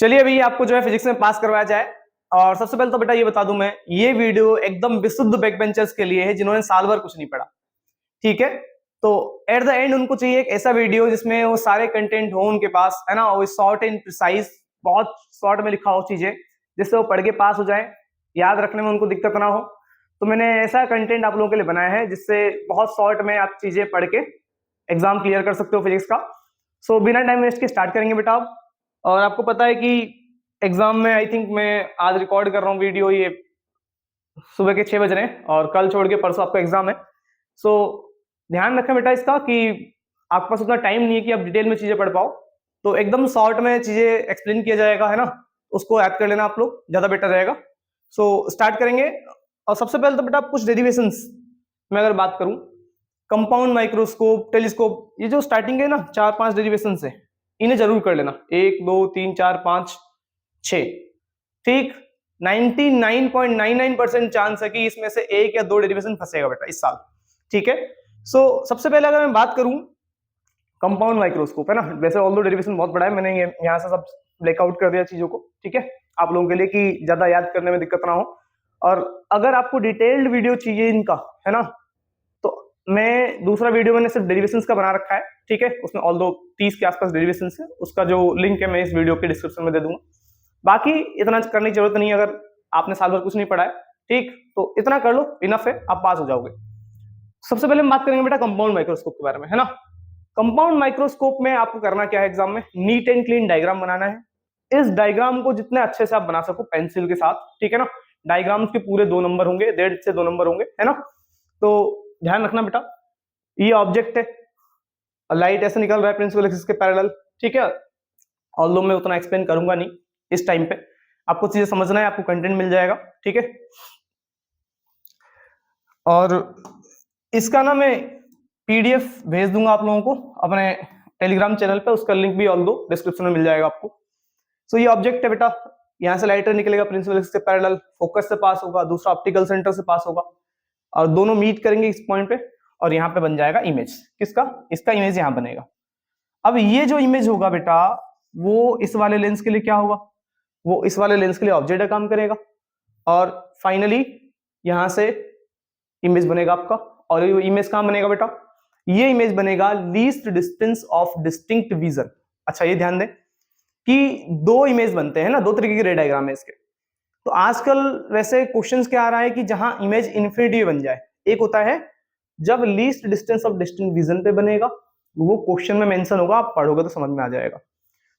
चलिए अभी आपको जो है फिजिक्स में पास करवाया जाए। और सबसे पहले तो बेटा ये बता दूं मैं, ये वीडियो एकदम विशुद्ध बैक बेंचर्स के लिए है जिन्होंने साल भर कुछ नहीं पढ़ा। ठीक है, तो एट द एंड उनको चाहिए एक ऐसा वीडियो जिसमें वो सारे कंटेंट हो उनके पास, है ना, वो शॉर्ट एंड प्रिसाइज, बहुत शॉर्ट में लिखा हो चीजें, जिससे वो पढ़ के पास हो जाए, याद रखने में उनको दिक्कत ना हो। तो मैंने ऐसा कंटेंट आप लोगों के लिए बनाया है जिससे बहुत शॉर्ट में आप चीजें पढ़ के एग्जाम क्लियर कर सकते हो फिजिक्स का। सो बिना टाइम वेस्ट के स्टार्ट करेंगे बेटा आप। और आपको पता है कि एग्जाम में आई थिंक मैं आज रिकॉर्ड कर रहा हूँ वीडियो, ये सुबह के 6 बज रहे हैं और कल छोड़ के परसों आपका एग्जाम है। सो ध्यान रखें बेटा इसका कि आपके पास उतना टाइम नहीं है कि आप डिटेल में चीजें पढ़ पाओ, तो एकदम शॉर्ट में चीजें एक्सप्लेन किया जाएगा, है ना, उसको याद कर लेना आप लोग, ज्यादा बेटर रहेगा। सो स्टार्ट करेंगे। और सबसे पहले तो बेटा कुछ डेरिवेशंस में अगर बात करूं, कंपाउंड माइक्रोस्कोप, टेलीस्कोप, ये जो स्टार्टिंग है ना 4-5 डेरिवेशन से, इन्हें जरूर कर लेना। 1 2 3 4 5 6, ठीक। 99.99% चांस है कि इसमें से एक या दो डेरिवेशन फंसेगा बेटा इस साल। ठीक है, सो सबसे पहले अगर मैं बात करूं कंपाउंड माइक्रोस्कोप, है ना, वैसे ऑल दो डेरिवेशन बहुत बड़ा है, मैंने यहाँ से सब ब्रेकआउट कर दिया चीजों को। ठीक है, आप लोगों के लिए कि ज्यादा याद करने में दिक्कत ना हो। और अगर आपको डिटेल्ड वीडियो चाहिए इनका, है ना, तो मैं दूसरा वीडियो मैंने सिर्फ डेरिवेशंस का बना रखा है। ठीक है, उसमें ऑल दो 30 के आसपास डेरिवेशंस है, उसका जो लिंक है मैं इस वीडियो के डिस्क्रिप्शन में दे दूंगा। बाकी इतना करने की जरूरत नहीं है अगर आपने साल भर कुछ नहीं पढ़ा है। ठीक, तो इतना कर लो, इनफ है, आप पास हो जाओगे। सबसे पहले हम बात करेंगे बेटा कंपाउंड माइक्रोस्कोप के बारे में, है ना। कंपाउंड माइक्रोस्कोप में आपको करना क्या है, एग्जाम में नीट एंड क्लीन डायग्राम बनाना है। इस डायग्राम को जितने अच्छे से आप बना सको पेंसिल के साथ, ठीक है ना। डायग्राम्स के पूरे 2 नंबर होंगे, 1.5 से 2 नंबर होंगे, है ना। तो ध्यान रखना बेटा, ये ऑब्जेक्ट है, लाइट ऐसे निकल रहा है प्रिंसिपल एक्सिस के पैरेलल। ठीक है, ऑल्दो मैं उतना एक्सप्लेन करूंगा नहीं इस टाइम पे, आपको चीजें समझना है, आपको कंटेंट मिल जाएगा। ठीक है, और इसका ना मैं पीडीएफ भेज दूंगा आप लोगों को अपने टेलीग्राम चैनल पे, उसका लिंक भी ऑल्दो डिस्क्रिप्शन में मिल जाएगा आपको। सो ये ऑब्जेक्ट है बेटा, यहाँ से लाइटर निकलेगा प्रिंसिपल एक्सिस के पैरेलल, फोकस से पास होगा, दूसरा ऑप्टिकल सेंटर से पास होगा, और दोनों मीट करेंगे इस पॉइंट पे, और यहाँ पे बन जाएगा इमेज। किसका? इसका इमेज यहाँ बनेगा। अब ये जो इमेज होगा बेटा, वो इस वाले लेंस के लिए क्या होगा, वो इस वाले लेंस के लिए ऑब्जेक्ट का काम करेगा, और फाइनली यहां से इमेज बनेगा आपका। और ये इमेज कहां बनेगा बेटा, ये इमेज बनेगा least distance of distinct vision. अच्छा ये ध्यान दें कि दो इमेज बनते हैं ना, दो तरीके के रे डायग्राम है इसके। तो आजकल वैसे क्वेश्चंस क्या आ रहा है कि जहां इमेज इन्फिनिटी बन जाए, एक होता है जब least distance of distinct vision पे बनेगा, वो क्वेश्चन में मेंशन होगा, आप पढ़ोगे तो समझ में आ जाएगा।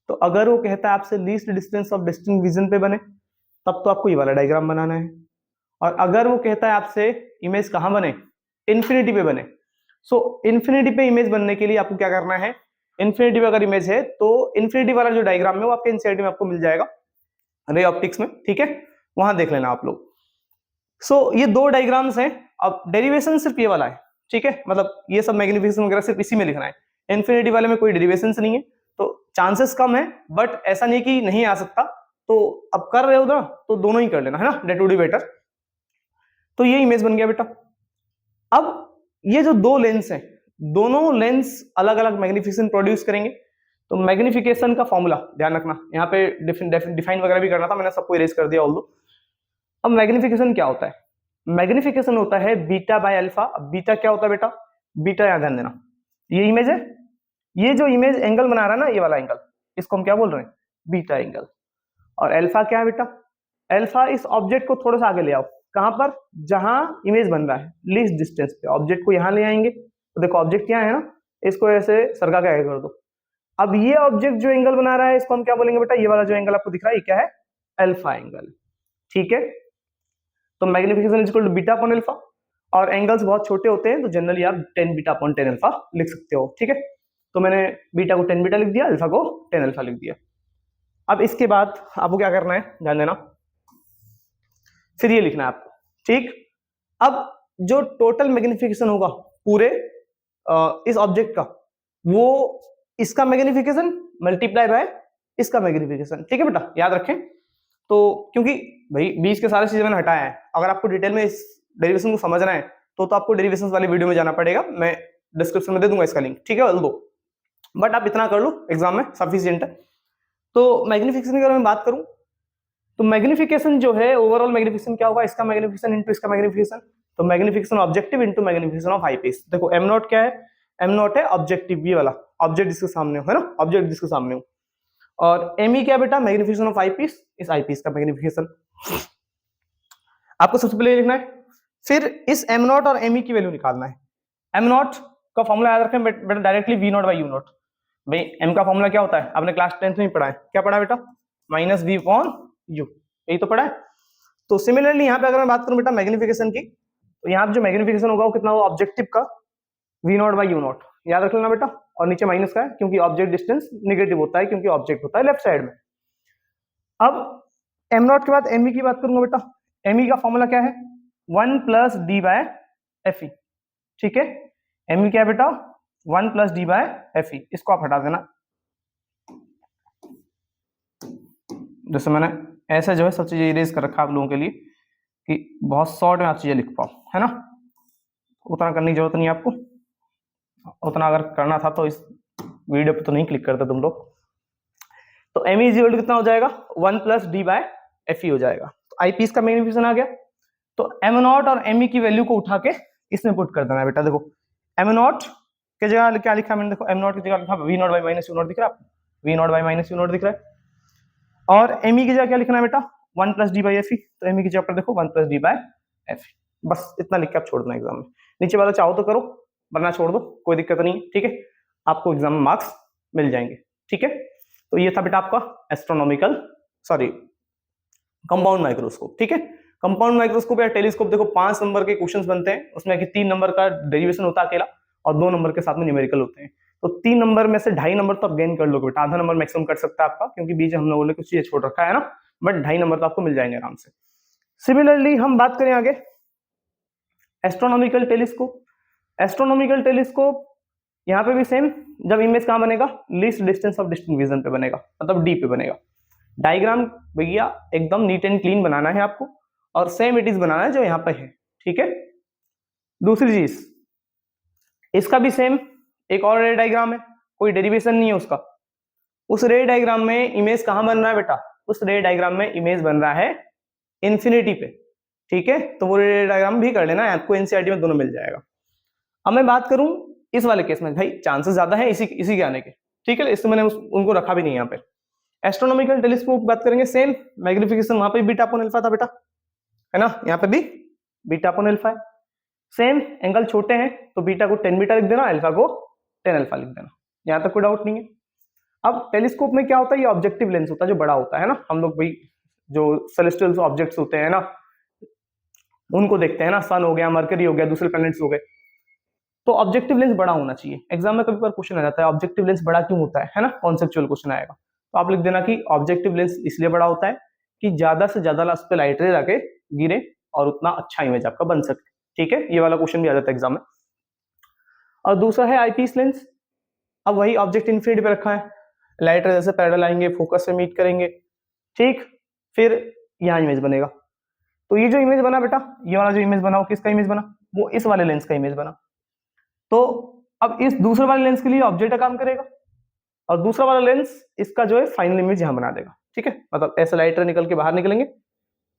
तो अगर वो कहता है आपसे least distance of distinct vision पे बने, तब तो आपको ये वाला डायग्राम बनाना है। और अगर वो कहता है आपसे इमेज कहां बने, इन्फिनिटी पे बने, सो इन्फिनिटी पे इमेज बनने के लिए आपको क्या करना है, इन्फिनिटी पे अगर इमेज है तो इन्फिनिटी वाला जो डायग्राम है वो आपके एनसीईआरटी में आपको मिल जाएगा, रे ऑप्टिक्स में। ठीक है, वहां देख लेना आप लोग। सो ये दो डायग्राम्स हैं। अब डेरिवेशन सिर्फ ये वाला है, ठीक है, मतलब ये सब मैग्निफिकेशन वगैरह सिर्फ इसी में लिखना है, इन्फिनिटी वाले में कोई डेरिवेशन नहीं है, तो चांसेस कम है, बट ऐसा नहीं कि नहीं आ सकता। तो अब कर रहे हो ना तो दोनों ही कर लेना, है ना, डेट वुड बी बेटर। तो ये इमेज बन गया बेटा। अब ये जो दो लेंस हैं, दोनों लेंस अलग अलग मैग्निफिकेशन प्रोड्यूस करेंगे। तो मैग्निफिकेशन का फॉर्मूला ध्यान रखना, यहाँ पे डिफाइन वगैरह भी करना था, मैंने सबको इरेज कर दिया ऑल्दो। अब मैग्निफिकेशन क्या होता है, मैग्निफिकेशन होता है बीटा बाय अल्फा। अब बीटा क्या होता है बेटा, बीटा याद ध्यान देना, ये इमेज है, ये जो इमेज एंगल बना रहा है ना, ये वाला एंगल, इसको हम क्या बोल रहे हैं, बीटा एंगल। और अल्फा क्या है बेटा, अल्फा इस ऑब्जेक्ट को थोड़ा सा आगे ले आओ, कहां पर, जहां इमेज बन रहा है लीस्ट डिस्टेंस पे, ऑब्जेक्ट को यहां ले आएंगे, तो देखो ऑब्जेक्ट यहाँ है ना, इसको ऐसे सरका के आगे कर दो। अब ये ऑब्जेक्ट जो एंगल बना रहा है इसको हम क्या बोलेंगे बेटा, ये वाला जो एंगल आपको दिख रहा है ये क्या है, अल्फा एंगल। ठीक है, तो magnification is equal to beta upon alpha, और एंगल्स बहुत छोटे होते हैं तो जनरली आप 10 बीटा अपॉन 10 अल्फा लिख सकते हो। ठीक है, तो मैंने बीटा को 10 बीटा लिख दिया, अल्फा को 10 अल्फा लिख दिया। अब इसके बाद आपको क्या करना है, ध्यान देना, फिर ये लिखना है आपको। ठीक, अब जो टोटल मैग्निफिकेशन होगा पूरे इस ऑब्जेक्ट का, वो इसका मैग्निफिकेशन मल्टीप्लाई बाय इसका मैग्निफिकेशन। ठीक है बेटा, याद रखें। तो क्योंकि भाई 20 के सारे चीजें मैंने हटाया है, अगर आपको डिटेल में इस डेरिवेशन को समझना है तो आपको डेरिवेशन वाली वीडियो में जाना पड़ेगा, मैं डिस्क्रिप्शन में दे दूंगा इसका लिंक। ठीक है, दो, बट आप इतना कर लो, एग्जाम में सफिशिएंट है। तो मैग्निफिकेशन की अगर मैं बात करूं तो मैग्निफिकेशन जो है ओवरऑल मैग्निफिकेशन क्या होगा, इसका मैग्निफिकेशन इंटू इसका मैग्निफिकेशन, तो magnification objective into magnification of eyepiece. देखो एम नॉट क्या है, एम नॉट है ऑब्जेक्टिव, ये वाला ऑब्जेक्ट जिसके सामने हो, है ना, ऑब्जेक्ट जिसके सामने हो। और एम ई क्या बेटा, मैग्निफिकेशन ऑफ आई पीस, इस आई पीस का मैग्निफिकेशन आपको सबसे पहले लिखना है। फिर इस एम नॉट और एम ई की वैल्यू निकालना है। एम नॉट का फॉर्मूला याद रखें बेटा, directly V naught by U naught. भाई एम का फॉर्मूला क्या होता है, आपने क्लास 10th में पढ़ा है, क्या पढ़ा बेटा, माइनस वी अपॉन यू, यही तो पढ़ा है। तो सिमिलरली यहाँ पे अगर मैं बात करूं बेटा मैग्निफिकेशन की, तो यहाँ पे जो मैग्निफिकेशन होगा वो कितना होगा, ऑब्जेक्टिव का V naught by U naught, याद रख लेना बेटा, और नीचे माइनस का है क्योंकि ऑब्जेक्ट डिस्टेंस नेगेटिव होता है, क्योंकि ऑब्जेक्ट होता है लेफ्ट साइड में। अब एम नॉट के बाद एम ई की बात करूंगा बेटा, एम ई का फॉर्मूला क्या है, 1 plus D by F E, ठीक है। एम ई क्या है बेटा, 1 plus D by F E, इसको आप हटा देना। जैसे मैंने ऐसे जो है सब चीजें इरेज कर रखा आप लोगों के लिए कि बहुत शॉर्ट में आप चीजें लिख पाओ, है ना। उतना करने की जरूरत नहीं है आपको, उतना अगर करना था तो इस वीडियो पे तो नहीं क्लिक करते तुम लोग। तो एम इज इक्वल टू कितना हो जाएगा, 1 plus D by F E हो जाएगा। तो आई पीस का मैग्निफिकेशन आ गया। तो एम नॉट और एम ई की वैल्यू को उठा के इसमें पुट कर देना है बेटा। देखो एम नॉट की जगह क्या लिखा मैंने, देखो एम नॉट की जगह लिखा V naught by minus U naught, दिख रहा है, V naught by minus U naught दिख रहा है। और एम ई की जगह क्या लिखना है बेटा, 1 plus D by F E, तो एम ई की जगह पर देखो 1 plus D by F E, बस इतना लिख के आप छोड़ देना एग्जाम में। नीचे वाला चाहो तो करो वरना छोड़ दो, कोई दिक्कत नहीं है, ठीक है, आपको एग्जाम में मार्क्स मिल जाएंगे, ठीक है। तो ये था बेटा आपका एस्ट्रोनॉमिकल सॉरी कंपाउंड माइक्रोस्कोप, ठीक है। कंपाउंड माइक्रोस्कोप या टेलीस्कोप देखो 5 नंबर के क्वेश्चंस बनते हैं, उसमें कि 3 नंबर का डेरिवेशन होता है अकेला और 2 नंबर के साथ में न्यूमेरिकल होते हैं। तो 3 नंबर में से 2.5 नंबर तो आप गेन कर लोगे बेटा, आधा नंबर मैक्सिमम कट सकता है आपका, क्योंकि बीच हम लोगों ने कुछ चीजें छोड़ रखा है ना, बट 2.5 नंबर तो आपको मिल जाएंगे आराम से। सिमिलरली हम बात करें आगे एस्ट्रोनॉमिकल टेलीस्कोप। एस्ट्रोनॉमिकल टेलीस्कोप यहाँ पे भी सेम, जब इमेज कहाँ बनेगा, least distance of distant vision पे बनेगा, मतलब डी पे बनेगा। डायग्राम भैया एकदम नीट एंड क्लीन बनाना है आपको, और सेम इट इज बनाना है जो यहाँ पे है, ठीक है। दूसरी चीज इसका भी सेम एक और रे डायग्राम है, कोई डेरिवेशन नहीं है उसका। उस रे डायग्राम में इमेज कहाँ बन रहा है बेटा, उस रे डायग्राम में इमेज बन रहा है इंफिनिटी पे, ठीक है। तो वो रे डायग्राम भी कर लेना, आपको एनसीईआरटी में दोनों मिल जाएगा। अब मैं बात करूं इस वाले केस में, भाई चांसेस ज्यादा है इसी के आने के, ठीक है, इसमें मैंने उनको रखा भी नहीं यहाँ पे। एस्ट्रोनॉमिकल टेलीस्कोप बात करेंगे, सेम मैग्निफिकेशन, वहां पे बीटा अपॉन अल्फा था बेटा, है ना, यहाँ पे भी बीटा अपॉन अल्फा है। सेम एंगल छोटे हैं तो बीटा को 10 बीटा लिख देना, अल्फा को 10 अल्फा लिख देना, यहाँ तक कोई डाउट नहीं है। अब टेलीस्कोप में क्या होता है, ये ऑब्जेक्टिव लेंस होता है जो बड़ा होता है ना, हम लोग भाई जो सेलेस्टियल ऑब्जेक्ट्स होते हैं ना उनको देखते हैं ना, सन हो गया, मरकरी हो गया, दूसरे प्लैनेट्स हो गए, तो ऑब्जेक्टिव लेंस बड़ा होना चाहिए। एग्जाम में कभी बार क्वेश्चन आ जाता है ऑब्जेक्टिव लेंस बड़ा क्यों होता है ना, कॉन्सेप्चुअल क्वेश्चन आएगा, तो आप लिख देना कि ऑब्जेक्टिव लेंस इसलिए बड़ा होता है कि ज्यादा से ज्यादा उस पर लाइट रे जाके गिरे और उतना अच्छा इमेज आपका बन सके, ठीक है। ये वाला क्वेश्चन भी आ जाता है एग्जाम में। और दूसरा है आईपीस लेंस। अब वही ऑब्जेक्ट इन्फिनिटी पे रखा है, लाइट रे जैसे पैरेलल आएंगे, फोकस से मीट करेंगे, ठीक, फिर यहाँ इमेज बनेगा। तो ये जो इमेज बना बेटा, ये वाला जो इमेज बना वो किसका इमेज बना, वो इस वाले लेंस का इमेज बना। तो अब इस दूसरे वाले लेंस के लिए ऑब्जेक्ट का काम करेगा, और दूसरा वाला लेंस इसका जो है फाइनल इमेज यहां बना देगा, ठीक है। मतलब ऐसे लाइट रे निकल के बाहर निकलेंगे,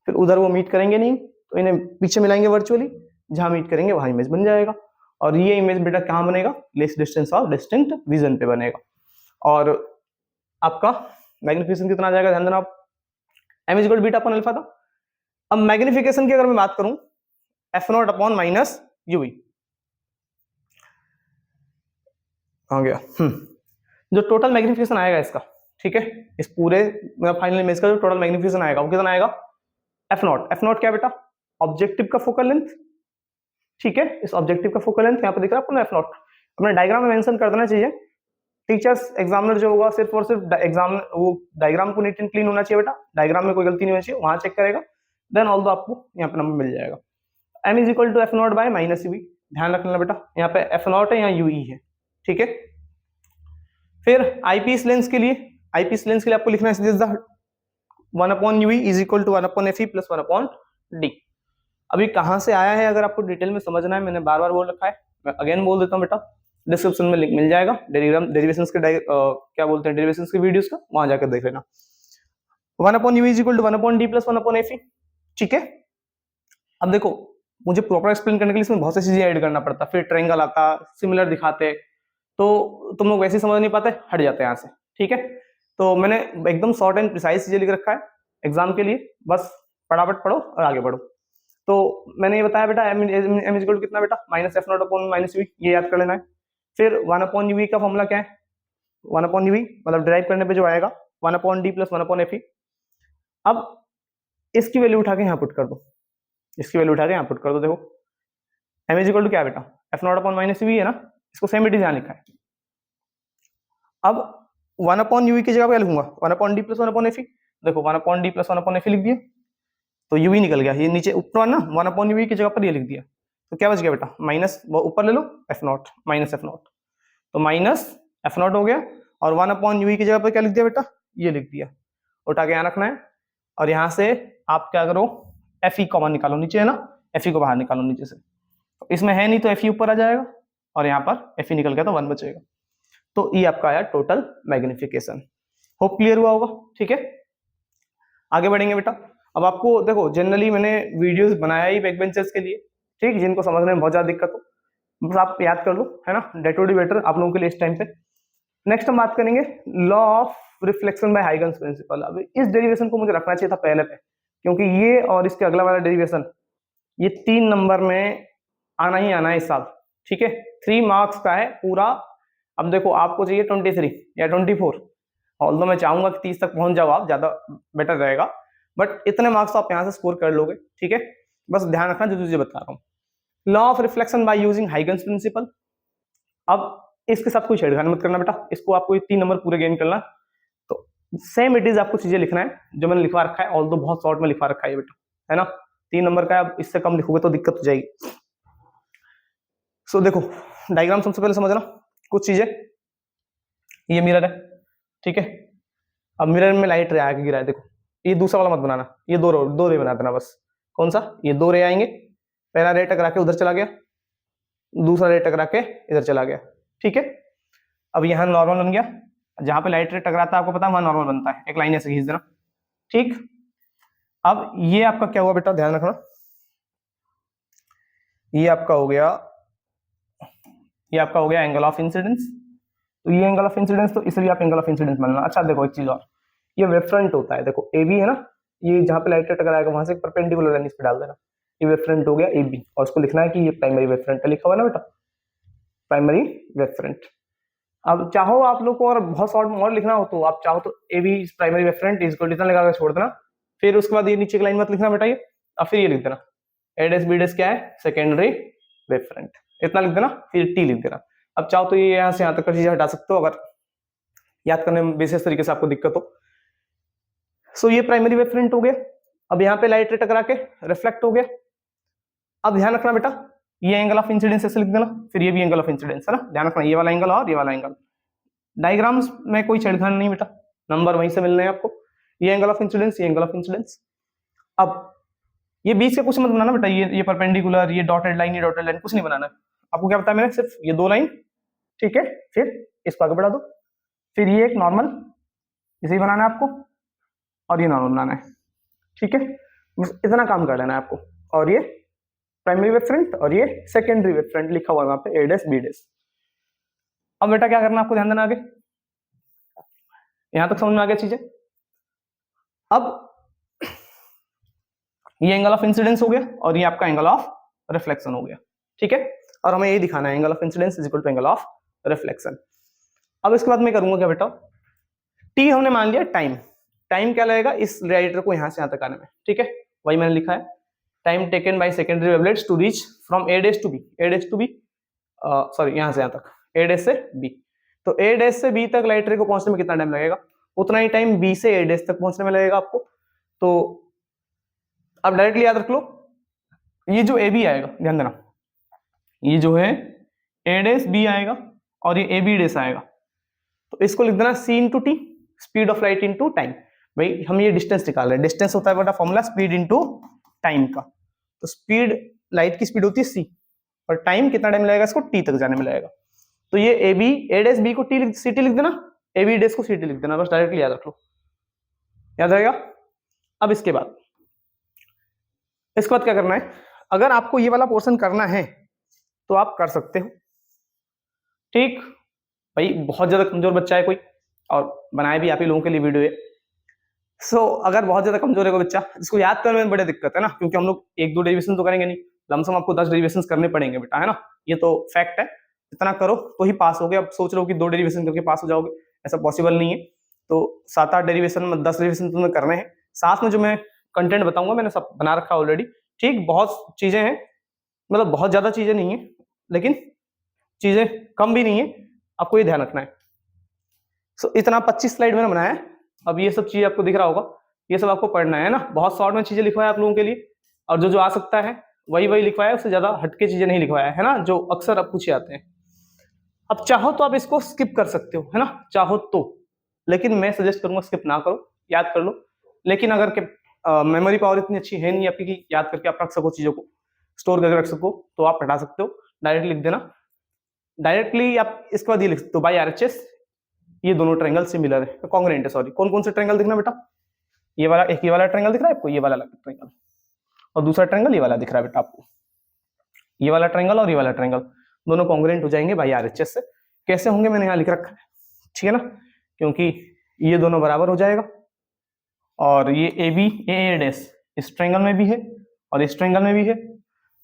फिर उधर वो मीट करेंगे नहीं, तो इन्हें पीछे मिलाएंगे वर्चुअली, जहां मीट करेंगे वहां इमेज बन जाएगा। और ये इमेज बेटा कहां बनेगा, less distance of distinct vision पे बनेगा। और आपका मैग्निफिकेशन कितना आ जाएगा, ध्यान देना आप, M is equal to beta upon alpha था। अब मैग्निफिकेशन की अगर मैं बात करूं, F naught upon minus UV आ गया, जो टोटल मैग्निफिकेशन आएगा इसका, ठीक है, इस पूरे फाइनल इमेज का जो टोटल मैग्निफिकेशन आएगा वो कितना आएगा, एफ नॉट। एफ नॉट क्या बेटा, ऑब्जेक्टिव का फोकल लेंथ, ठीक है, इस ऑब्जेक्टिव का फोकल लेंथ यहाँ पे दिख रहा है आपको एफ नॉट। अपने डायग्राम में मेंशन कर देना चाहिए, टीचर्स एग्जामिनर जो होगा सिर्फ और सिर्फ एग्जाम वो डायग्राम को नीट एंड क्लीन होना चाहिए बेटा, डायग्राम में कोई गलती नहीं होनी चाहिए, वहां चेक करेगा, देन ऑल दो आपको यहाँ पे नंबर मिल जाएगा। M is equal to F naught by minus U V, ध्यान रखना बेटा, यहाँ पे एफ नॉट है, यहाँ यूई है, ठीक है। फिर आईपीस लेंस के लिए, आईपीस लेंस के लिए आपको लिखना है this the 1 upon U V is equal to 1 upon F E plus 1 upon D. अभी कहां से आया है अगर आपको डिटेल में समझना है, मैंने बार बार बोल रखा है, मैं अगेन बोल देता हूं बेटा, डिस्क्रिप्शन में लिंक मिल जाएगा डेरिवेशंस के क्या बोलते हैं डेरिवेशंस के वीडियोस का, वहां जाकर देख लेना। 1/u is equal to 1/d plus 1/fe। ठीक है, अब देखो मुझे प्रॉपर एक्सप्लेन करने के लिए इसमें बहुत सी चीजें ऐड करना पड़ता, फिर ट्रायंगल आता, सिमिलर दिखाते, तो तुम लोग वैसे समझ नहीं पाते, हट जाते हैं यहाँ से। ठीक है, तो मैंने एकदम शॉर्ट एंड प्रिसाइज चीजें लिख रखा है एग्जाम के लिए, बस फटाफट पढ़ो और आगे बढ़ो। तो मैंने ये बताया बेटा m इज इक्वल टू कितना बेटा, minus F naught upon minus V, ये याद कर लेना है। फिर 1/u का फॉर्मूला क्या है, 1/u मतलब डिराइव करने पे जो आएगा 1/d प्लस 1/fe। अब इसकी वैल्यू उठा के यहाँ पुट कर दो, इसकी वैल्यू उठा के यहाँ पुट कर दो। देखो m इज इक्वल टू क्या है बेटा, F naught upon minus V है ना, इसको सेम इट इज यहाँ लिखा है। अब 1/u की जगह पे लिखूंगा 1/d प्लस 1/fe। देखो 1/d प्लस 1/fe लिख दिया, तो u निकल गया, ये नीचे ऊपर ना 1/u की जगह पर ये लिख दिया, तो क्या बच गया बेटा, माइनस ऊपर ले लो F naught minus F naught, तो माइनस एफ नॉट हो गया, और 1/u की जगह पर क्या लिख दिया बेटा, ये लिख दिया, उठा के यहाँ रखना है। और यहाँ से आप क्या करो, एफ ई कॉमन निकालो, नीचे है ना, एफ ई को बाहर निकालो नीचे से, तो इसमें है नहीं तो एफ ई ऊपर आ जाएगा, और यहाँ पर एफ ई निकल गया तो 1 बचेगा। तो ये आपका आया टोटल मैग्निफिकेशन। होप क्लियर हुआ होगा। ठीक है, आगे बढ़ेंगे बेटा। अब आपको देखो जनरली मैंने वीडियोस बनाया ही बैक बेंचर्स के लिए, ठीक, जिनको समझने में बहुत ज्यादा दिक्कत हो, बस आप याद कर लो, है ना, डेट वुड बी बेटर आप लोगों के लिए इस टाइम पे। नेक्स्ट हम बात करेंगे law of reflection by Huygens principle. अब इस डेरिवेशन को मुझे रखना चाहिए था पहले पे, क्योंकि ये और इसके अगला वाला डेरिवेशन ये 3 नंबर में आना ही आना है इस साल। ठीक है, 3 मार्क्स का है पूरा। अब देखो आपको चाहिए 23 या 24, ऑल्दो मैं चाहूंगा कि 30 तक पहुंच जाओ आप, ज्यादा बेटर रहेगा, बट इतने मार्क्स तो आप यहाँ से स्कोर कर लोगे। ठीक है, बस ध्यान रखना जो तुझे बता रहा हूँ, law of reflection by using Huygens principle. अब इसके साथ कोई छेड़खानी मत करना बेटा, इसको आपको 3 नंबर पूरे गेन करना, तो सेम इट इज आपको चीजें लिखना है जो मैंने लिखवा रखा है, ऑल्दो बहुत शॉर्ट में लिखवा रखा है बेटा, है ना, 3 नंबर का, अब इससे कम लिखोगे तो दिक्कत हो जाएगी। सो देखो डायग्राम सबसे पहले समझना कुछ चीजें, ये मिरर है, ठीक है, अब मिरर में लाइट रे आके गिरा है, देखो ये दूसरा वाला मत बनाना, ये दो रे बना देना बस। कौन सा, ये 2 रे आएंगे, पहला रे टकरा के उधर चला गया, दूसरा रे टकरा के इधर चला गया। ठीक है, अब यहाँ नॉर्मल बन गया, जहां पे लाइट रे टकराता है आपको पता है वहां नॉर्मल बनता है, एक लाइन ऐसे खींच देना। ठीक, अब ये आपका क्या हुआ बेटा, ध्यान रखना, ये आपका हो गया, ये आपका हो गया एंगल ऑफ इंसिडेंस, तो ये एंगल ऑफ इंसिडेंस, तो इसलिए आप एंगल ऑफ इंसिडेंस मान लेना। अच्छा देखो एक चीज और, ये वेव फ्रंट होता है, देखो ए बी है ना, ये जहां पे लाइट टकराएगा वहां से परपेंडिकुलर लाइन इस पे डाल देना, ये वेव फ्रंट हो गया ए बी, और उसको लिखना है कि ये प्राइमरी वेव फ्रंट है, लिखा हुआ ना बेटा, प्राइमरी वेव फ्रंट। अब चाहो आप लोग को और बहुत शॉर्ट में और लिखना हो तो आप चाहो तो A B primary wave front is इतना लगा के छोड़ देना, फिर उसके बाद ये नीचे की लाइन मत लिखना बेटा, ये अब फिर ये लिख देना, ए डैश बी डैश क्या है, सेकेंडरी वेव फ्रंट, इतना लिख देना, फिर टी लिख देना। अब चाहो तो ये यहाँ से यहाँ तक चीजें हटा सकते हो अगर याद करने में विशेष तरीके से आपको दिक्कत हो। सो ये प्राइमरी वेव फ्रंट हो गया, अब यहाँ पे लाइट रे टकरा के रिफ्लेक्ट हो गया। अब ध्यान रखना बेटा, ये एंगल ऑफ इंसिडेंस ऐसे लिख देना, फिर ये भी एंगल ऑफ इंसिडेंस है ना, ध्यान रखना, ये वाला एंगल और ये वाला एंगल, डायग्राम्स में कोई छेड़खानी नहीं बेटा, नंबर वहीं से मिलने हैं आपको, ये एंगल ऑफ इंसिडेंस, ये एंगल ऑफ इंसिडेंस। अब ये बीच का कुछ मत बनाना बेटा, ये परपेंडिकुलर, ये डॉटेड लाइन, ये डॉटेड लाइन कुछ नहीं बनाना है आपको, क्या बताया मैंने, सिर्फ ये 2 लाइन, ठीक है, फिर इसको आगे बढ़ा दो, फिर ये एक नॉर्मल इसे ही बनाना है आपको, और ये नॉर्मल बनाना है। ठीक है, बस इतना काम कर लेना है आपको, और ये प्राइमरी वेव फ्रंट और ये सेकेंडरी वेव फ्रंट लिखा हुआ है वहां पे, ए डैश बी डैश। अब बेटा क्या करना आपको, ध्यान देना आगे, यहां तक समझ में आ गया चीजें। अब ये एंगल ऑफ इंसिडेंस हो गया और ये आपका एंगल ऑफ रिफ्लेक्शन हो गया। ठीक है, और हमें ये दिखाना है angle of incidence is equal to angle of reflection. अब इसके बाद मैं करूंगा क्या बेटा, टी हमने मान लिया टाइम, टाइम क्या लगेगा इस रेडिएटर को यहां से यहां तक आने में। ठीक है, वही मैंने लिखा है, time taken by secondary wavelets to reach from A dash to B, A dash to B, sorry यहां से यहां तक, ए डैश से बी, तो ए डैश से बी तक लाइट रे को पहुंचने में कितना टाइम लगेगा, उतना ही टाइम बी से ए डैश तक पहुंचने में लगेगा आपको। तो अब डायरेक्टली याद रख लो, ये जो ए बी आएगा, ध्यान देना, ये जो है ए डैश बी आएगा और ये ए बी डैश आएगा, तो इसको लिख देना C into T, speed of light into time. भाई हम ये डिस्टेंस निकाल रहे हैं, डिस्टेंस होता है बेटा फॉर्मूला स्पीड इंटू टाइम का, तो स्पीड, लाइट की स्पीड होती है सी, और टाइम कितना टाइम लगेगा इसको टी तक जाने में लगेगा, तो ये A B A dash B को सी टी लिख देना, ए बी डैश को सी टी लिख देना, बस डायरेक्टली याद रख लो, याद रहेगा। अब इसके बाद क्या करना है, अगर आपको ये वाला पोर्शन करना है तो आप कर सकते हो, ठीक भाई। बहुत ज्यादा कमजोर बच्चा है कोई, और बनाए भी आप ही लोगों के लिए वीडियो है। अगर बहुत ज्यादा कमजोर है कोई बच्चा, इसको याद करने में बड़ी दिक्कत है ना, क्योंकि हम लोग 1-2 डेरिवेशन तो करेंगे नहीं, लमसम आपको 10 डेरिवेशन करने पड़ेंगे बेटा, है ना, ये तो फैक्ट है। इतना करो तो ही पास हो गए। अब सोच लो कि 2 डेरिवेशन करके पास हो जाओगे, ऐसा पॉसिबल नहीं है। तो 7-8 डेरिवेशन में 10 डेरिवेशन तुम्हें करने हैं। साथ में जो मैं कंटेंट बताऊंगा मैंने सब बना रखा ऑलरेडी, ठीक। बहुत चीजें हैं, मतलब बहुत ज्यादा चीजें नहीं है, लेकिन चीजें कम भी नहीं है, आपको ये ध्यान रखना है। इतना 25 स्लाइड मैंने बनाया है। अब ये सब चीज आपको दिख रहा होगा, ये सब आपको पढ़ना है ना। बहुत शॉर्ट में चीजें लिखवाया आप लोगों के लिए, और जो जो आ सकता है वही वही लिखवाया है, उससे ज्यादा हटके चीजें नहीं लिखवाया है ना, जो अक्सर अब पूछे आते हैं। अब चाहो तो आप इसको स्किप कर सकते हो, है ना, चाहो तो, लेकिन मैं सजेस्ट करूंगा स्किप ना करो, याद कर लो। लेकिन अगर के मेमोरी पावर इतनी अच्छी है नहीं आपकी कि याद करके आप रख सको, चीजों को स्टोर करके रख सको, तो आप हटा सकते हो, डायरेक्ट लिख देना। डायरेक्टली आप इसके बाद ये लिख सकते हो बाय आरएचएस, ये दोनों ट्रायंगल सिमिलर है, कॉन्ग्रुएंट है, सॉरी। कौन कौन से ट्रायंगल दिखना बेटा, ये वाला, एक ये वाला ट्रायंगल दिख रहा है आपको, ये वाला ट्रायंगल, और दूसरा ट्रायंगल ये वाला दिख रहा है बेटा आपको, ये वाला ट्रायंगल और ये वाला ट्रायंगल, दोनों कॉन्ग्रुएंट हो जाएंगे बाय आरएचएस से। कैसे होंगे मैंने यहाँ लिख रखा है, ठीक है ना, क्योंकि ये दोनों बराबर हो जाएगा, और ये ए बी ए डैश इस ट्रायंगल में भी है और इस ट्रायंगल में भी है,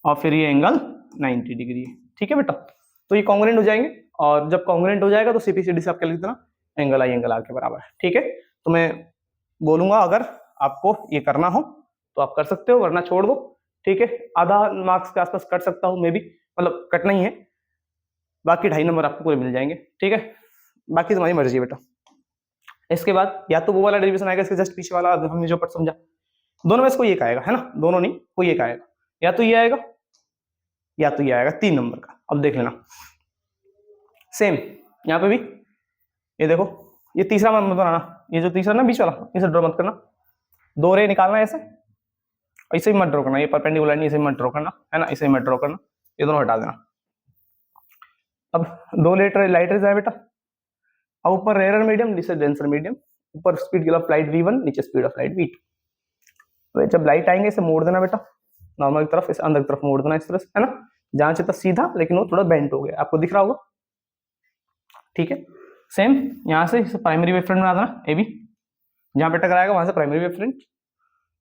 और फिर ये एंगल 90 डिग्री है, ठीक है बेटा। तो ये कॉन्ग्रुएंट हो जाएंगे, और जब कॉन्ग्रुएंट हो जाएगा तो सीपीसीडी से आपके लिख देना एंगल आई एंगल आर के बराबर है, ठीक है। तो मैं बोलूंगा अगर आपको ये करना हो तो आप कर सकते हो, वरना छोड़ दो, ठीक है। आधा मार्क्स के आसपास कट सकता हूँ, मे भी, मतलब कटना ही है, बाकी 2.5 नंबर आपको पूरे मिल जाएंगे, ठीक है। बाकी तुम्हारी मर्जी है बेटा। इसके बाद या तो वो वाला डेरिवेशन आएगा, इसके जस्ट पीछे वाला हमने जो पट समझा, दोनों में से कोई एक आएगा, है ना, दोनों नहीं, कोई एक आएगा, या तो ये आएगा या तो ये आएगा 3 नंबर का। अब देख लेना, सेम यहाँ पे भी, ये देखो, ये तीसरा मत बनाना, ये जो तीसरा ना बीच वाला, इसे ड्रॉ मत करना, 2 रे निकालना है ऐसे ही मत ड्रॉ करना, ये परपेंडिकुलर नहीं, इसे मत ड्रॉ करना, है ना, इसे मत ड्रॉ करना, ये दोनों हटा देना। अब 2 लाइट रेज है बेटा, अब ऊपर रेयर मीडियम, नीचे डेंसर मीडियम, ऊपर स्पीड ऑफ लाइट v1, नीचे स्पीड ऑफ लाइट v2। जब लाइट आएंगे इसे मोड़ देना बेटा, नॉर्मल की तरफ, इसे अंदर की तरफ मोड़ देना इस तरह से, है ना, जहां से सीधा, लेकिन वो थोड़ा बेंट हो गया, आपको दिख रहा होगा, ठीक है। सेम यहाँ से प्राइमरी वेव फ्रंट बना देना ए बी, जहां पे टकराएगा वहां से प्राइमरी वेव फ्रंट,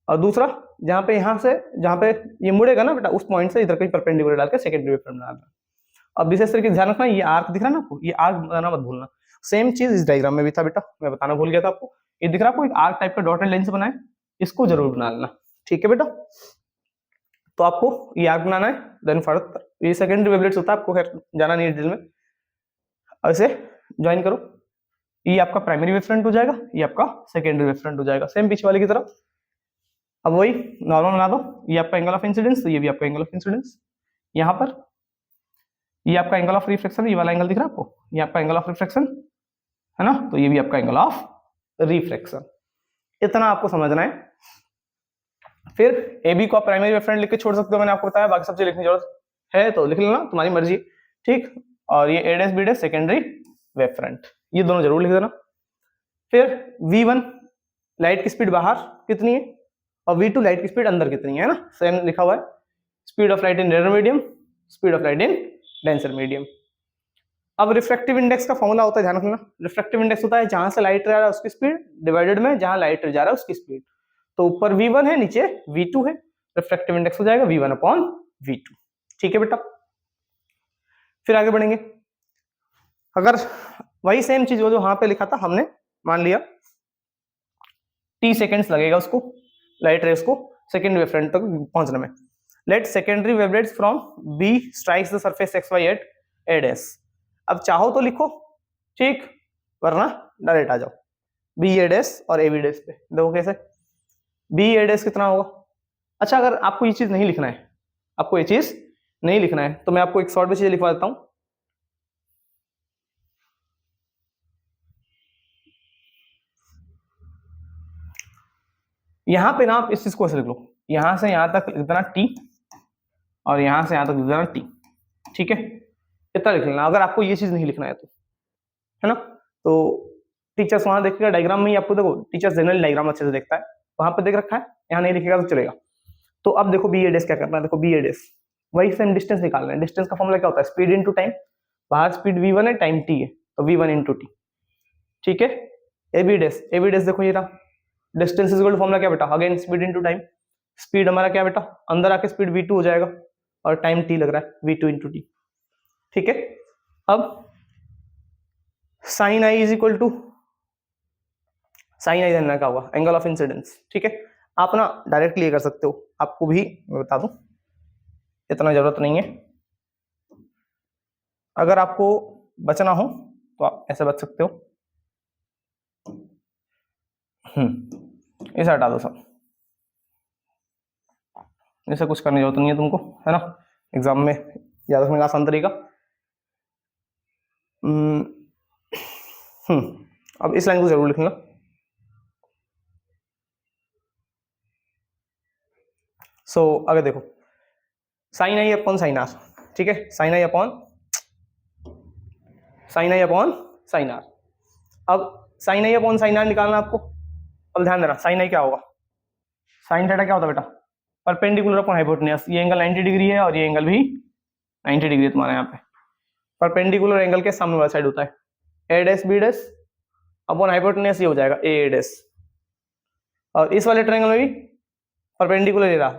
और दूसरा जहां पे यहाँ से, जहां पे ये मुड़ेगा ना बेटा, उस पॉइंट से इधर कहीं परपेंडिकुलर डाल के सेकेंडरी वेव फ्रंट बना देना। अब विशेष तरीके से ध्यान रखना, ये आर्क दिख रहा है ना आपको, ये आर्क बनाना मत भूलना। सेम चीज इस डायग्राम में भी था बेटा, मैं बताना भूल गया था आपको, ये दिख रहा है आपको, एक आर्क टाइप का डॉटेड लाइन से बनाए, इसको जरूर बना लेना, ठीक है बेटा। तो आपको ये आर्क बनाना है, देन फर्दर ये सेकेंडरी वेवलेट्स होता है, आपको खैर जाना नहीं है डिटेल में, ऐसे ज्वाइन करो, ये आपका प्राइमरी वेव फ्रंट हो जाएगा, ये आपका सेकेंडरी वेव फ्रंट हो जाएगा, सेम पीछे वाले की तरह। अब वही नॉर्मल बना दो, ये आपका एंगल ऑफ इंसिडेंस, तो ये भी आपका एंगल ऑफ इंसिडेंस, यहाँ पर ये आपका एंगल ऑफ रिफ्लेक्शन, ये वाला एंगल दिख रहा है आपको, ये आपका एंगल ऑफ रिफ्लेक्शन, है ना, तो ये भी आपका एंगल ऑफ रिफ्लेक्शन, इतना आपको समझना है। फिर ए बी को आप प्राइमरी वेव फ्रंट लिख के छोड़ सकते हो, मैंने आपको बताया, बाकी सब चीज लिखने की जरूरत है तो लिख लेना, तुम्हारी मर्जी, ठीक। और ये A dash B dash secondary wave front, ये दोनों जरूर लिख देना। फिर v1 लाइट की स्पीड बाहर कितनी है, और v2 लाइट की स्पीड अंदर कितनी है ना, सेम लिखा हुआ है, speed of light in rare medium, speed of light in denser medium. अब रिफ्रैक्टिव इंडेक्स का फॉर्मूला होता है, ध्यान रखना, रिफ्रैक्टिव इंडेक्स होता है जहां से लाइट जा रहा है उसकी स्पीड डिवाइडेड में जहां लाइट जा रहा है उसकी स्पीड, तो ऊपर v1 है नीचे v2 है, रिफ्रैक्टिव इंडेक्स हो जाएगा v1/v2, ठीक है बेटा। फिर आगे बढ़ेंगे, अगर वही सेम चीज जो वहां पे लिखा था हमने, मान लिया t सेकेंड्स लगेगा उसको, लाइट रेस को सेकेंडरी वेव फ्रंट तक पहुंचने में, let secondary wavelets from b strikes the surface xy at a dash. अब चाहो तो लिखो, ठीक, वरना डायरेक्ट आ जाओ b a डैश और a b डैश पे, देखो कैसे b a डैश कितना होगा। अच्छा, अगर आपको ये चीज नहीं लिखना है, आपको ये चीज नहीं लिखना है, तो मैं आपको एक शॉर्ट में चीज लिखवा देता हूं, यहां पे ना आप इस चीज को ऐसे लिख लो, यहां से यहां तक लिख देना t, और यहां से यहां तक लिख देना t, ठीक है। इतना लिख लेना अगर आपको ये चीज नहीं लिखना है तो, है ना। तो टीचर्स वहां देखिएगा डायग्राम में ही आपको, देखो टीचर्स जनरल डायग्राम अच्छे से देखता है, वहां पर देख रखा है, यहाँ नहीं लिखेगा तो चलेगा। तो अब देखो बी ए डेस क्या करना है, देखो बी ए डेस वही सेम डिस्टेंस निकालना है। डिस्टेंस का फॉर्मूला क्या होता है, स्पीड इनटू टाइम, बाहर स्पीड v1 है, टाइम t है, तो v1 इनटू t, ठीक है। ए बी डेस देखो ये रहा, distance is equal to formula क्या बेटा, again speed into time, speed हमारा क्या बेटा, अंदर आके स्पीड v2 हो जाएगा और टाइम t लग रहा है v2 इनटू t, ठीक है। अब sine i is equal to, sine i जानना क्या होगा, एंगल ऑफ इंसिडेंस, ठीक है। आप ना डायरेक्टली ये कर सकते हो, आपको भी मैं बता दूं, इतना जरूरत नहीं है। अगर आपको बचना हो तो आप ऐसे बच सकते हो, इसे हटा दो सब, ऐसा कुछ करने की जरूरत नहीं है तुमको, है ना। एग्जाम में याद रखने का आसान तरीका। अब इस लाइन को जरूर लिखना। आगे देखो, sine i upon sine r, ठीक है, sine i upon sine r. अब sine i upon sine r निकालना आपको। अब ध्यान देना, साइन आई क्या होगा, साइन थीटा क्या होता है बेटा, परपेंडिकुलर अपॉन हाइपोटेन्यूस। ये एंगल 90 डिग्री है और ये एंगल भी 90 डिग्री है तुम्हारे यहाँ पे। परपेंडिकुलर एंगल के सामने वाला साइड होता है A dash B dash upon hypotenuse, ये हो जाएगा ए डैश। और इस वाले ट्रायंगल में भी परपेंडिकुलर ही रहा,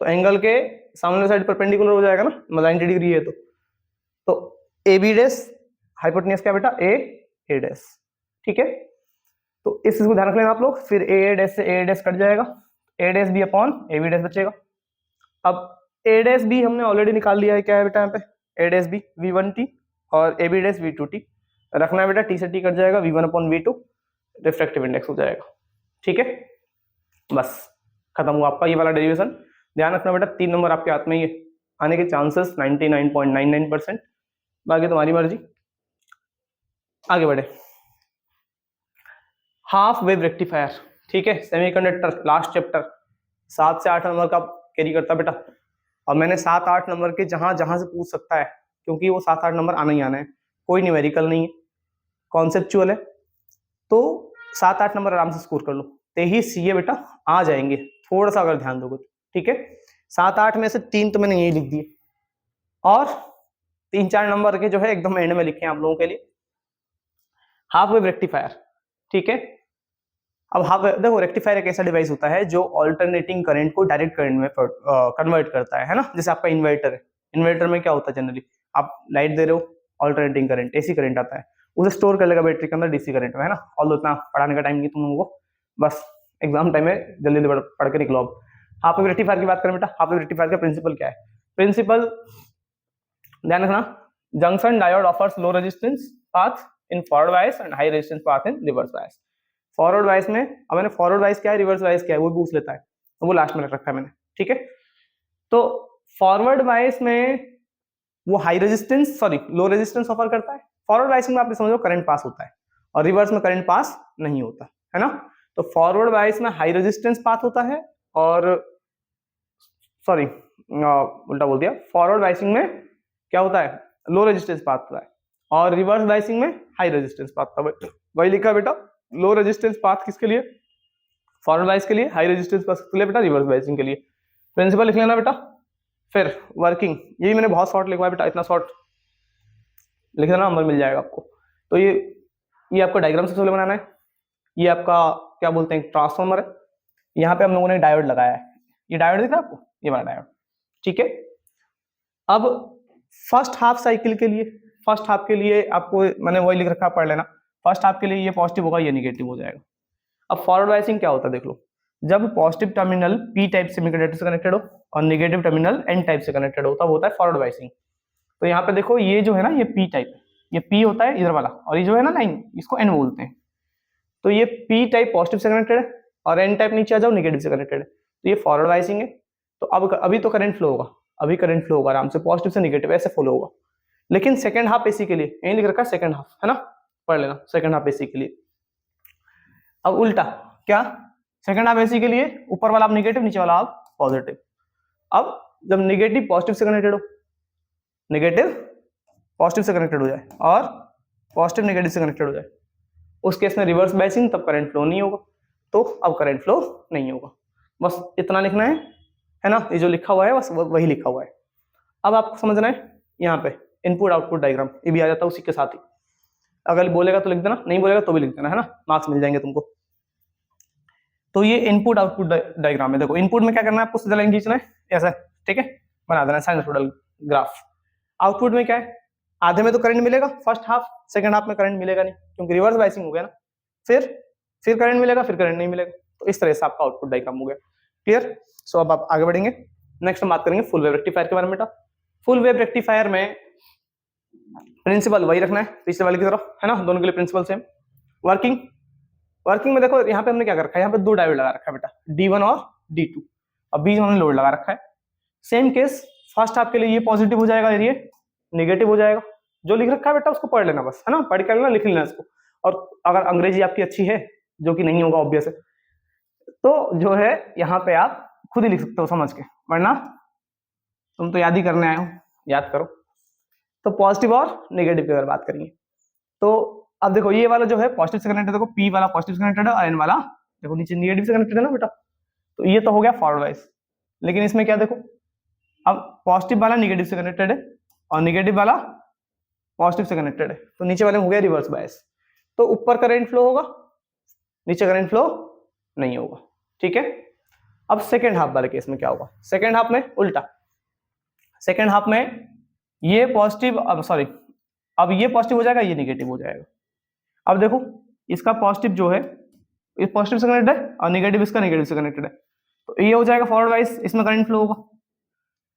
तो एंगल के सामने वाला साइड परपेंडिकुलर हो जाएगा ना, 90 डिग्री है तो ए बी डैश, हाइपोटेन्यूस क्या बेटा, ए डैश, ठीक है। तो इस चीज को ध्यान रख लेना आप लोग। फिर ए डैश से ए डैश कट जाएगा, A dash B upon A B dash बचेगा। अब ए डैश बी हमने ऑलरेडी निकाल लिया है, क्या है बेटा यहाँ पे, ए डैश बी v1t और ए बी डैश v2t रखना है बेटा, t से t कट जाएगा, v1 upon v2 refractive index हो जाएगा, ठीक है। बस खत्म हुआ आपका ये वाला डेरिवेशन। ध्यान रखना बेटा 3 नंबर आपके हाथ में ये आने के चांसेस 99.99%, बाकी तुम्हारी मर्जी। आगे बढ़े, हाफ वेव रेक्टिफायर, ठीक है, सेमीकंडक्टर लास्ट चैप्टर 7 से 8 नंबर का कैरी करता बेटा। और मैंने 7-8 नंबर के जहां जहां से पूछ सकता है, क्योंकि वो 7-8 नंबर आना ही आना है, कोई न्यूमेरिकल नहीं है, कॉन्सेप्चुअल है, तो 7-8 नंबर आराम से स्कोर कर लो। 23 ये बेटा आ जाएंगे, थोड़ा सा अगर ध्यान दोगे, ठीक है। 7-8 में से 3 तो मैंने यही लिख दिए, और 3-4 नंबर के जो है एकदम एंड में लिखे हैं आप लोगों के लिए। हाफ वेव रेक्टिफायर, ठीक है। अब हाफ देखो, रेक्टिफायर एक ऐसा डिवाइस होता है जो ऑल्टरनेटिंग करंट को डायरेक्ट करंट में कन्वर्ट करता है ना। जैसे आपका इन्वर्टर है, इन्वर्टर में क्या होता है, जनरली आप लाइट दे रहे हो, ऑल्टरनेटिंग करंट एसी करंट आता है, उसे स्टोर कर लेगा बैटरी के अंदर डीसी करंट में, है ना। ऑल इतना पढ़ाने का टाइम नहीं तुम लोगों को, बस एग्जाम टाइम में जल्दी जल्दी पढ़ के निकलो। अब हाफ वेव रेक्टिफायर की बात करें बेटा, हाफ वेव रेक्टिफायर का प्रिंसिपल क्या है, प्रिंसिपल ध्यान रखना, junction diode offers low resistance path in forward bias and high resistance path in reverse bias. Forward bias में, अब मैंने फॉरवर्ड वाइस क्या है, रिवर्स वाइस क्या है, वो पूछ लेता है, तो वो लास्ट में रख रखा है मैंने, ठीक है। तो फॉरवर्ड वाइस में वो high resistance sorry low resistance offer करता है। फॉरवर्ड वाइस में आप समझो करंट पास होता है, और रिवर्स में करंट पास नहीं होता है ना। तो फॉरवर्ड वाइस में हाई रेजिस्टेंस पाथ होता है, और सॉरी उल्टा बोल दिया, फॉरवर्ड वाइसिंग में क्या होता है, लो रेजिस्टेंस पाथ होता है, और रिवर्स वाइसिंग में हाई रेजिस्टेंस पाथ होता है। वही लिखा बेटा, लो रेजिस्टेंस पाथ किसके लिए, फॉरवर्ड वाइस के लिए, हाई रेजिस्टेंस पाथ के लिए बेटा, रिवर्स वाइसिंग के लिए। प्रिंसिपल लिख लेना बेटा। फिर वर्किंग, यही मैंने बहुत शॉर्ट लिखवा बेटा, इतना शॉर्ट लिख देना, नंबर मिल जाएगा आपको। तो ये आपको डायग्राम सबसे पहले बनाना है। ये आपका क्या बोलते हैं, ट्रांसफार्मर है, यहाँ पे हम लोगों ने डायोड लगाया है, ये डायोड दिख रहा है आपको, ये वाला डायोड, ठीक है। अब फर्स्ट हाफ साइकिल के लिए, फर्स्ट हाफ के लिए आपको मैंने वही लिख रखा, पढ़ लेना। फर्स्ट हाफ के लिए ये पॉजिटिव होगा, ये निगेटिव हो जाएगा। अब फॉरवर्ड वाइसिंग क्या होता है देख लो, जब positive terminal P type semiconductor से कनेक्टेड हो और नेगेटिव टर्मिनल एन टाइप से कनेक्टेड हो, तब होता है फॉरवर्ड वाइसिंग। तो यहाँ पे देखो, ये जो है ना, ये पी टाइप, ये पी होता है इधर वाला, और ये जो है ना लाइन, इसको एन बोलते हैं। तो ये पी टाइप पॉजिटिव से कनेक्टेड है, और एन टाइप नीचे आ जाओ नेगेटिव से कनेक्टेड है, तो ये फॉरवर्ड वाइसिंग है। तो अब अभी तो करंट फ्लो होगा, अभी करंट फ्लो होगा आराम से, पॉजिटिव से नेगेटिव ऐसे फ्लो होगा। लेकिन सेकंड हाफ एसी के लिए, यही लिख रखा है सेकंड हाफ, है ना, पढ़ लेना, सेकंड हाफ एसी के लिए। अब उल्टा क्या, सेकंड हाफ एसी के लिए ऊपर वाला आप नेगेटिव, नीचे वाला आप पॉजिटिव। अब जब नेगेटिव पॉजिटिव से कनेक्टेड हो, नेगेटिव पॉजिटिव से कनेक्टेड हो जाए और पॉजिटिव नेगेटिव से कनेक्टेड हो जाए, उस केस में रिवर्स बायसिंग, तब करंट फ्लो नहीं होगा। तो अब करंट फ्लो नहीं होगा, बस इतना लिखना है ना। ये जो लिखा हुआ है बस वही लिखा हुआ है। अब आपको समझना है यहाँ पे इनपुट आउटपुट डायग्राम, ये भी आ जाता है उसी के साथ ही। अगर बोलेगा तो लिख देना, नहीं बोलेगा तो भी लिख देना, है ना, मार्क्स मिल जाएंगे तुमको। तो ये इनपुट आउटपुट डायग्राम है। देखो इनपुट में क्या करना है, आपको सीधा लाइन खींचना है ऐसा, ठीक है, बना देना साइनसोइडल ग्राफ। आउटपुट में क्या है, आधे में तो करंट मिलेगा फर्स्ट हाफ, सेकंड हाफ में करंट मिलेगा नहीं, क्योंकि रिवर्स बायसिंग हो गया ना। फिर करंट मिलेगा, फिर करंट नहीं मिलेगा। तो इस तरह से आपका आउटपुट डायग्राम हो गया। क्लियर? सो अब आप आगे बढ़ेंगे, नेक्स्ट हम बात करेंगे फुल वेव रेक्टिफायर के बारे में। बेटा फुल वेव रेक्टिफायर में प्रिंसिपल वही रखना है पिछले वाले की तरह, है ना, दोनों के लिए प्रिंसिपल सेम। वर्किंग में देखो यहाँ पे हमने क्या कर रखा है, यहाँ पे दो डायोड लगा रखा है बेटा, D1 और D2, और बीच में हमने लोड लगा रखा है। सेम केस फर्स्ट हाफ के लिए ये पॉजिटिव हो जाएगा और ये नेगेटिव हो जाएगा। जो लिख रखा है बेटा उसको पढ़ लेना बस, है ना, पढ़ कर लेना, लिख लेना इसको। और अगर अंग्रेजी आपकी अच्छी है, जो कि नहीं होगा ऑब्वियस है, तो जो है यहाँ पे आप खुद ही लिख सकते हो समझ के, वरना तुम तो याद ही करने आए हो, याद करो। तो पॉजिटिव और नेगेटिव की अगर बात करेंगे तो अब देखो ये वाला जो है पॉजिटिव से कनेक्टेड है, देखो P वाला पॉजिटिव से कनेक्टेड है और N वाला देखो नीचे नेगेटिव से कनेक्टेड है ना बेटा। तो ये तो हो गया फॉरवर्ड वाइज, लेकिन इसमें क्या देखो, अब पॉजिटिव वाला नेगेटिव से कनेक्टेड है और नेगेटिव वाला पॉजिटिव से कनेक्टेड है, तो नीचे वाले में हो गया रिवर्स बायस। तो ऊपर करंट फ्लो होगा, नीचे करंट फ्लो नहीं होगा, ठीक है। अब सेकेंड हाफ वाले केस में क्या होगा, सेकेंड हाफ में उल्टा, सेकेंड हाफ में ये पॉजिटिव, अब ये पॉजिटिव हो जाएगा, ये नेगेटिव हो जाएगा। अब देखो इसका पॉजिटिव जो है ये पॉजिटिव से कनेक्टेड है और नेगेटिव इसका नेगेटिव से कनेक्टेड है, तो ये हो जाएगा फॉरवर्ड वाइज, इसमें करंट फ्लो होगा।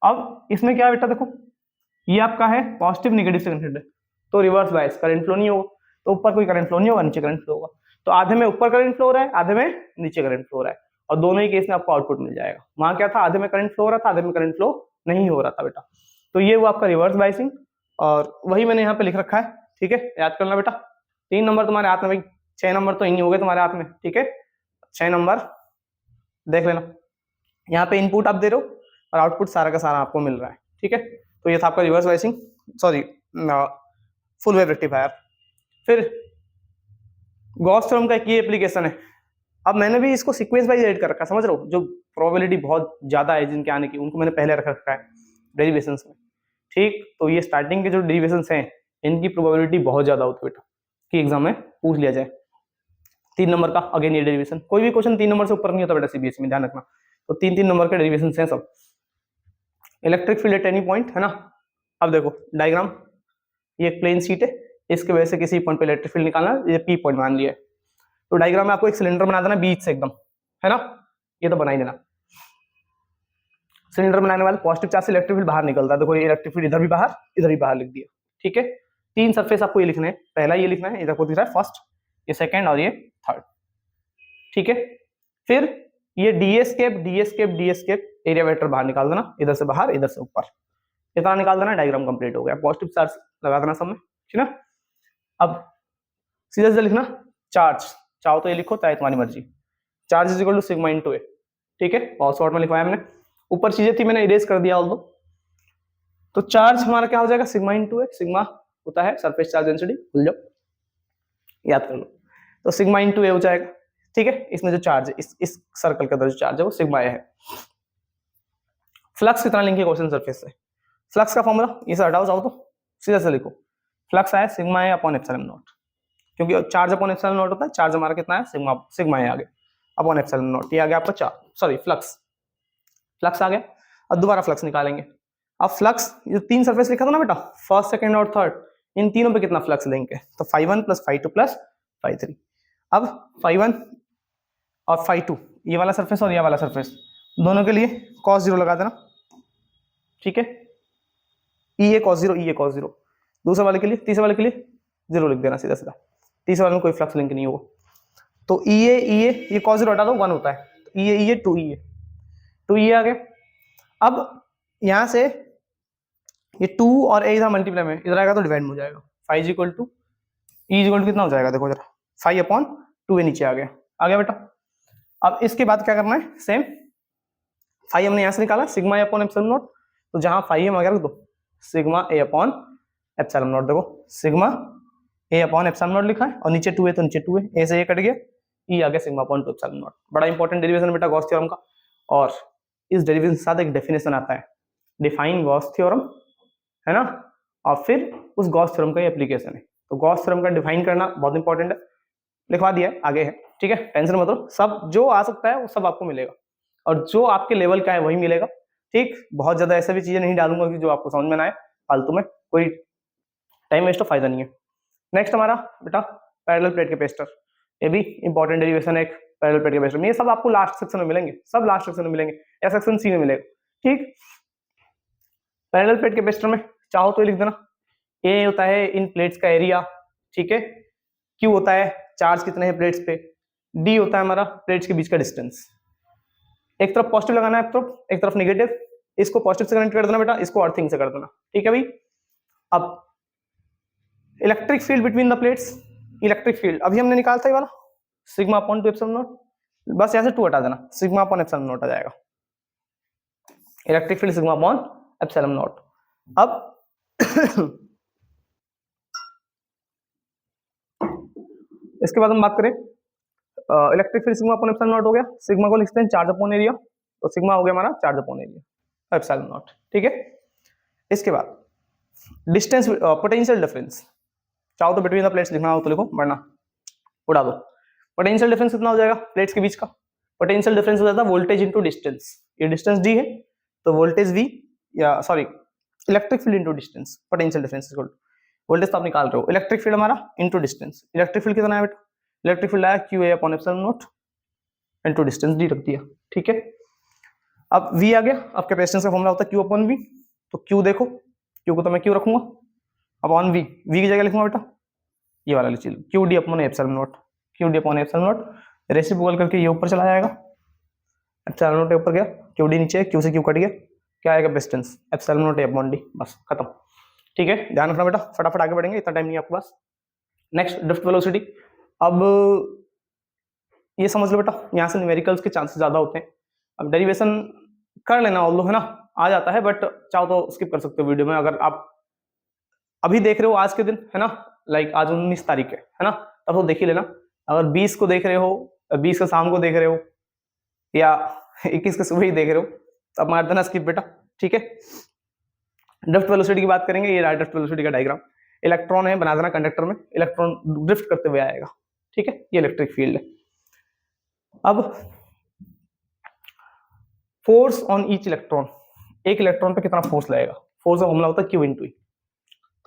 अब इसमें क्या है बेटा, देखो ये आपका है पॉजिटिव नेगेटिव से कनेक्टेड है, तो रिवर्स वाइज करंट फ्लो नहीं होगा, तो ऊपर कोई करंट फ्लो नहीं होगा, नीचे करंट फ्लो होगा। तो आधे में ऊपर करंट फ्लो हो रहा है, आधे में नीचे करंट फ्लो हो रहा है, और दोनों ही केस में आपको आउटपुट मिल जाएगा। वहां क्या था, आधे में करंट फ्लो हो रहा था, आधे में करंट फ्लो नहीं हो रहा था बेटा। तो ये वो आपका रिवर्स बायसिंग, और वही मैंने यहाँ पे लिख रखा है, ठीक है, याद करना बेटा। 3 नंबर तुम्हारे हाथ में, भाई 6 नंबर तो यही हो गए तुम्हारे हाथ में, ठीक है, 6 नंबर देख लेना। यहाँ पे इनपुट आप दे रहे हो और आउटपुट सारा का सारा आपको मिल रहा है, ठीक है। तो ये था आपका reverse biasing, sorry full wave rectifier. फिर गॉस थ्योरम का एक ये एप्लीकेशन है। अब मैंने भी इसको सीक्वेंस वाइज एड कर रखा है, समझ रहे हो, जो प्रोबेबिलिटी बहुत ज्यादा है जिनके आने की, उनको मैंने पहले रख रखा है डेरिवेशंस में, ठीक। तो ये स्टार्टिंग के जो डेरिवेशंस हैं इनकी प्रोबेबिलिटी बहुत ज्यादा होती है बेटा, कि एग्जाम में पूछ लिया जाए। 3 नंबर का अगेन ये डेरिवेशन, कोई भी क्वेश्चन 3 नंबर से ऊपर नहीं होता बेटा सीबीएसई में, ध्यान रखना। तो 3 नंबर के डेरिवेशन हैं सब। Electric field at any point, है ना। अब देखो डायग्राम, ये एक प्लेन शीट है, इसके वजह से किसी पॉइंट पे इलेक्ट्रिक फील्ड निकालना, ये पी पॉइंट मान लिया है। तो डायग्राम में आपको एक सिलेंडर बना देना बीच से एकदम, है ना, ये तो बना ही देना। सिलेंडर बनाने वाले पॉजिटिव चार्ज से इलेक्ट्रिक फील्ड बाहर निकलता है, देखो ये इलेक्ट्रिक फील्ड इधर भी बाहर, इधर भी बाहर लिख दिया, ठीक है। 3 सरफेस आपको ये लिखना है, पहला ये लिखना है, इधर को दिख रहा है फर्स्ट, ये सेकंड और ये थर्ड, ठीक है। फिर ये ds कैप एरिया वेक्टर बाहर निकाल देना, इधर से बाहर इधर से ऊपर, इतना निकाल देना, डायग्राम कंप्लीट हो गया। पॉजिटिव चार्ज लगा देना सब में, ठीक है। अब सीधा सीधा लिखना चार्ज, चाहो तो ये लिखो, चाहे तुम्हारी मर्जी। Charge is equal to sigma into A, ठीक है, बहुत शॉर्ट में लिखवाया हमने, ऊपर चीजें थी मैंने इरेज कर दिया ऑल दो। तो चार्ज हमारा क्या हो जाएगा, सिग्मा इनटू ए, सिग्मा होता है सरफेस चार्ज डेंसिटी, भूल जाओ, याद कर लो। तो सिग्मा इनटू ए हो जाएगा, ठीक है। इसमें जो चार्ज है, इस सर्कल के अंदर जो चार्ज है वो सिग्मा ए है। फ्लक्स कितना लेंगे क्वेश्चन सरफेस से, फ्लक्स का फॉर्मूला ये से हटाओ जाओ तो सीधा से लिखो, फ्लक्स आया sigma A upon epsilon not, क्योंकि चार्ज अपॉन एप्सिलॉन नॉट होता है, चार्ज हमारा कितना है सिग्मा ए आ गया अपॉन एप्सिलॉन नॉट, ये आ गया आपका चार्ज, सॉरी फ्लक्स आ गया। अब दोबारा फ्लक्स निकालेंगे। अब फ्लक्स ये 3 सरफेस लिखा था ना बेटा, फर्स्ट सेकंड और थर्ड, इन तीनों पे कितना फ्लक्स लेंगे, तो φ1 + φ2 + φ3। अब φ1 और φ2 ये वाला सरफेस और ये वाला सरफेस दोनों के लिए cos 0 लगा देना, ठीक है, E cos 0 E cos 0। दूसरे वाले के लिए, तीसरे वाले के लिए 0 लिख देना सीधा सीधा, तीसरे वाले में कोई फ्लक्स लिंक नहीं होगा। तो E ये cos 0 हटा दो, 1 होता है, तो E 2 E आ गया। अब यहां से ये 2 और a इधर मल्टीप्लाई में इधर आएगा तो डिवाइड हो जाएगा, φ = E = कितना हो जाएगा, देखो जरा, φ/2a नीचे आ गया बेटा। अब इसके बाद क्या करना है, सेम फाई हमने यहां से निकाला sigma a upon epsilon naught, तो जहां फाई हम अगर दो sigma a upon epsilon naught. देखो sigma A upon epsilon naught लिखा है और नीचे 2 है तो नीचे 2 है, ए से ए कट गया, ई आ गया सिग्मा अपॉन 2 एप्सिलॉन नॉट। बड़ा इंपॉर्टेंट डेरिवेशन बेटा गॉस थ्योरम का। और इस डेरिवेशन के साथ एक डेफिनेशन आता है, डिफाइन गॉस थ्योरम, है ना, और फिर उस गॉस थ्योरम का एप्लीकेशन है। तो गॉस थ्योरम का डिफाइन करना बहुत इंपॉर्टेंट है, लिखवा दिया है, आगे है, ठीक है, टेंशन मत लो, सब जो आ सकता है वो सब आपको मिलेगा और जो आपके लेवल का है वही मिलेगा, ठीक। बहुत ज्यादा ऐसा भी चीजें नहीं डालूंगा कि जो आपको समझ में ना आए फालतू में, कोई टाइम वेस्ट तो फायदा नहीं है। नेक्स्ट हमारा बेटा पैरेलल प्लेट कैपेसिटर, ये भी इंपॉर्टेंट डेरिवेशन है एक पैरेलल प्लेट कैपेसिटर में। ये सब आपको लास्ट सेक्शन में मिलेंगे, सब लास्ट सेक्शन में मिलेंगे या सेक्शन सी में मिलेगा, ठीक। पैरेलल प्लेट कैपेसिटर में चाहो तो लिख देना, ए होता है इन प्लेट्स का एरिया, ठीक है, क्यू होता है चार्ज कितने हैं प्लेट्स पे, डी होता है हमारा प्लेट्स के बीच का डिस्टेंस। एक तरफ पॉजिटिव लगाना है, एक तरफ नेगेटिव, इसको पॉजिटिव से कनेक्ट कर देना बेटा, इसको अर्थिंग से कर देना, ठीक है भाई। अब electric field between the plates, electric field अभी हमने निकाला था ये वाला सिग्मा अपॉन 2 एप्सिलॉन नॉट, बस यहां से 2 हटा देना, सिग्मा अपॉन एप्सिलॉन नॉट आ जाएगा, electric field sigma upon epsilon not. अब इसके बाद हम बात करें electric field sigma upon epsilon not हो गया, सिग्मा को लिखते हैं चार्ज अपॉन एरिया, तो सिग्मा हो गया हमारा charge upon area epsilon not, ठीक है। इसके बाद डिस्टेंस पोटेंशियल डिफरेंस, चाहो तो बिटवीन द प्लेट्स लिखना हो तो लिखो, वरना उड़ा दो। पोटेंशियल डिफरेंस कितना हो जाएगा प्लेट्स के बीच का, पोटेंशियल डिफरेंस हो जाता है वोल्टेज इनटू डिस्टेंस, ये डिस्टेंस डी है तो वोल्टेज वी, या sorry electric field into distance, potential difference equal voltage तो आप निकाल रहे हो, इलेक्ट्रिक फील्ड हमारा इनटू डिस्टेंस, इलेक्ट्रिक फील्ड कितना है बेटा, इलेक्ट्रिक फील्ड आया Q A upon epsilon not into distance D रख दिया, ठीक है। अब वी आ गया, अब कैपेसिटेंस का फॉर्मूला होता है क्यू अपॉन वी, तो क्यू देखो, क्यू को तो मैं क्यू रखूंगा अपॉन वी, वी की जगह लिखूंगा बेटा ये वाला लिखिए Q D upon epsilon not, Q D upon epsilon not, reciprocal करके ये ऊपर चला जाएगा, एप्सिलॉन नॉट ऊपर गया, क्यू डी नीचे, क्यू से क्यू कट गया, क्या आएगा distance epsilon not upon D, बस खत्म, ठीक है। ध्यान रखना बेटा, फटाफट आगे बढ़ेंगे, इतना टाइम नहीं आपके पास। नेक्स्ट ड्रिफ्ट वेलोसिटी, अब ये समझ लो बेटा यहाँ से न्यूमेरिकल्स के चांसेस ज्यादा होते हैं, अब डेरिवेशन कर लेना ऑल्दो, है ना, आ जाता है, बट चाहो तो स्किप कर सकते हो वीडियो में, अगर आप अभी देख रहे हो आज के दिन, है ना, लाइक आज 19 तारीख है ना, तब तो देख ही लेना। अगर 20 को देख रहे हो, 20 का शाम को देख रहे हो, या 21 का सुबह ही देख रहे हो, तो अब मार देना स्किप बेटा, ठीक है। ड्रिफ्ट वेलोसिटी की बात करेंगे, ये ड्रिफ्ट वेलोसिटी का डायग्राम, इलेक्ट्रॉन है, बना देना कंडक्टर में, इलेक्ट्रॉन ड्रिफ्ट करते हुए आएगा, ठीक है, ये इलेक्ट्रिक फील्ड है। अब फोर्स ऑन ईच इलेक्ट्रॉन, एक इलेक्ट्रॉन पे कितना फोर्स लगेगा, फोर्स का फॉर्मूला होता है क्यू इंटू ई,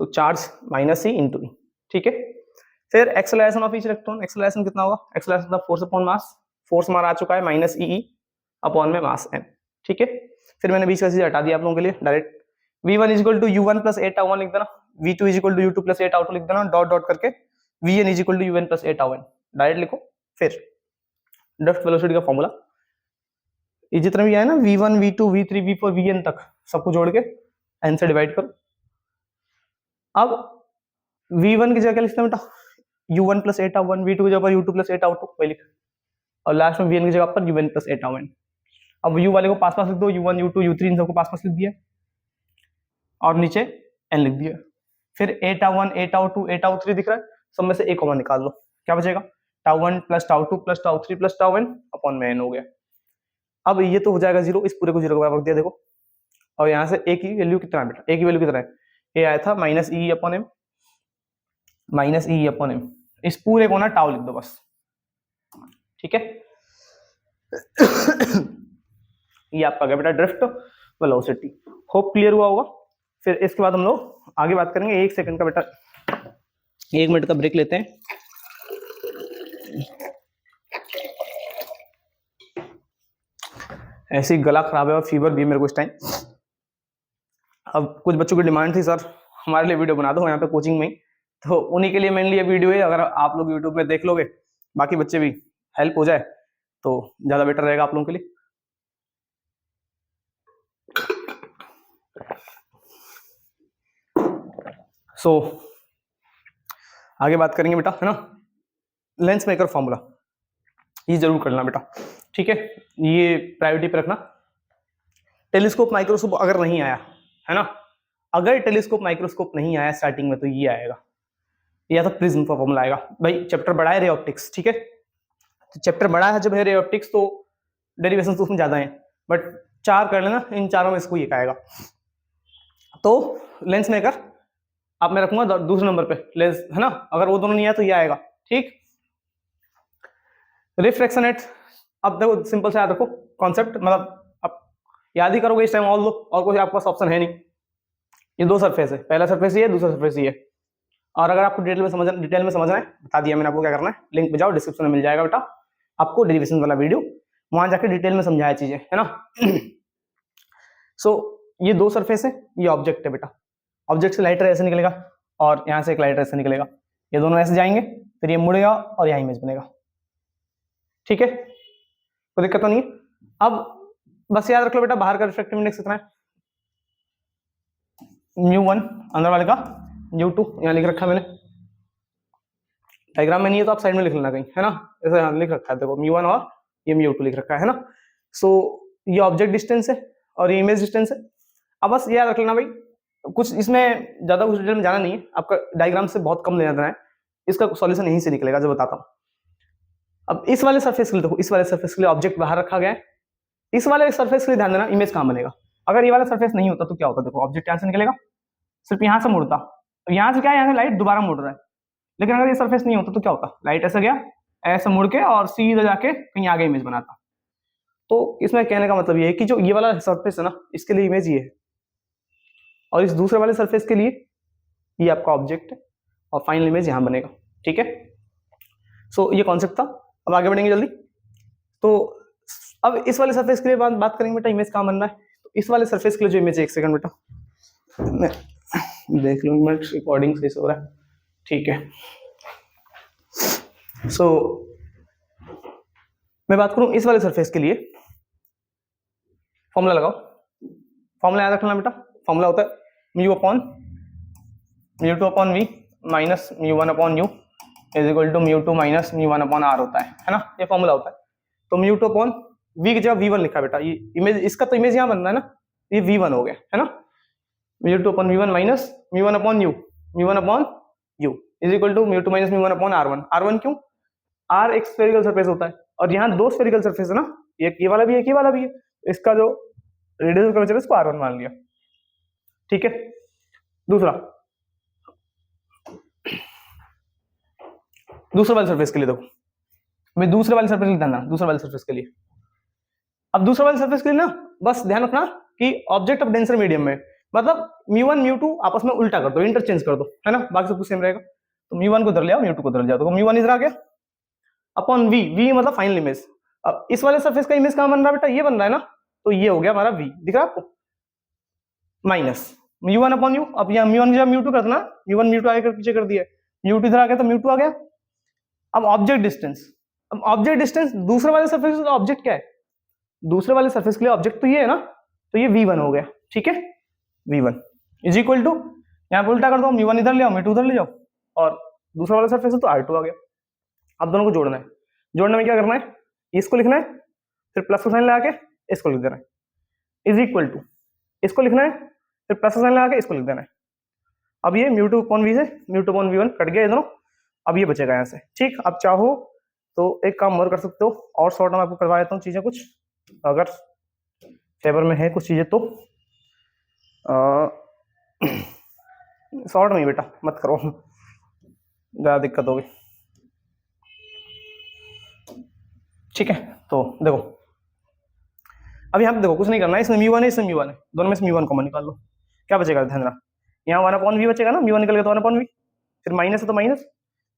तो चार्ज माइनस ई इंटू ई, ठीक है। फिर acceleration of each electron, acceleration कितना होगा, acceleration of force upon mass, force हमारा आ चुका है माइनस ई अपॉन में मास एम, ठीक है। फिर मैंने बीच का चीज हटा दिया आप लोगों के लिए, direct v1 is equal to u1 plus a tau 1 लिख देना, v2 is equal to u2 plus a tau 2 लिख देना, डॉट डॉट करके vn is equal to un plus a tau n direct लिखो। फिर ड्रिफ्ट वेलोसिटी का formula, ये जितना भी आया ना v1 v2 v3 v4 vn तक सबको जोड़ के n से डिवाइड करो। अब v1 की जगह लिखते हैं बेटा u1 plus a tau 1, v2 की जगह u2 प्लस a tau 2 वही लिख, और लास्ट में vn की जगह पर un plus a tau n। अब u वाले को पास पास लिख दो, u1 u2 u3 इन सबको पास पास लिख दिया और नीचे n लिख दिया। फिर a tau 1 a tau 2 a tau 3 दिख रहा है, सब में से a कॉमन निकाल लो, क्या बचेगा tau 1 plus tau 2 plus tau 3 plus tau n upon में n हो गया। अब ये तो हो जाएगा जीरो, इस पूरे को जीरो के बराबर रख दिया देखो, और यहाँ से a की वैल्यू कितना है बेटा, a की वैल्यू कितना है, a आया था minus E upon M, minus E upon M, इस पूरे को ना टाउ लिख दो बस, ठीक है। ये आपका गया बेटा ड्रिफ्ट वेलोसिटी, होप क्लियर हुआ होगा। फिर इसके बाद हम लोग आगे बात करेंगे, 1 सेकंड का बेटा 1 मिनट का ब्रेक लेते हैं। ऐसे ही गला खराब है और फीवर भी है मेरे को इस टाइम। अब कुछ बच्चों की डिमांड थी सर हमारे लिए वीडियो बना दो यहाँ पे कोचिंग में ही, तो उन्हीं के लिए मेनली ये वीडियो है। अगर आप लोग यूट्यूब में देख लोगे, बाकी बच्चे भी हेल्प हो जाए तो ज्यादा बेटर रहेगा आप लोगों के लिए। सो आगे बात करेंगे बेटा, है ना, लेंस मेकर फॉर्मूला, ये जरूर करना बेटा, ठीक है, ये प्रायोरिटी पे रखना। टेलीस्कोप माइक्रोस्कोप अगर नहीं आया है ना, अगर टेलीस्कोप माइक्रोस्कोप नहीं आया स्टार्टिंग में तो ये आएगा, या तो प्रिज्म का फॉर्मूला आएगा। भाई चैप्टर बड़ा है रे ऑप्टिक्स, ठीक है, तो चैप्टर बड़ा है जब है रे ऑप्टिक्स तो डेरिवेशन तो उसमें ज्यादा है, बट 4 कर लेना, इन चारों में इसको एक आएगा। तो लेंस मेकर अब मैं रखूंगा दूसरे नंबर पे लेंस, है ना, अगर वो दोनों नहीं आया तो ये आएगा, ठीक। रिफ्रैक्शन रेट, अब देखो सिंपल से याद रखो कॉन्सेप्ट, मतलब अब याद ही करोगे इस टाइम ऑल दो, और कोई आपके पास ऑप्शन है नहीं। ये 2 सरफेस है, पहला सरफेस ये है, दूसरा सरफेस ये है। और अगर आपको डिटेल में समझना है, बता दिया मैंने आपको क्या करना है, लिंक पे जाओ, डिस्क्रिप्शन में मिल जाएगा बेटा आपको डेरिवेशन वाला वीडियो, वहां जाके डिटेल में समझाया चीजें, है ना। सो ये 2 सरफेस है, ये ऑब्जेक्ट है बेटा, ऑब्जेक्ट से लाइट रे ऐसे निकलेगा और यहाँ से एक लाइट रे ऐसे निकलेगा, ये दोनों ऐसे जाएंगे, फिर ये मुड़ेगा और यहाँ इमेज बनेगा, ठीक है, कोई दिक्कत तो नहीं है। अब बस याद रख लो बेटा बाहर का रिफ्रैक्टिव इंडेक्स कितना है, μ1, अंदर वाले का μ2, यहाँ लिख रखा है मैंने, डायग्राम में नहीं है तो आप साइड में लिख लेना कहीं, है ना, ऐसे यहाँ लिख रखा है देखो μ1 और ये μ2 लिख रखा है ना। सो ये ऑब्जेक्ट डिस्टेंस है और ये इमेज डिस्टेंस है। अब बस याद रख लेना भाई, कुछ इसमें ज्यादा कुछ डिटेल में जाना नहीं है, आपका डायग्राम से बहुत कम लेना देना है, इसका सॉल्यूशन यहीं से निकलेगा जो बताता हूँ। अब इस वाले सरफेस के लिए देखो, इस वाले सरफेस के लिए ऑब्जेक्ट बाहर रखा गया है, इस वाले सरफेस के लिए ध्यान देना इमेज कहाँ बनेगा। अगर ये वाला सरफेस नहीं होता तो क्या होता, देखो ऑब्जेक्ट यहाँ से निकलेगा, सिर्फ यहाँ से मुड़ता, तो यहाँ से क्या है, यहाँ से लाइट दोबारा मुड़ रहा है, लेकिन अगर ये सरफेस नहीं होता तो क्या होता, लाइट ऐसे गया, ऐसे मुड़ के और सीधा जाके कहीं आगे इमेज बनाता। तो इसमें कहने का मतलब ये है कि जो ये वाला सरफेस है ना, इसके लिए इमेज ये है, और इस दूसरे वाले सरफेस के लिए ये आपका ऑब्जेक्ट है, और फाइनल इमेज यहाँ बनेगा, ठीक है। सो ये कॉन्सेप्ट था। अब आगे बढ़ेंगे जल्दी। तो अब इस वाले सरफेस के लिए बात करेंगे बेटा, इमेज कहाँ बन रहा है। तो इस वाले सरफेस के लिए जो इमेज है, एक सेकंड बेटा मैं देख लूंगा रिकॉर्डिंग सही से हो रहा है, ठीक है। सो मैं बात करूं इस वाले सरफेस के लिए, फॉर्मूला लगाओ, फॉर्मूला याद रखना बेटा, फॉर्मूला होता है μ2 upon v minus μ1 upon u is equal to μ2 minus μ1 upon r होता है ना, ये फॉर्मूला होता है। तो μ2 अपॉन v की जगह v1 लिखा बेटा, ये इमेज, इसका तो इमेज यहाँ बन रहा है ना, ये v1 हो गया, है ना, μ2 upon v1 minus μ1 upon u, μ1 upon u is equal to μ2 minus μ1 upon r1। r1 क्यों, r एक स्फेरिकल सरफेस होता है, और यहाँ 2 स्फेरिकल सरफेस है ना, एक ये वाला भी है, एक ये वाला भी है, इसका जो रेडियस कर्वेचर है इसको r1 मान लिया, ठीक है। दूसरा वाले सरफेस के लिए देखो, मैं दूसरे वाले सरफेस लिख देना, दूसरे वाले सरफेस के लिए। अब दूसरे वाले सरफेस के लिए ना बस ध्यान रखना कि ऑब्जेक्ट ऑफ डेंसर मीडियम में, मतलब μ1 μ2 आपस में उल्टा कर दो, इंटरचेंज कर दो, है ना, बाकी सब कुछ सेम रहेगा। तो μ1 को उधर ले आओ, μ2 को उधर ले जाओ, तो μ1 इधर आ गया अपॉन v मतलब फाइनल इमेज। अब इस वाले सरफेस का इमेज कहां बन रहा है बेटा, ये बन रहा है ना, तो ये हो गया हमारा v, दिख रहा है आपको, माइनस μ1 अपॉन u। अब यहाँ μ1 की जगह μ2 कर देना, μ1 μ2 आगे पीछे कर दिया, μ2 इधर आ गया तो μ2 आ गया। अब ऑब्जेक्ट डिस्टेंस, अब ऑब्जेक्ट डिस्टेंस दूसरे वाले सरफेस का ऑब्जेक्ट क्या है, दूसरे वाले सरफेस के लिए ऑब्जेक्ट तो ये है ना, तो ये v1 हो गया, ठीक है, v1 इज इक्वल टू, यहाँ पे उल्टा कर दो, μ1 इधर ले आओ, μ2 उधर ले जाओ, और दूसरा वाला सरफेस है तो r2 आ गया। अब दोनों को जोड़ना है, जोड़ने में क्या करना है, इसको लिखना है, फिर प्लस का साइन लगा के इसको लिख देना है, इज इक्वल टू, इसको लिखना है, फिर प्लस का साइन लगा के इसको लिख देना है। अब ये μ2 अपॉन v से μ2 अपॉन v1 कट गया ये दोनों, अब ये बचेगा यहाँ से, ठीक। अब चाहो तो एक काम और कर सकते हो, और शॉर्ट में आपको करवा देता हूँ चीजें कुछ, अगर फेवर में है कुछ चीजें तो शॉर्ट में ही बेटा मत करो, ज्यादा दिक्कत होगी, ठीक है। तो देखो अब यहाँ पे देखो कुछ नहीं करना है, इसमें μ1 है, इसमें μ1 है, दोनों में से μ1 कॉमन निकाल लो, क्या बचेगा ध्यान रखना, यहाँ 1 अपॉन v बचेगा ना, μ1 निकल गया तो 1 अपॉन v, फिर माइनस है तो माइनस,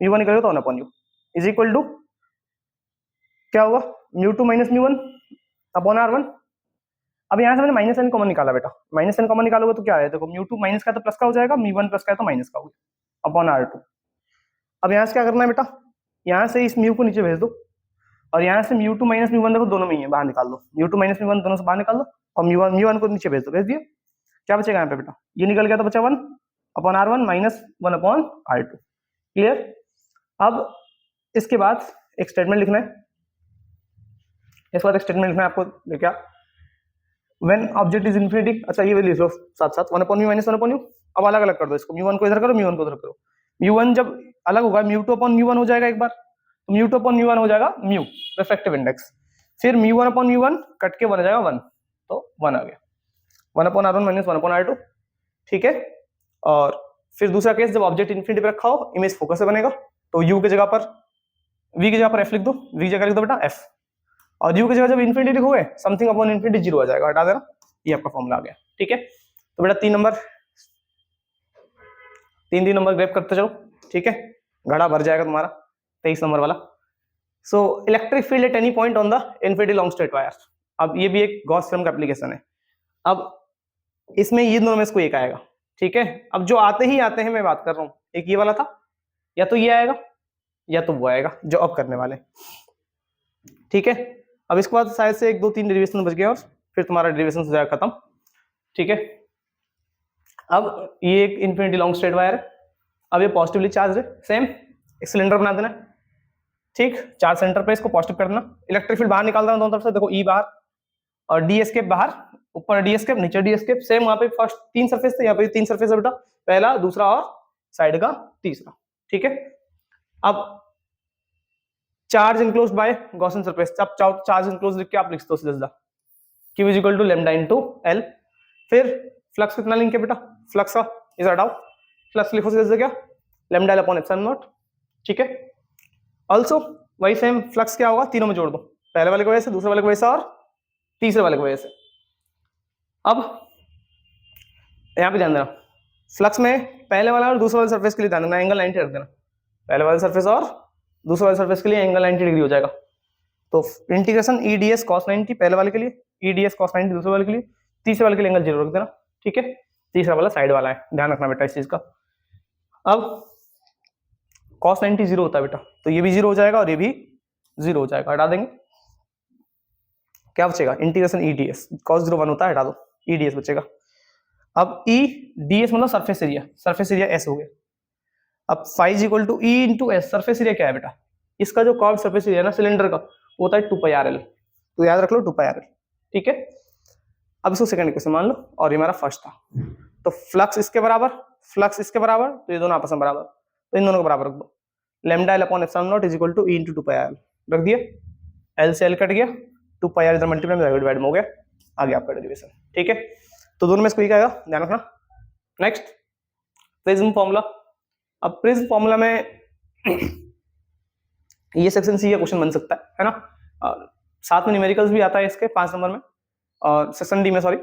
μ1 निकल गया तो 1 upon u is equal to क्या होगा, μ2 माइनस μ1 अपॉन r1। अब यहाँ से मैंने माइनस n कॉमन निकाला बेटा, माइनस n कॉमन निकालोगे तो क्या है, देखो μ2 माइनस का तो प्लस का हो जाएगा, μ1 प्लस का है तो माइनस का होगा अपॉन r2। अब यहाँ से क्या करना है बेटा, यहाँ से इस म्यू को नीचे भेज दो, और यहाँ से μ2 माइनस μ1 देखो दोनों में ही है, बाहर निकाल दो, μ2 माइनस μ1 दोनों से बाहर निकाल दो, और μ1 को नीचे भेज दो, भेज दिया, क्या बचेगा यहाँ पे बेटा, ये निकल गया तो बचा 1 upon r1 minus 1 upon r2, clear. अब इसके बाद एक स्टेटमेंट लिखना है, इसके बाद एक स्टेटमेंट लिखना है आपको, क्या व्हेन ऑब्जेक्ट इज इन्फिनिटी, अच्छा ये लिख लो साथ साथ, 1 upon mu minus 1 upon mu. अब अलग अलग कर दो इसको, म्यू वन को इधर करो, म्यू वन को उधर करो। म्यू वन जब अलग होगा mu two upon mu one हो जाएगा एक बार, mu two upon mu one हो जाएगा म्यू रिफ्रैक्टिव इंडेक्स, फिर mu one upon mu one cut के 1 आ जाएगा 1, तो 1 आ गया, 1 upon R1 minus 1 upon R2, ठीक है। और फिर दूसरा केस, जब ऑब्जेक्ट इन्फिनिटी पे रखा हो, इमेज फोकस से बनेगा, तो U की जगह पर V की जगह पर F लिख दो, V की जगह लिख दो बेटा F, और U की जगह जब इन्फिनिटी लिखोगे समथिंग अपॉन इन्फिनिटी 0 आ जाएगा, हटा देना, ये आपका फॉर्मूला आ गया, ठीक है। तो बेटा 3 नंबर 3 नंबर ग्रेप करते चलो, ठीक है, घड़ा भर जाएगा तुम्हारा 23 नंबर वाला। So electric field at any point on the infinity long straight wire, अब ये भी एक गॉस थ्योरम का एप्लीकेशन है। अब इसमें ये दोनों में से कोई एक आएगा, ठीक है। अब जो आते हैं मैं बात कर रहा हूँ, एक ये वाला था, या तो ये आएगा या तो वो आएगा जो अब करने वाले, ठीक है। अब इसके बाद शायद से 1 2 3 डेरिवेशन बच गया और फिर तुम्हारा डेरिवेशन हो जाएगा खत्म, ठीक है। अब ये एक इन्फिनिटी लॉन्ग स्ट्रेट वायर है, अब ये पॉजिटिवली चार्ज है, सेम एक सिलेंडर बना देना, ठीक, चार्ज सेंटर पे इसको पॉजिटिव कर देना, इलेक्ट्रिक फील्ड बाहर निकाल देना दोनों तरफ से, देखो ई बाहर और डी एस्केप बाहर, ऊपर डी एस्केप नीचे डी एस्केप, सेम वहां पे फर्स्ट 3 सरफेस थे, यहाँ पे 3 सरफेस है बेटा, पहला दूसरा और साइड का तीसरा, ठीक है। अब charge enclosed by Gaussian surface, अब चार्ज इनक्लोज्ड लिख के आप लिख दो सीधा Q is equal to lambda into L, फिर फ्लक्स कितना लिंक है बेटा, फ्लक्स का इज हटाओ, फ्लक्स लिखो सीधा क्या, lambda L upon epsilon not, ठीक है। ऑल्सो वही सेम फ्लक्स क्या होगा, तीनों में जोड़ दो, पहले वाले की वजह से, दूसरे वाले की वजह से और तीसरे वाले की वजह से। अब यहाँ पे ध्यान देना, फ्लक्स में पहले वाला और दूसरे वाले सरफेस के लिए ध्यान देना, एंगल 90 रख देना, पहले वाले सरफेस और दूसरे वाले सरफेस के लिए एंगल 90 डिग्री हो जाएगा, तो इंटीग्रेशन ई डी एस कॉस 90 पहले वाले के लिए, ई डी एस कॉस 90 दूसरे वाले के लिए, तीसरे वाले के लिए एंगल 0 रख देना, ठीक है। तीसरा वाला साइड वाला है, ध्यान रखना बेटा इस चीज का। अब कॉस 90 0 होता है बेटा, तो ये भी 0 हो जाएगा और ये भी 0 हो जाएगा, हटा देंगे, क्या बचेगा, इंटीग्रेशन ई डी एस, कॉस 0 1 होता है, हटा दो, ई डी एस बचेगा। अब ई डी एस मतलब सरफेस एरिया एस हो गया। अब phi is equal to E into S, surface area क्या है बेटा, इसका जो कर्व सरफेस एरिया ना सिलेंडर का वो होता है 2 पाई RL, तो याद रख लो 2 पाई RL, ठीक है। अब इसको सेकंड इक्वेशन मान लो, और ये हमारा फर्स्ट था, तो फ्लक्स इसके बराबर, फ्लक्स इसके बराबर, तो ये दोनों आपस में बराबर, तो इन दोनों को बराबर रख दो, lambda L upon epsilon naught is equal to E into 2 pi RL रख दिया, L से L कट गया, 2 पाई R इधर मल्टीप्लाई में डिवाइड में हो गया, आ गया आपका डेरिवेशन, ठीक है। तो दोनों में से कोई क्या आएगा, ध्यान रखना। नेक्स्ट प्रिज्म फॉर्मूला, अब प्रिज्म फॉर्मूला में ये सेक्शन सी का क्वेश्चन बन सकता है ना, साथ में न्यूमेरिकल्स भी आता है इसके 5 नंबर में, और सेक्शन डी में सॉरी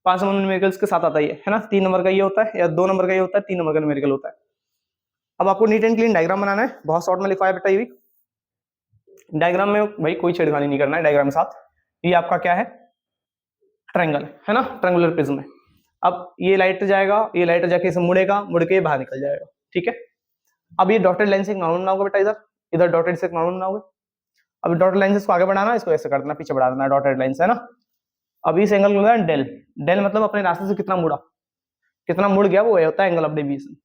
5 नंबर न्यूमेरिकल्स के साथ आता ही है ना, 3 नंबर का ये होता है या 2 नंबर का ये होता है, 3 नंबर का न्यूमेरिकल होता है। अब आपको नीट एंड क्लीन डायग्राम बनाना है, बहुत शॉर्ट में लिखा है बेटा, ये भी डायग्राम में भाई कोई छेड़खानी नहीं करना है डायग्राम के साथ। ये आपका क्या है, ट्रायंगल है ना, ट्रायंगुलर प्रिज्म है। अब ये लाइट जाएगा, ये लाइट जाके इसे मुड़ेगा, मुड़ के बाहर निकल जाएगा, ठीक है। अब ये डॉटेड लाइन से एक नॉर्मल बनाओगे बेटा, इधर इधर डॉटेड से एक नॉर्मल बनाओगे। अब डॉटेड लाइन से इसको आगे बढ़ाना, इसको ऐसे कर देना, पीछे बढ़ा देना डॉटेड लाइन से, है ना। अब इस एंगल को डेल, डेल मतलब अपने रास्ते से कितना मुड़ा, कितना मुड़ गया, वो होता है एंगल ऑफ डेविएशन।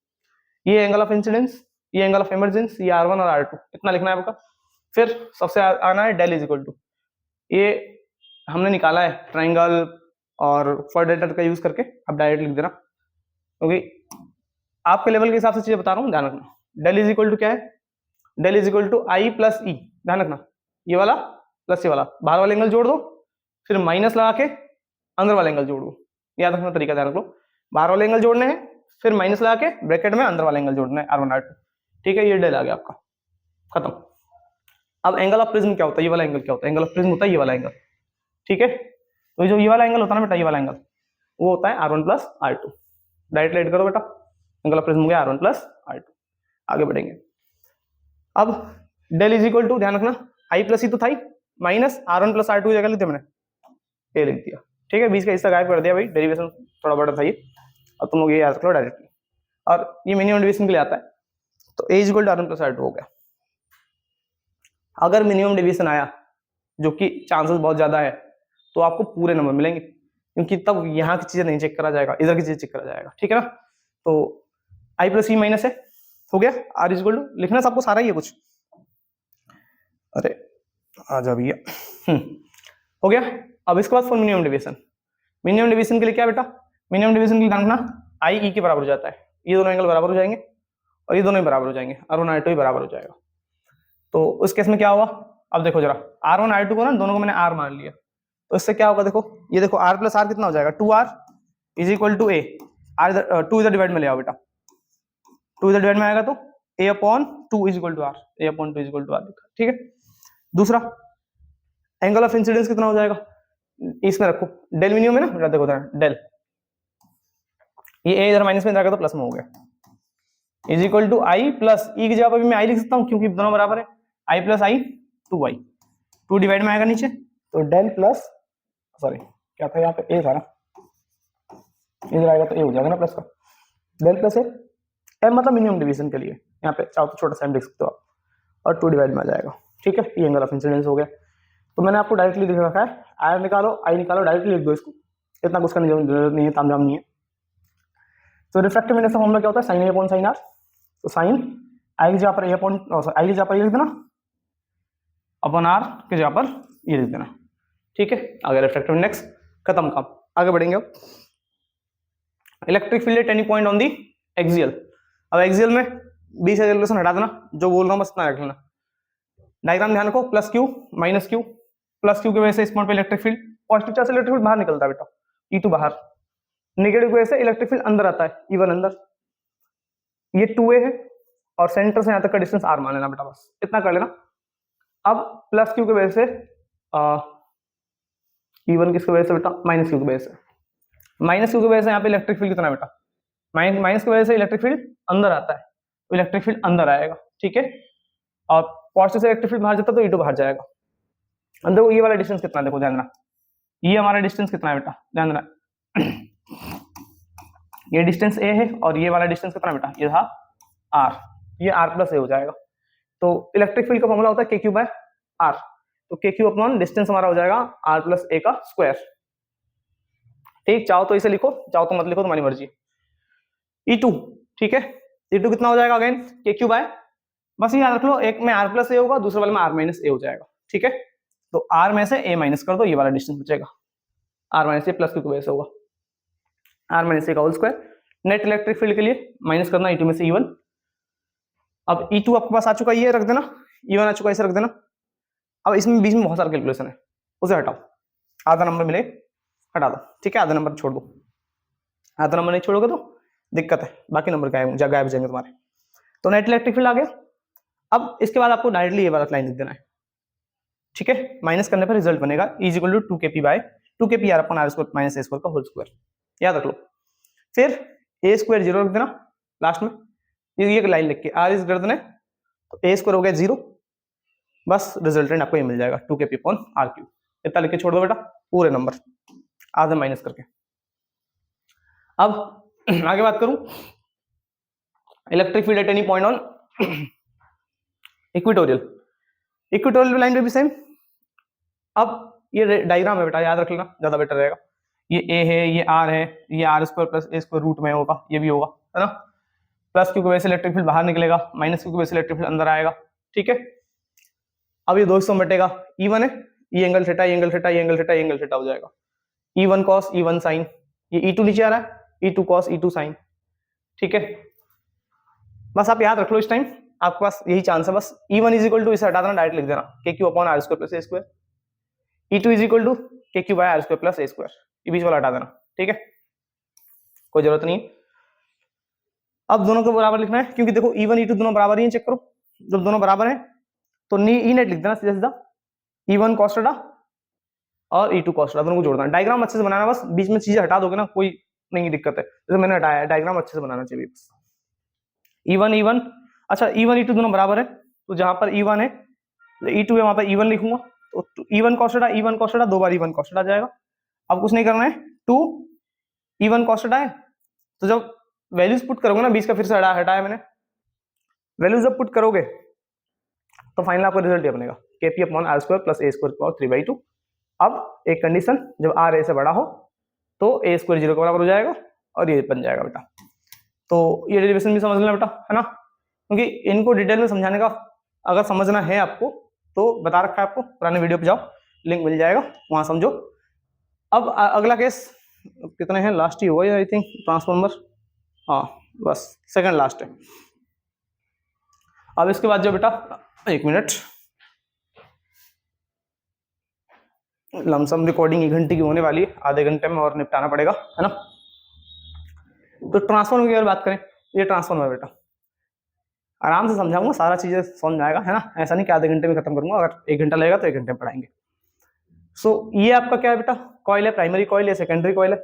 ये एंगल ऑफ इंसिडेंस, ये एंगल ऑफ इमरजेंस, ये R1 और R2 इतना लिखना है आपका। फिर सबसे आना है डेल इज इक्वल टू, ये हमने निकाला है ट्रायंगल और फॉर का यूज करके, अब डायरेक्ट लिख देना, क्योंकि आपके लेवल के हिसाब से चीजें बता रहा हूँ, ध्यान रखना। डेल इज इक्वल टू क्या है, del is equal to i plus e, ध्यान रखना, ये वाला प्लस ये वाला, बाहर वाला एंगल जोड़ दो, फिर माइनस लगा के अंदर वाला एंगल जोड़ दो, याद रखना तरीका, ध्यान रख लो। बाहर वाले एंगल जोड़ने हैं, फिर माइनस लगा के ब्रैकेट में अंदर वाला एंगल जोड़ना है, R1 R2, ठीक है। ये डेल आ गया आपका, खत्म। अब एंगल ऑफ प्रिज्म क्या होता है, ये वाला एंगल क्या होता है, एंगल ऑफ प्रिज्म होता है ये वाला एंगल, ठीक है। तो जो ये वाला एंगल होता है ना बेटा, ये वाला एंगल वो होता है R1 plus R2, direct let करो बेटा, एंगल ऑफ प्रिज्म हो गया R1 प्लस R2, आगे बढ़ेंगे। अब डेल इज इक्वल टू, ध्यान रखना, आई प्लस ई तो था ही, माइनस R1 प्लस R2 जगह लिख दिया मैंने, ये लिख दिया, ठीक है। बीच का हिस्सा गायब कर दिया भाई, डेरिवेशन थोड़ा बड़ा था ये, अब तुम लोग ये याद रख लो डायरेक्टली, और ये मिनिमम डेविएशन के लिए आता है, तो A is equal to R1 plus R2 हो गया। अगर मिनिमम डेविएशन आया, जो कि चांसेस बहुत ज्यादा है, तो आपको पूरे नंबर मिलेंगे, क्योंकि तब यहाँ की चीजें नहीं चेक करा जाएगा, इधर की चीजें चेक करा जाएगा, ठीक है ना। तो आई प्लस ई माइनस है, हो गया, आर इज इक्वल टू, लिखना सबको सारा ही है कुछ, अरे आ जा भैया, हो गया। अब इसके बाद for minimum deviation, minimum division के लिए क्या बेटा, मिनिमम डिवीजन के लिए ध्यान रखना आई ई के बराबर हो जाता है, ये दोनों एंगल बराबर हो जाएंगे और ये दोनों ही बराबर हो जाएंगे, R1 R2 ही बराबर हो जाएगा। तो उस केस में क्या होगा, अब देखो जरा R1 R2 को ना दोनों को मैंने R मान लिया, तो इससे क्या होगा, देखो ये देखो R प्लस R कितना हो जाएगा 2R is equal to A, two इधर डिवाइड में ले आओ बेटा, 2 इधर डिवाइड में आएगा तो a upon 2 is equal to R, a upon 2 is equal to R, ठीक है। दूसरा एंगल ऑफ इंसिडेंस कितना हो जाएगा, इसमें रखो डेल मिनिमम है ना बेटा, देखो डेल, ये a इधर माइनस में जाएगा तो प्लस में हो गया, is equal to i plus e की जगह पर भी मैं आई लिख सकता हूँ क्योंकि दोनों बराबर है, आई प्लस आई 2y, 2 डिवाइड में आएगा नीचे तो डेल प्लस, सॉरी क्या था यहाँ पे ए था ना, इधर आएगा तो ए हो जाएगा ना प्लस का, डेल प्लस ए, एम मतलब मिनिमम डिवीजन के लिए, यहाँ पे चाहो तो छोटा सा एम लिख सकते हो आप, और 2 डिवाइड में आ जाएगा, ठीक है। ये एंगल ऑफ इंसिडेंस हो गया। तो मैंने आपको डायरेक्टली लिख रखा है, आई निकालो आई निकालो, डायरेक्टली लिख दो इसको, इतना कुछ करने की जरूरत नहीं है, तामझाम नहीं है। तो रिफ्रैक्टिव इंडेक्स का फॉर्मूला क्या होता है, sine A upon sine R, तो साइन आई की जगह पर ए अपॉन, आई की जगह पर ये लिख देना, अपॉन आर की जगह पर ये लिख देना, ठीक है। अगर रिफ्रैक्टिव इंडेक्स खत्म, काम आगे बढ़ेंगे। अब electric field at any point on the axial, अब एक्सियल में बी से रिलेशन हटा देना, जो बोल रहा हूं बस इतना रख लेना। डायग्राम ध्यान रखो, plus Q minus Q, plus Q की वजह से इस पॉइंट पे इलेक्ट्रिक फील्ड, पॉजिटिव चार्ज से इलेक्ट्रिक फील्ड बाहर निकलता है बेटा, E2 बाहर, नेगेटिव की वजह से इलेक्ट्रिक फील्ड अंदर आता है, E1 अंदर। ये 2a है और सेंटर से यहां तक का डिस्टेंस r मान लेना बेटा, बस इतना कर लेना। अब प्लस क्यू की वजह से E1 किसकी वजह से बेटा, माइनस क्यू की वजह से, माइनस क्यू की वजह से यहाँ पे इलेक्ट्रिक फील्ड कितना बेटा, माइनस की वजह से इलेक्ट्रिक फील्ड अंदर आता है, तो इलेक्ट्रिक फील्ड अंदर आएगा, ठीक है। और पॉजिटिव से इलेक्ट्रिक फील्ड बाहर जाता है तो E2 बाहर जाएगा। अब देखो ये वाला डिस्टेंस कितना, देखो ध्यान देना, ये हमारा डिस्टेंस कितना है बेटा, ध्यान देना, ये डिस्टेंस a है और ये वाला डिस्टेंस कितना बेटा, ये था r, ये r प्लस a हो जाएगा। तो इलेक्ट्रिक फील्ड का फॉर्मूला होता है kq बाय r, तो kq अपॉन डिस्टेंस हमारा हो जाएगा r प्लस a का स्क्वायर, ठीक। चाहो तो इसे लिखो, चाहो तो मत लिखो, तुम्हारी मर्जी। E2, ठीक है, E2 कितना हो जाएगा अगेन kq बाय, बस ये याद रख लो, एक में r प्लस a होगा, दूसरे वाले में r माइनस a हो जाएगा, ठीक है। तो r में से a माइनस कर दो, ये वाला डिस्टेंस बचेगा, r minus a plus q की वजह से होगा r माइनस a का whole square. Net electric field के लिए माइनस करना E2 में से E1। अब E2 आपके पास आ चुका, ये रख देना, E1 आ चुका, इसे रख देना। अब इसमें बीच में बहुत सारा कैलकुलेशन है, उसे हटाओ, आधा नंबर मिले हटा दो, ठीक है, आधा नंबर छोड़ दो, आधा नंबर नहीं छोड़ोगे तो दिक्कत है, बाकी नंबर गायब जाएंगे तुम्हारे। तो नेट इलेक्ट्रिक फील्ड आ गया। अब इसके बाद आपको डायरेक्टली ये वाला लाइन लिख देना है, ठीक है। माइनस करने पर रिजल्ट बनेगा is equal to 2kp by 2kp r upon r square minus a square का होल स्क्वायर, याद रख लो। फिर a स्क्वायर 0 रख देना लास्ट में, ये लाइन लिख के r इज ग्रेटर देन, तो a स्क्वायर हो गया 0, बस रिजल्टेंट आपको ये मिल जाएगा 2kp अपॉन r क्यूब, इतना लिख के छोड़ दो बेटा, पूरे नंबर आधा माइनस करके। अब आगे बात करूं, electric field at any point on equatorial line पे भी सेम। अब ये डायग्राम है बेटा, याद रख लेना, ज्यादा बेटर रहेगा। ये a है, ये r है, ये r square plus a square root में होगा, ये भी होगा, है ना। प्लस क्यू की वजह से इलेक्ट्रिक फील्ड बाहर निकलेगा, माइनस क्यू की वजह से इलेक्ट्रिक फील्ड अंदर आएगा, ठीक है। अब ये दो हिस्सों में बटेगा, E1 है, ये एंगल थीटा, ये एंगल थीटा, ये एंगल थीटा, ये एंगल थीटा हो जाएगा, E1 cos E1 sin, ये E2 नीचे आ रहा है, E2 cos E2 sin, ठीक है। बस आप याद रख लो, इस टाइम आपके पास यही चांस है, बस E1 इज इक्वल टू, इसे हटा देना, डायरेक्ट लिख देना kq upon r square plus a square, E2 is equal to kq by r square plus a square, ये बीच वाला हटा देना, ठीक है, कोई जरूरत नहीं। अब दोनों को बराबर लिखना है, क्योंकि देखो E1 E2 दोनों बराबर ही, चेक करो, जब दोनों बराबर है तो ई नेट लिख देना सीधा सीधा, E1 cos थीटा और E2 cos थीटा, दोनों को जोड़ना। डायग्राम अच्छे से बनाना, बस बीच में चीजें हटा दोगे ना कोई नहीं दिक्कत है, जैसे मैंने हटाया है, डायग्राम अच्छे से बनाना चाहिए बस। E1 अच्छा E1 E2 दोनों बराबर है, तो जहां पर E1 है E2 है, वहां पर E1 लिखूंगा, तो E1 cos थीटा दो बार E1 cos थीटा जाएगा। अब कुछ नहीं करना है, 2 E1 cos थीटा है, तो जब वैल्यूज पुट करोगे ना, बीच का फिर से हटाया मैंने, वैल्यूज जब पुट करोगे तो फाइनल आपका रिजल्ट ये बनेगा kp upon r square plus a square power 3/2। अब एक कंडीशन, जब r a से बड़ा हो तो a स्क्वायर 0 के बराबर हो जाएगा और ये बन जाएगा बेटा। तो ये डेरिवेशन भी समझ लेना बेटा, है ना, क्योंकि इनको डिटेल में समझाने का अगर समझना है आपको तो बता रखा है आपको, पुराने वीडियो पे जाओ, लिंक मिल जाएगा, वहां समझो। अब अगला केस कितने हैं, लास्ट ही हुआ आई थिंक ट्रांसफॉर्मर, हाँ बस सेकंड लास्ट है। अब इसके बाद जो बेटा, एक मिनट, लमसम रिकॉर्डिंग 1 घंटे की होने वाली है, आधे घंटे में और निपटाना पड़ेगा, है ना। तो ट्रांसफॉर्मर की अगर बात करें, ये ट्रांसफॉर्मर बेटा आराम से समझाऊंगा, सारा चीजें समझ आएगा, है ना। ऐसा नहीं कि आधे घंटे में खत्म करूंगा, अगर 1 घंटा लगेगा तो 1 घंटे में पढ़ाएंगे। सो ये आपका क्या है बेटा, कॉइल है, प्राइमरी कॉइल है, सेकेंडरी कॉइल है।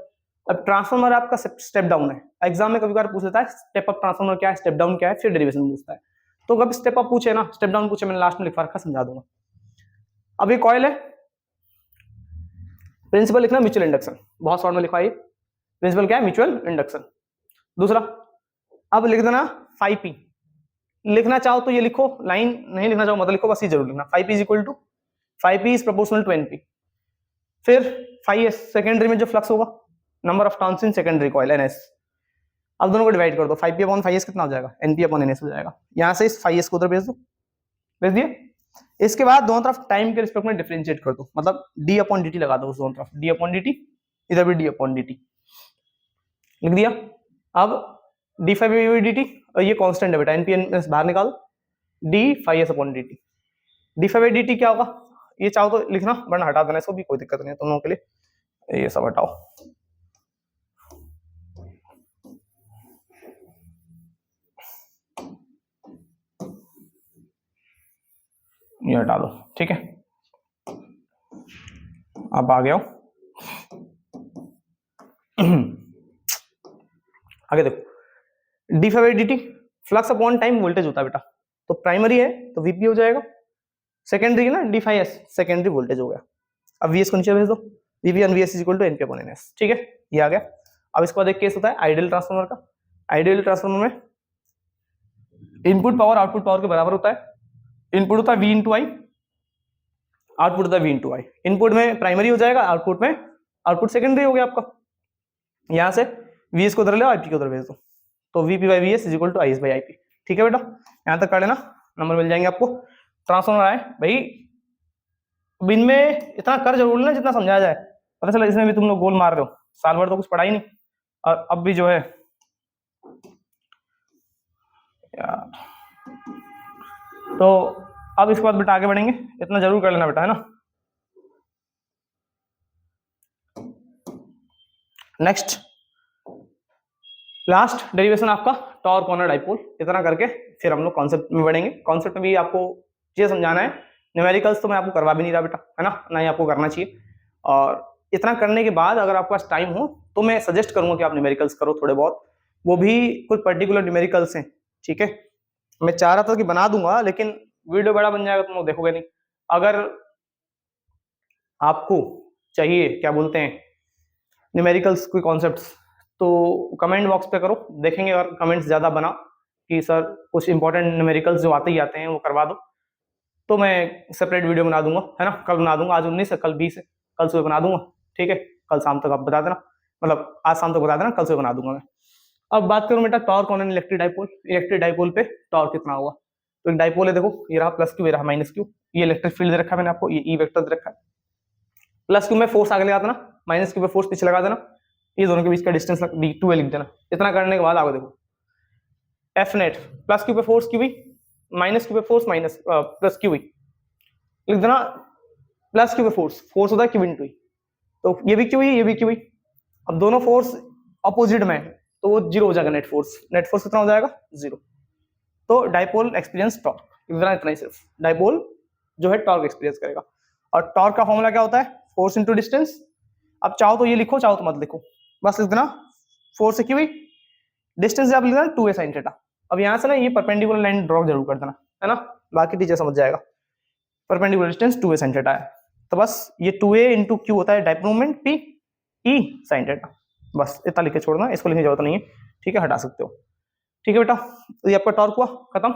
अब ट्रांसफॉर्मर आपका स्टेप डाउन है, एग्जाम में कभी बार पूछ लेता है स्टेप अप ट्रांसफॉर्मर क्या है, स्टेप डाउन क्या है, फिर डेरिवेशन पूछता है। तो कभी स्टेप अप पूछे ना, स्टेप डाउन पूछे, मैंने लास्ट में लिखवा रखा, समझा दूंगा। अब ये कॉइल है, प्रिंसिपल लिखना म्यूचुअल इंडक्शन, बहुत शॉर्ट में लिखा है, प्रिंसिपल क्या है, म्यूचुअल इंडक्शन। दूसरा अब लिख देना 5P, लिखना चाहो तो ये लिखो, लाइन नहीं लिखना चाहो मत लिखो, बस ये जरूर लिखना 5P is equal to 5P is proportional to NP। फिर 5S सेकेंडरी में जो फ्लक्स होगा, number of turns in secondary coil NS। अब दोनों को डिवाइड कर दो, 5P अपॉन 5S कितना हो जाएगा, NP अपॉन NS हो जाएगा। यहां से इस 5S को उधर भेज दो, भेज दिए। इसके बाद दोनों तरफ टाइम के रिस्पेक्ट में डिफरेंशिएट कर दो, मतलब d अपॉन dt लगा दो उस दोनों तरफ, d अपॉन dt, इधर भी d अपॉन dt लिख दिया। अब d5dt, और ये कांस्टेंट है बेटा, NP बाहर निकाल, d5s अपॉन dt, d5dt क्या होगा, ये चाहो तो लिखना, वरना हटा देना इसको भी, कोई दिक्कत नहीं है तुम लोगों के लिए, ये सब हटाओ, ये हटा दो, ठीक है। अब आ गया आगे देखो, d5dt flux upon time voltage होता है बेटा, तो प्राइमरी है तो Vp हो जाएगा, सेकेंडरी है ना d5s, सेकेंडरी वोल्टेज हो गया। अब Vs को नीचे भेज दो, Vp on Vs is equal to NP upon NS, ठीक है, ये आ गया। अब इसके बाद एक केस होता है आइडियल ट्रांसफार्मर का। आइडियल ट्रांसफार्मर में इनपुट पावर आउटपुट पावर के बराबर होता है, इनपुट होता है V इंटू आई, आउटपुट होता है V इंटू आई। इनपुट में प्राइमरी हो जाएगा, आउटपुट में आउटपुट सेकेंडरी हो गया आपका। यहां से Vs को उधर ले, IP को उधर भेज दो, तो Vp by Vs is equal to IS by IP, ठीक है बेटा, यहां तक कर लेना, नंबर मिल जाएंगे आपको। ट्रांसफार्मर आए भाई, बिन में इतना कर जरूर लेना जितना समझाया जाए, पता चला इसमें भी तुम लोग गोल मार रहे हो, साल भर तो कुछ पढ़ा ही नहीं, और अब भी जो है यार। तो अब इसके बाद बेटा आगे बढ़ेंगे, इतना जरूर कर लेना बेटा, है ना। नेक्स्ट लास्ट डेरिवेशन आपका टॉर्क ऑन अ डाइपोल, इतना करके फिर हम लोग कॉन्सेप्ट में बढ़ेंगे। कॉन्सेप्ट में भी आपको ये समझाना है, न्यूमेरिकल्स तो मैं आपको करवा भी नहीं रहा बेटा, है ना, ना ही आपको करना चाहिए। और इतना करने के बाद अगर आपके पास टाइम हो तो मैं सजेस्ट करूंगा कि आप न्यूमेरिकल्स करो थोड़े बहुत, वो भी कुछ पर्टिकुलर न्यूमेरिकल्स हैं, ठीक है। मैं चाह रहा था कि बना दूंगा, लेकिन वीडियो बड़ा बन जाएगा, तुम लोग देखोगे नहीं। अगर आपको चाहिए क्या बोलते हैं न्यूमेरिकल्स कोई कॉन्सेप्ट्स, तो कमेंट बॉक्स पे करो, देखेंगे अगर कमेंट्स ज्यादा बना कि सर कुछ इंपॉर्टेंट न्यूमेरिकल्स जो आते ही आते हैं वो करवा दो, तो मैं सेपरेट वीडियो बना दूंगा, है ना। कल बना दूंगा, आज 19 है, कल 20 है, कल सुबह बना दूंगा, ठीक है। कल शाम तक आप बता देना, मतलब आज शाम तक बता देना, कल सुबह बना दूंगा मैं। अब बात करूं बेटा torque on an electric dipole, electric dipole पे टॉर्क कितना हुआ। तो एक डाइपोल है, देखो ये रहा प्लस क्यू, ये रहा माइनस क्यू, ये इलेक्ट्रिक फील्ड दे रखा है मैंने आपको, ये ई वेक्टर दे रखा है। प्लस क्यू में फोर्स आगे लगा देना, माइनस क्यू पे फोर्स पीछे लगा देना, ये दोनों के बीच का डिस्टेंस d2 लिख देना। इतना करने के बाद आगे देखो एफ नेट, प्लस क्यू पे फोर्स क्यू, माइनस क्यू पे फोर्स माइनस प्लस क्यू लिख देना, प्लस क्यू पे फोर्स होता है क्यू इंटू, तो ये भी क्यू ही, ये भी क्यू ही। अब दोनों फोर्स अपोजिट में तो वो जीरो हो जाएगा, नेट फोर्स कितना हो जाएगा, जीरो। तो डाइपोल एक्सपीरियंस टॉर्क, इतना ही सिर्फ डाइपोल जो है टॉर्क एक्सपीरियंस करेगा। और टॉर्क का फॉर्मूला क्या होता है, फोर्स इंटू डिस्टेंस। अब चाहो तो ये लिखो, चाहो तो मत लिखो, बस लिख देना फोर्स से क्यू, डिस्टेंस से आप लिख देना 2a sin थीटा। अब यहाँ से ना ये परपेंडिकुलर लाइन ड्रॉ जरूर कर देना, है ना, बाकी टीचर समझ जाएगा। Perpendicular distance 2a sin theta है, तो बस ये 2a इंटू क्यू होता है dipole moment p e sin theta, बस इतना लिख के छोड़ना, इसको लिखने की जरूरत नहीं है, ठीक है, हटा सकते हो, ठीक है बेटा। तो ये आपका टॉर्क हुआ खत्म,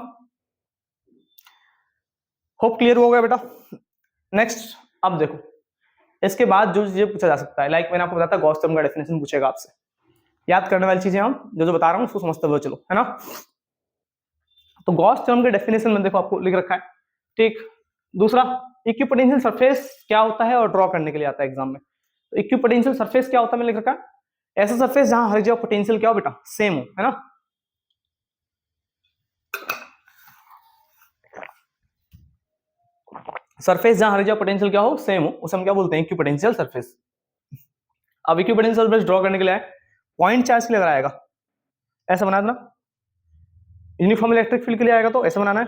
होप क्लियर हो गया बेटा। नेक्स्ट अब देखो, इसके बाद जो चीजें पूछा जा सकता है, लाइक मैंने आपको बताया था गॉस थ्योरम का डेफिनेशन पूछेगा आपसे, याद करने वाली चीजें हम जो बता रहा हूँ उसको समझते हुए चलो, है ना। तो गॉस थ्योरम के डेफिनेशन में देखो आपको लिख रखा है, ठीक। दूसरा इक्विपोटेंशियल सरफेस क्या होता है और ड्रॉ करने के लिए आता है एग्जाम में। तो इक्विपोटेंशियल सरफेस क्या होता है मैंने लिख रखा है, ऐसा सरफेस जहां हर जगह पोटेंशियल क्या हो बेटा, सेम हो, है ना। सरफेस जहां हर जगह पोटेंशियल क्या हो, सेम हो, उसे हम क्या बोलते हैं, इक्विपोटेंशियल सरफेस। अब इक्विपोटेंशियल सरफेस ड्रॉ करने के लिए पॉइंट चार्ज के लिए अगर आएगा ऐसा बना देना, यूनिफॉर्म इलेक्ट्रिक फील्ड के लिए आएगा तो ऐसा बनाना है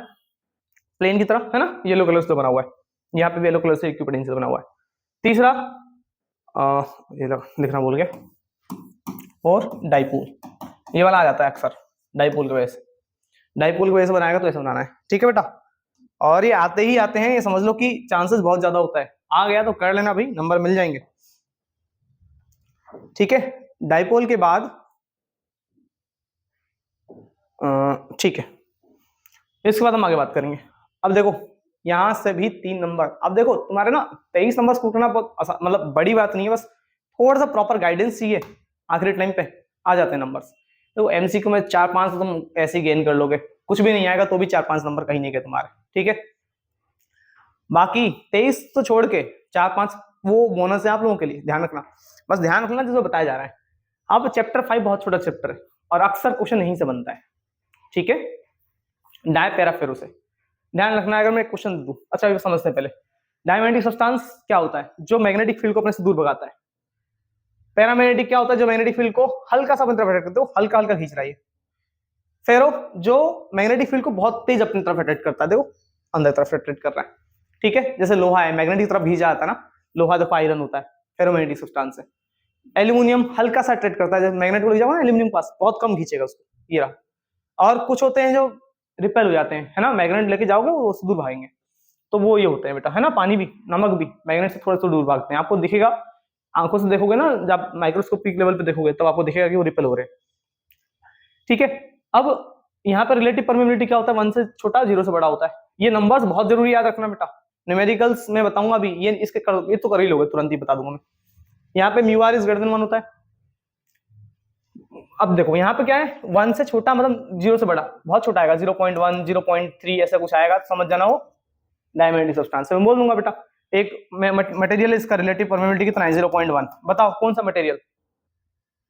प्लेन की तरह, है ना, येलो कलर से बना हुआ है, यहाँ पे भी येलो कलर से इक्विपोटेंशियल बना हुआ है। तीसरा ये लिखना भूल गया, और डाइपोल, ये वाला आ जाता है अक्सर डाइपोल की वजह से, डाइपोल की वजह से बनाएगा तो ऐसा बनाना है, ठीक है बेटा। और ये आते ही आते हैं, ये समझ लो कि चांसेस बहुत ज्यादा होता है, आ गया तो कर लेना भाई, नंबर मिल जाएंगे, ठीक है। डाइपोल के बाद ठीक है, इसके बाद हम आगे बात करेंगे। अब देखो यहां से भी 3 नंबर, अब देखो तुम्हारे ना 23 नंबर स्कोर करना बहुत मतलब बड़ी बात नहीं है, बस थोड़ा सा प्रॉपर गाइडेंस चाहिए, आखिरी टाइम पे आ जाते हैं नंबर्स। तो एमसीक्यू में 4-5 तो तुम ऐसे ही गेन कर लोगे, कुछ भी नहीं आएगा तो भी 4-5 नंबर कहीं नहीं गए तुम्हारे, ठीक है। बाकी 23 तो छोड़ के 4-5 वो बोनस है आप लोगों के लिए, ध्यान रखना, बस ध्यान रखना जो बताया जा रहा है। अब चैप्टर 5 बहुत छोटा चैप्टर है और अक्सर क्वेश्चन यहीं से बनता है, ठीक है। डाय पैरा फेरो से ध्यान रखना, अगर मैं क्वेश्चन दूं, अच्छा ये समझते हैं पहले, डायमैग्नेटिक सब्सटेंस क्या होता है, जो मैग्नेटिक फील्ड को अपने से दूर भगाता है। पैरामैग्नेटिक क्या होता है, जो मैग्नेटिक फील्ड को हल्का सा अपनी तरफ अट्रैक्ट करते हो, हल्का हल्का खींच रहा है। फेरो जो मैग्नेटिक फील्ड को बहुत तेज अपनी तरफ अट्रैक्ट करता है, देखो अंदर तरफ अट्रैक्ट कर रहा है, ठीक है। जैसे लोहा है, मैग्नेटिक तरफ खींचा जाता है ना, लोहा देखो आयरन होता है, फेरोमैग्नेटिक सब्सटेंस है। एल्यूमिनियम हल्का सा अट्रैक्ट करता है, जैसे मैग्नेट को ले जाओ ना एल्यूमिनियम पास, बहुत कम खींचेगा उसको, ये रहा। और कुछ होते हैं जो रिपेल हो जाते हैं, है ना, मैग्नेट लेके जाओगे वो उससे दूर भागेंगे, तो वो ये होते हैं बेटा, है ना। पानी भी, नमक भी मैग्नेट से थोड़ा सा दूर भागते हैं, आपको दिखेगा, आंखों से देखोगे ना, जब माइक्रोस्कोपिक लेवल पे देखोगे तब आपको दिखेगा कि वो रिपेल हो रहे हैं, ठीक है। अब यहाँ पर रिलेटिव परमेबिलिटी क्या होता है, 1 से छोटा 0 से बड़ा होता है। ये नंबर्स बहुत जरूरी याद रखना बेटा, न्यूमेरिकल्स में बताऊंगा अभी, ये इसके ये तो कर ही लोगे, तुरंत ही बता दूंगा मैं। यहाँ पे mu R is greater than 1 होता है। अब देखो यहाँ पे क्या है, 1 से छोटा मतलब 0 से बड़ा, बहुत छोटा आएगा, 0.1 0.3 ऐसा कुछ आएगा, समझ जाना हो डायमैग्नेटिक सब्सटेंस। मैं बोल दूंगा बेटा, एक मटेरियल इसका रिलेटिव परमेबिलिटी कितना है, 0.1, बताओ कौन सा मटेरियल,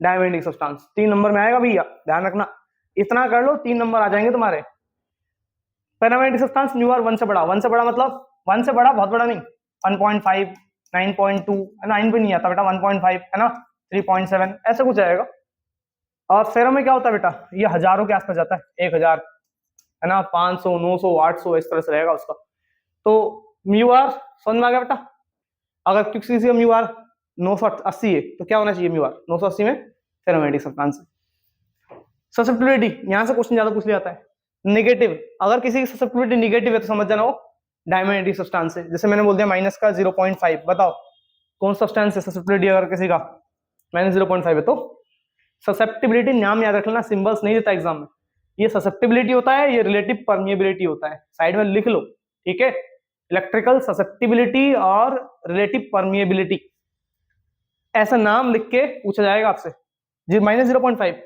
डायमैग्नेटिक सब्सटेंस। 3 नंबर में आएगा भैया, ध्यान रखना, इतना कर लो 3 नंबर आ जाएंगे तुम्हारे। पैरामैग्नेटिक सब्सटेंस म्यू आर 1 से बड़ा, 1 से बड़ा मतलब 1 से बड़ा बहुत बड़ा नहीं, 1.5 9.2, 9 भी नहीं आता बेटा, 1.5 है ना, 3.7 ऐसा कुछ आएगा। और फेरो में क्या होता है बेटा, ये हजारों के आसपास जाता है, 1000 है ना, 500 900 800 इस तरह से रहेगा उसका। तो म्यू आर समझ में आ गया बेटा। अगर किसी का म्यू आर 980 है तो क्या होना चाहिए, म्यू आर 980 में फेरोमैग्नेटिक सब्सटेंस। ससेप्टिबिलिटी, यहां से क्वेश्चन ज्यादा पूछ लिया जाता है। नेगेटिव, अगर किसी की ससेप्टिबिलिटी नेगेटिव है तो समझ जाना हो डायमैग्नेटिक सब्सटेंस है। जैसे मैंने बोल दिया माइनस का 0.5, बताओ कौन सब्सटेंस है ससेप्टिबिलिटी अगर किसी का माइनस 0.5 है तो। ससेप्टिबिलिटी नाम याद रखना, सिंबल्स नहीं देता एग्जाम में, ये ससेप्टिबिलिटी होता है, ये रिलेटिव परमिएबिलिटी होता है, साइड में लिख लो, ठीक है। इलेक्ट्रिकल ससेप्टिबिलिटी और रिलेटिव परमिएबिलिटी, ऐसा नाम लिख के पूछा जाएगा आपसे। जी माइनस 0.5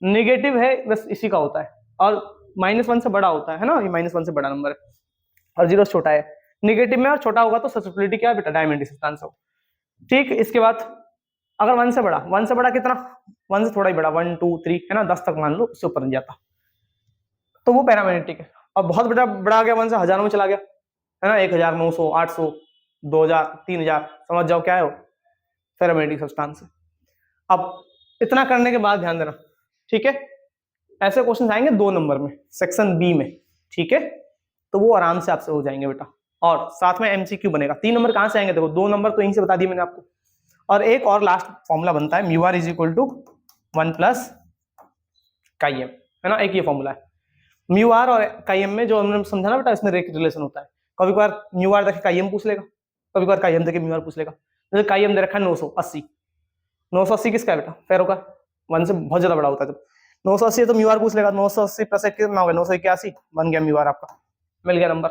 नेगेटिव है, बस इसी का होता है, और -1 से बड़ा होता है ना, ये -1 से बड़ा नंबर है, और 0 से छोटा है। नेगेटिव में और छोटा होगा तो ससेप्टिबिलिटी क्या है बेटा, डायमैग्नेटिक सब्सटेंस हो, ठीक। इसके बाद अगर 1 से बड़ा, 1 से बड़ा कितना, 1 से थोड़ा ही बड़ा, 1 2 3 है ना, 10 तक मान लो, उससे ऊपर नहीं जाता तो वो पैरामैग्नेटिक है। अब बहुत बड़ा बड़ा आ गया, 1 से हजारों में चला गया, है ना, 1000 900 800 2000 3000, समझ जाओ क्या है वो, पैरामैग्नेटिक सब्सटेंस है। अब इतना करने के बाद ध्यान देना, ठीक है, ऐसे क्वेश्चन आएंगे 2 नंबर में सेक्शन बी में, ठीक है, तो वो आराम से आपसे हो जाएंगे बेटा, और साथ में एमसीक्यू बनेगा। 3 नंबर कहां से आएंगे, देखो 2 नंबर तो यहीं से बता दिए मैंने आपको, और एक और लास्ट फॉर्मूला बनता है, mu R is equal to 1 plus chi M, है ना, एक ये फॉर्मूला है। म्यू आर और काई एम में जो हमने समझा ना बेटा, इसमें रिलेशन होता है। कभी कभार म्यू आर देखे काई एम पूछ लेगा, कभी कभार काई एम देखे म्यू आर पूछ लेगा। जैसे काई एम दे रखा है 980, 980 किसका है बेटा, फेरो का, 1 से बहुत ज्यादा बड़ा होता है। जब 980 है तो म्यू आर पूछ लेगा, 980 प्लस कितना होगा, 981, बन गया म्यू आर आपका, मिल गया नंबर,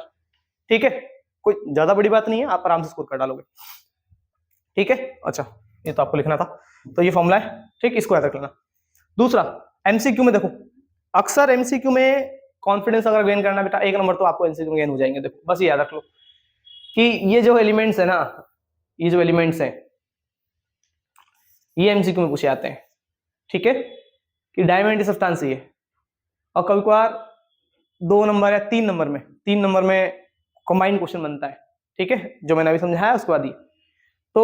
ठीक है। कोई ज्यादा बड़ी बात नहीं है, आप आराम से स्कोर कर डालोगे, ठीक है। अच्छा ये तो आपको लिखना था, तो ये फॉर्मूला है, ठीक, इसको याद रख लेना। दूसरा एमसीक्यू में देखो, अक्सर एमसीक्यू में कॉन्फिडेंस अगर गेन करना बेटा, 1 नंबर तो आपको एमसीक्यू में गेन हो जाएंगे। देखो बस ये याद रख लो कि ये जो एलिमेंट्स है ना, ये जो एलिमेंट्स हैं ये एमसीक्यू में पूछे जाते हैं, ठीक है, कि डायमंड सब्सटेंस ही है। और कभी कभार 2 नंबर या 3 नंबर में कंबाइंड क्वेश्चन बनता है, ठीक है, जो मैंने अभी समझाया उसके बाद ही। तो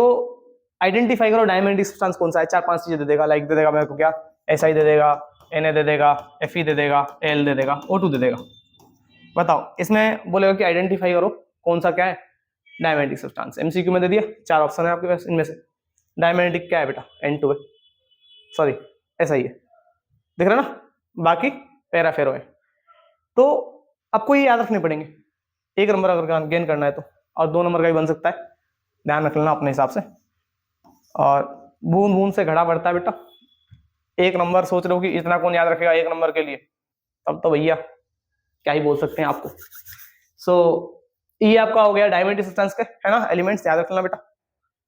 आइडेंटिफाई करो डायमंड सब्सटेंस कौन सा है। 4-5 चीजें दे देगा, लाइक दे देगा मेरे को क्या, SI दे देगा, Na दे देगा, Fe दे देगा, Al दे देगा, O2 दे देगा। बताओ इसमें बोलेगा कि आइडेंटिफाई करो कौन सा क्या है डायमैग्नेटिक सब्सटेंस। MCQ में दे दिया, 4 ऑप्शन है आपके पास, इनमें से डायमैग्नेटिक क्या है बेटा, N2 है, सॉरी SI है, दिख रहा ना, बाकी पैराफेरो है। तो आपको ये याद रखने पड़ेंगे, 1 नंबर अगर गेन करना है तो, और 2 नंबर का भी बन सकता है, ध्यान रख लेना अपने हिसाब से। और बूंद बूंद से घड़ा बढ़ता है बेटा, 1 नंबर सोच रहे हो कि इतना कौन याद रखेगा 1 नंबर के लिए, तब तो भैया क्या ही बोल सकते हैं आपको। सो ये आपका हो गया डायमैग्नेटिक सब्सटेंस का, है ना, एलिमेंट्स याद रख लेना बेटा,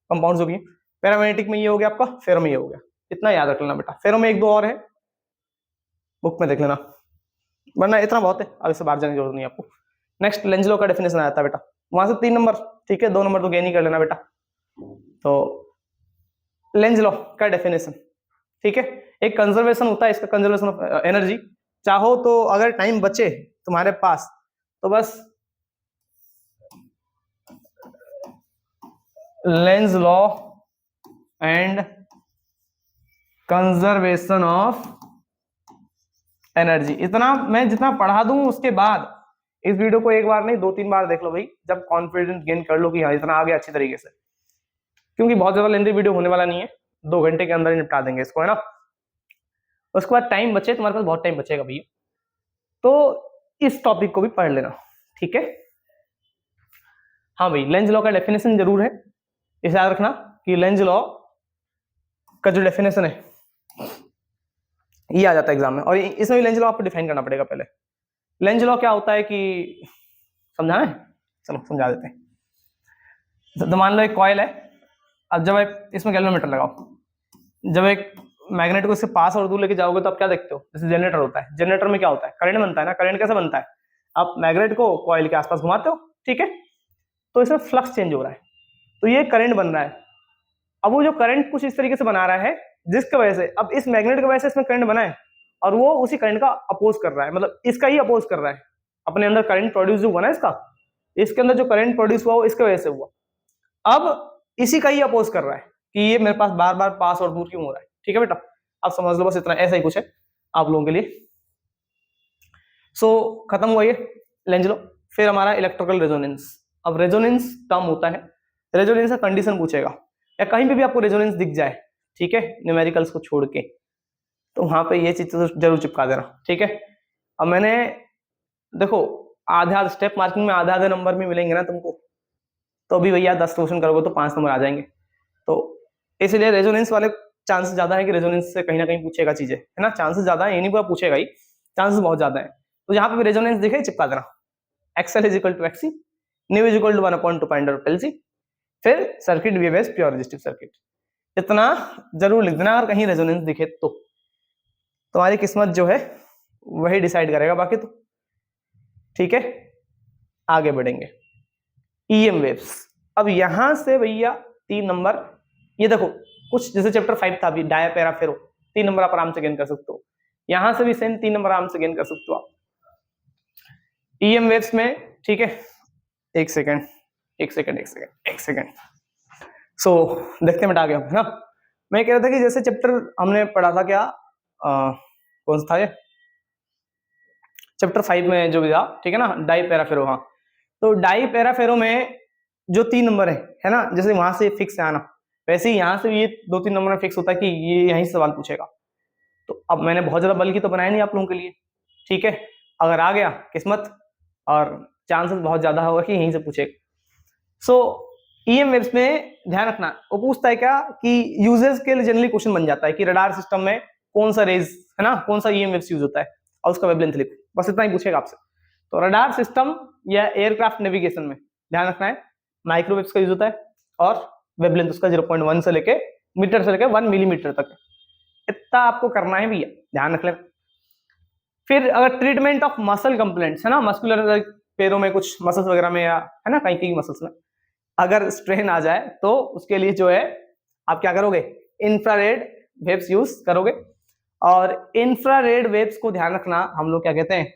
कंपाउंड्स हो गए। पैरामैग्नेटिक में ये हो गया आपका, फेरो में ये हो गया, इतना याद रख लेना बेटा। फेरो में 1-2 और है, बुक में देख लेना, वरना इतना बहुत है, अब इससे बाहर जाने की जरूरत नहीं आपको। नेक्स्ट लेंज लॉ का डेफिनेशन आता है बेटा, वहां से 3 नंबर, ठीक है, 2 नंबर तो गेन ही कर लेना बेटा। तो लेंज लॉ का डेफिनेशन, ठीक है, एक कंजर्वेशन होता है इसका, कंजर्वेशन ऑफ एनर्जी। चाहो तो अगर टाइम बचे तुम्हारे पास तो बस Lenz law and conservation of energy, इतना मैं जितना पढ़ा दूं उसके बाद इस वीडियो को 1 बार नहीं 2-3 बार देख लो भाई, जब कॉन्फिडेंस गेन कर लो कि हाँ इतना आ गया अच्छी तरीके से, क्योंकि बहुत ज्यादा लेंथी वीडियो होने वाला नहीं है, 2 घंटे के अंदर ही निपटा देंगे इसको, है ना। उसके बाद टाइम बचे, तुम्हारे पास बहुत टाइम बचेगा भैया, तो इस टॉपिक को भी पढ़ लेना, ठीक है। हाँ भाई, लेंज लॉ का डेफिनेशन जरूर है, इसे याद रखना कि लेंज लॉ का जो डेफिनेशन है ये आ जाता है एग्जाम में, और इसमें भी लेंज लॉ आपको डिफाइन करना पड़ेगा पहले। लेंज लॉ क्या होता है कि समझाना है, चलो समझा देते हैं। तो मान लो एक कॉइल है, अब जब एक इसमें गैल्वेनोमीटर लगाओ, जब एक मैग्नेट को इसके पास और दूर लेके जाओगे तो आप क्या देखते हो, जैसे जनरेटर होता है, जनरेटर में क्या होता है, करंट बनता है ना। करंट कैसे बनता है, आप मैग्नेट को कॉइल के आसपास घुमाते हो, ठीक है, तो इसमें फ्लक्स चेंज हो रहा है, तो ये करंट बन रहा है। अब वो जो करंट कुछ इस तरीके से बना रहा है जिसकी वजह से, अब इस मैग्नेट की वजह से इसमें करंट बना है, और वो उसी करंट का अपोज कर रहा है, मतलब इसका ही अपोज कर रहा है, अपने अंदर करंट प्रोड्यूस जो हुआ ना इसका, इसके अंदर जो करंट प्रोड्यूस हुआ वो इसके वजह से हुआ, अब इसी का ही अपोज कर रहा है कि ये मेरे पास बार बार पास और दूर क्यों हो रहा है, ठीक है बेटा, आप समझ लो बस इतना, ऐसा ही कुछ है आप लोगों के लिए। सो खत्म हुआ ये लेंज लॉ। फिर हमारा इलेक्ट्रिकल रेजोनेंस। अब रेजोनेंस टर्म होता है, रेजोनेंस का कंडीशन पूछेगा, या कहीं पे भी आपको रेजोनेंस दिख जाए, ठीक है, न्यूमेरिकल्स को छोड़ के, तो वहां पे ये चीज तो जरूर चिपका देना, ठीक है। अब मैंने देखो आधा स्टेप मार्किंग में आधा नंबर भी मिलेंगे ना तुमको, तो अभी भैया 10 क्वेश्चन करोगे तो 5 नंबर आ जाएंगे, तो इसलिए रेजोनेंस वाले चांसेस ज्यादा है कि रेजोनेंस से कहीं ना कहीं पूछेगा चीजें, है ना, चांसेस ज्यादा है, ये नहीं पूरा पूछेगा ही, चांसेस बहुत ज्यादा है। तो जहां पे भी रेजोनेंस दिखे चिपका देना, XL = XC, न्यू = 1/2π/LC, फिर circuit behave as pure resistive circuit, इतना जरूर लिख देना। अगर कहीं रेजोनेंस दिखे तो तुम्हारी किस्मत जो है वही डिसाइड करेगा, बाकी तो ठीक है। आगे बढ़ेंगे, EM वेव्स। अब यहां से भैया 3 नंबर, ये देखो कुछ जैसे चैप्टर 5 था अभी डाया पैरा फेरो, 3 नंबर आप आराम से गेन कर सकते हो, यहां से भी सेम 3 नंबर आराम से गेन कर सकते हो आप EM वेव्स में, ठीक है। एक सेकेंड सो देखते हैं बेटा आगे, है ना। मैं कह रहा था कि जैसे चैप्टर हमने पढ़ा था क्या, कौन सा था ये, चैप्टर 5 में जो भी था, ठीक है ना, डाई पैरा फेरो। हाँ, तो डाई पैरा फेरो में जो 3 नंबर है ना, जैसे वहां से फिक्स है आना, वैसे ही यहाँ से भी ये 2-3 नंबर में फिक्स होता है कि ये यहीं से सवाल पूछेगा। तो अब मैंने बहुत ज्यादा बल की तो बनाया नहीं आप लोगों के लिए, ठीक है, अगर आ गया किस्मत, और चांसेस बहुत ज्यादा होगा कि यहीं से पूछेगा। सो EM वेव्स में ध्यान रखना, वो पूछता है क्या कि यूजेस के लिए जनरली क्वेश्चन बन जाता है कि रडार सिस्टम में कौन सा रेज, है ना, कौन सा EM वेव्स यूज होता है और उसका वेवलेंथ लिखो, बस इतना ही पूछेगा आपसे। तो रडार सिस्टम या एयरक्राफ्ट नेविगेशन में ध्यान रखना है, माइक्रोवेव्स का यूज होता है, और वेवलेंथ उसका 0.1 से लेके मीटर से लेके 1 मिलीमीटर तक, इतना आपको करना है भैया, ध्यान रख लें। फिर अगर ट्रीटमेंट ऑफ मसल कंप्लेंट्स, है ना, मस्कुलर पैरों में कुछ मसल्स वगैरह में, या है ना कहीं मसल्स में अगर स्ट्रेन आ जाए तो उसके लिए जो है आप क्या करोगे, इंफ्रारेड वेव्स यूज करोगे। और इंफ्रारेड वेव्स को ध्यान रखना, हम लोग क्या कहते हैं,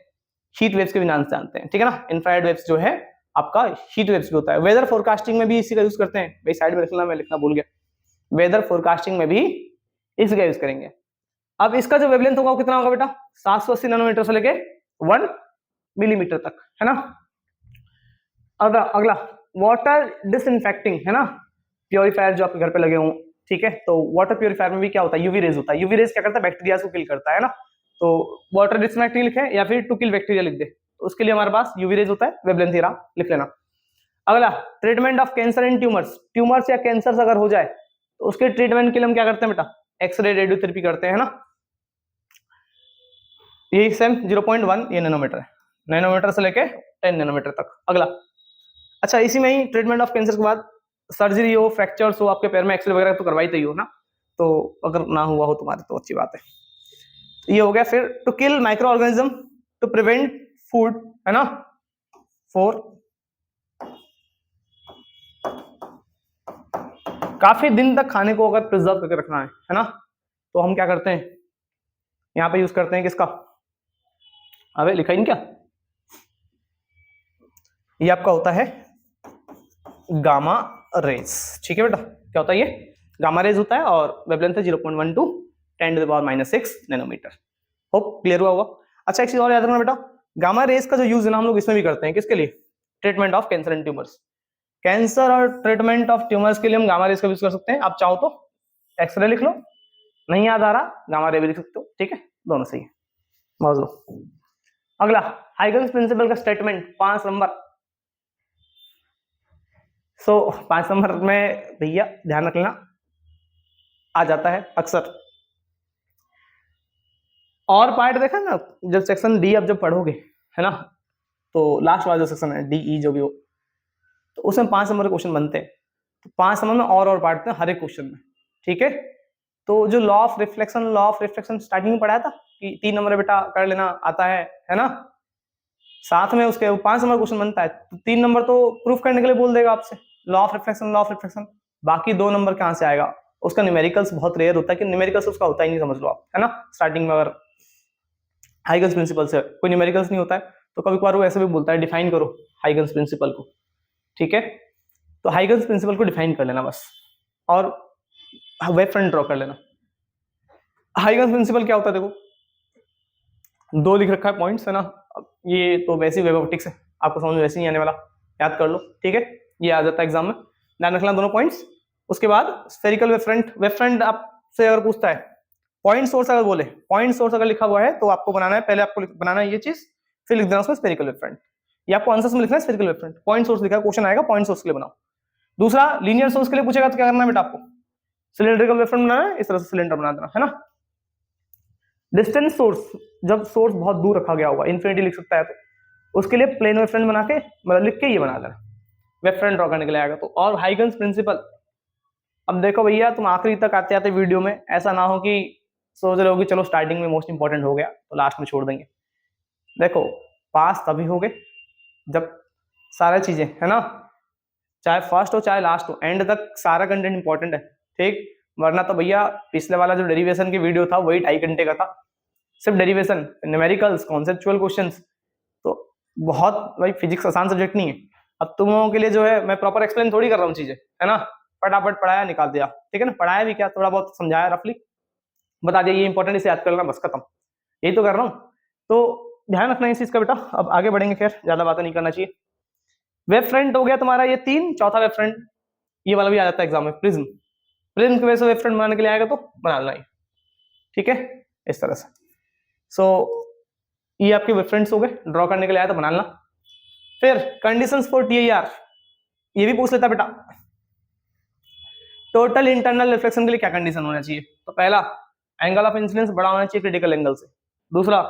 हीट वेव्स के भी नाम से जानते हैं, ठीक है ना। इंफ्रारेड वेव्स जो है आपका हीट वेव्स भी होता है। वेदर फोरकास्टिंग में भी इसी का यूज करते हैं भाई, साइड में लिखना, मैं लिखना भूल गया, वेदर फोरकास्टिंग में भी इसी का यूज करेंगे। अब इसका जो वेवलेंथ होगा वो कितना होगा बेटा, 780 नैनोमीटर से लेके 1 मिलीमीटर तक, है ना। अगला वाटर डिसइंफेक्टिंग, है ना, प्योरीफायर जो आपके घर पे लगे हों, ठीक है। तो वाटर प्योरीफायर में भी क्या होता है, यूवी रेज होता है। यूवी रेज क्या करता है, बैक्टीरिया को किल करता है ना। तो वाटर डिसइंफेक्टिंग लिखे या फिर टू किल बैक्टीरिया लिख दे, तो उसके लिए हमारे पास यूवी रेज होता है, वेवलेंथ हीरा लिख लेना। अगला treatment of cancer in tumours, tumours या कैंसर अगर हो जाए तो उसके ट्रीटमेंट के लिए हम क्या करते हैं बेटा, एक्सरे रेडियोथेरेपी करते हैं ना। ये सेम 0.1 ये नैनोमीटर है, नैनोमीटर से लेके 10 नैनोमीटर तक। अगला अच्छा, इसी में ही ट्रीटमेंट ऑफ कैंसर के बाद सर्जरी हो, फ्रैक्चर्स हो आपके पैर में, एक्सरे वगैरह तो करवाई ही हो ना, तो अगर ना हुआ हो तुम्हारे तो अच्छी बात है। ये हो गया। फिर to kill microorganism, to prevent food, है ना, फॉर काफी दिन तक खाने को अगर प्रिजर्व करके रखना है ना, तो हम क्या करते हैं, यहाँ पे यूज करते हैं किसका, अबे लिखा ही नहीं क्या, ये आपका होता है गामा रेज, ठीक है बेटा। क्या होता है ये, गामा रेज होता है और वेवलेंथ है 0.1 to 10⁻⁶ नैनोमीटर। होप क्लियर हुआ होगा। अच्छा एक चीज और याद रखना बेटा, गामा रेज का जो यूज है ना हम लोग इसमें भी करते हैं, किसके लिए, treatment of cancer and tumours. Cancer और ट्रीटमेंट ऑफ ट्यूमर्स के लिए हम गामा रेज का यूज कर सकते हैं। आप चाहो तो एक्सरे लिख लो, नहीं याद आ रहा गामा रे भी लिख सकते हो, ठीक है, दोनों सही है, समझ लो। अगला हाइगन्स प्रिंसिपल का स्टेटमेंट 5 नंबर। 5 नंबर में भैया ध्यान रख लेना आ जाता है अक्सर। और पार्ट देखा ना, जब सेक्शन डी आप जब पढ़ोगे, है ना, तो लास्ट वाला जो सेक्शन है डी ई जो भी हो, तो उसमें 5 नंबर के क्वेश्चन बनते हैं। तो 5 नंबर में और पार्ट हैं हर एक क्वेश्चन में, ठीक है। तो जो लॉ ऑफ रिफ्लेक्शन स्टार्टिंग में पढ़ाया था कि 3 नंबर बेटा कर लेना आता है ना, साथ में उसके 5 नंबर क्वेश्चन बनता है, तो 3 नंबर तो प्रूफ करने के लिए बोल देगा आपसे, लॉ ऑफ रिफ्लेक्शन। बाकी 2 नंबर कहाँ से आएगा, उसका न्यूमेरिकल्स बहुत रेयर होता है कि न्यूमेरिकल्स उसका होता ही नहीं, समझ लो आप, है ना। स्टार्टिंग में अगर हाइगन्स प्रिंसिपल से कोई न्यूमेरिकल्स नहीं होता है तो कभी कभार वो ऐसे भी बोलता है डिफाइन करो हाइगन्स प्रिंसिपल को, ठीक है। तो हाइगन्स प्रिंसिपल को डिफाइन कर लेना बस, और वेव फ्रंट ड्रॉ कर लेना। हाइगन्स प्रिंसिपल क्या होता है, देखो 2 लिख रखा है पॉइंट्स, है ना। ये तो वैसे ही वेव ऑप्टिक्स है, आपको समझ में वैसे नहीं आने वाला, याद कर लो, ठीक है, ये आ जाता है एग्जाम में, ध्यान रखना दोनों पॉइंट्स। उसके बाद स्फेरिकल वेव फ्रंट आपसे अगर पूछता है, पॉइंट सोर्स अगर बोले, पॉइंट सोर्स अगर लिखा हुआ है तो आपको बनाना है, पहले आपको बनाना है ये चीज, फिर लिख देना उसमें स्फेरिकल वेव फ्रंट। ये आपको आंसर्स में लिखना है spherical wave front, point source लिखा है, क्वेश्चन आएगा पॉइंट सोर्स के लिए बनाओ। दूसरा लीनियर सोर्स के लिए पूछेगा तो क्या करना है बेटा, आपको सिलिंड्रिकल वेव फ्रंट बनाना है, इस तरह से सिलेंडर बना देना, है ना। डिस्टेंस सोर्स, जब सोर्स बहुत दूर रखा गया होगा, इन्फिनिटी लिख सकता है, तो उसके लिए प्लेन वेव फ्रंट बना के, मतलब लिख के ये बना देना, वेव फ्रंट ड्रॉ करने के लिए आएगा तो। और हाइगन्स प्रिंसिपल, अब देखो भैया तुम आखिरी तक आते आते वीडियो में ऐसा ना हो कि सोच रहे हो कि चलो स्टार्टिंग में मोस्ट इंपॉर्टेंट हो गया तो लास्ट में छोड़ देंगे। देखो पास तभी हो गए जब सारा चीजें, है ना, चाहे फर्स्ट हो चाहे लास्ट हो, एंड तक सारा कंटेंट इंपॉर्टेंट है, ठीक। वरना तो भैया पिछले वाला जो डेरिवेशन की वीडियो था वही 2.5 घंटे का था, सिर्फ डेरिवेशन, न्यूमेरिकल्स, कॉन्सेप्चुअल क्वेश्चंस, तो बहुत भाई फिजिक्स आसान सब्जेक्ट नहीं है। अब तुम लोगों के लिए जो है मैं प्रॉपर एक्सप्लेन थोड़ी कर रहा हूँ चीजें, है ना, फटाफट पढ़ाया निकाल दिया, ठीक है ना, पढ़ाया भी क्या, थोड़ा बहुत समझाया रफली, बता दिया ये इंपॉर्टेंट, इसे याद कर लेना, बस खत्म, यही तो कर रहा हूँ। तो ध्यान रखना इस चीज का बेटा। अब आगे बढ़ेंगे, खैर ज्यादा बातें नहीं करना चाहिए। वेब फ्रंट हो गया तुम्हारा ये 3, चौथा वेब फ्रंट ये वाला भी आ जाता है एग्जाम में, प्रिज्म। प्रिज्म की वजह से वेब फ्रंट बनाने के लिए आएगा तो बना लेना, ठीक है, इस तरह से। सो ये आपके वेब फ्रंट्स हो गए, ड्रॉ करने के लिए आया तो बना लेना। फिर कंडीशंस फॉर टीआईआर, ये भी पूछ लेता बेटा, टोटल इंटरनल रिफ्लेक्शन के लिए क्या कंडीशन होना चाहिए, तो पहला एंगल ऑफ इंसिडेंस बड़ा होना चाहिए क्रिटिकल एंगल से, दूसरा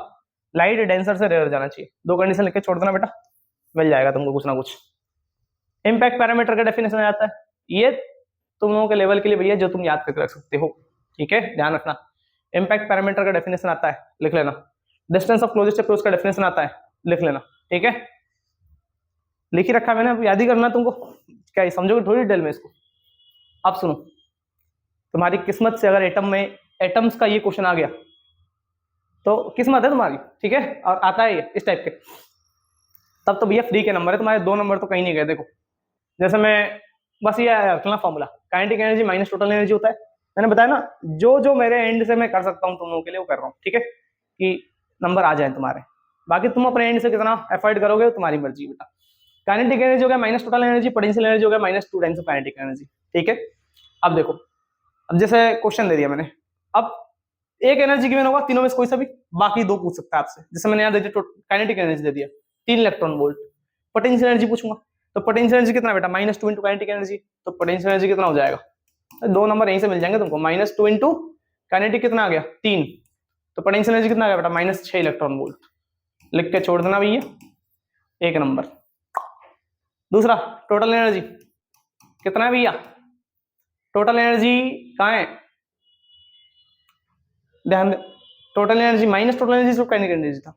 लाइट डेंसर से रेयर जाना चाहिए। 2 कंडीशन लिख के छोड़ देना बेटा, मिल जाएगा तुमको कुछ ना कुछ। इम्पैक्ट पैरामीटर का डेफिनेशन आ जाता है, ये तुम लोगों के लेवल के लिए भैया जो तुम याद करके रख सकते हो, ठीक है, ध्यान रखना। इम्पैक्ट पैरामीटर का डेफिनेशन आता है, लिख लेना। डिस्टेंस ऑफ क्लोजेस्ट अप्रोच का डेफिनेशन आता है, लिख लेना, ठीक है, लिख ही रखा मैंने, अब याद ही करना तुमको, क्या समझोगे थोड़ी डिटेल में इसको। अब सुनो, तुम्हारी किस्मत से अगर एटम में एटम्स का ये क्वेश्चन आ गया तो किस्मत है तुम्हारी, ठीक है, और आता है ये इस टाइप के, तब तो भैया फ्री के नंबर है तुम्हारे, 2 नंबर तो कहीं नहीं गए। देखो जैसे मैं बस ये रखना formula, kinetic energy minus total energy होता है। मैंने बताया ना, जो जो मेरे एंड से मैं कर सकता हूँ तुम लोगों के लिए वो कर रहा हूँ, ठीक है, कि नंबर आ जाए तुम्हारे। बाकी तुम अपने एंड से कितना एफर्ट करोगे तुम्हारी मर्जी बेटा। काइनेटिक एनर्जी हो गया minus total energy, potential energy हो गया minus 2 times of kinetic energy, ठीक है। अब देखो, अब जैसे क्वेश्चन दे दिया मैंने, अब एक एनर्जी गिवन होगा तीनों में से कोई सा भी, बाकी 2 पूछ सकता है आपसे। जैसे मैंने यहाँ दे दिया काइनेटिक एनर्जी दे दिया 3 इलेक्ट्रॉन वोल्ट, पोटेंशियल एनर्जी पूछूंगा, तो पोटेंशियल एनर्जी कितना बेटा -2 इंटू काइनेटिक एनर्जी, तो पोटेंशियल एनर्जी कितना हो जाएगा, 2 नंबर यहीं से मिल जाएंगे तुमको, -2 इंटू काइनेटिक कितना आ गया 3, तो पोटेंशियल एनर्जी कितना आ गया बेटा -6 इलेक्ट्रॉन वोल्ट। लिख के छोड़ देना भैया, 1 नंबर। दूसरा टोटल एनर्जी कितना है भैया, टोटल एनर्जी कहाँ है, ध्यान दे, total energy minus total energy सिर्फ काइनेटिक एनर्जी था,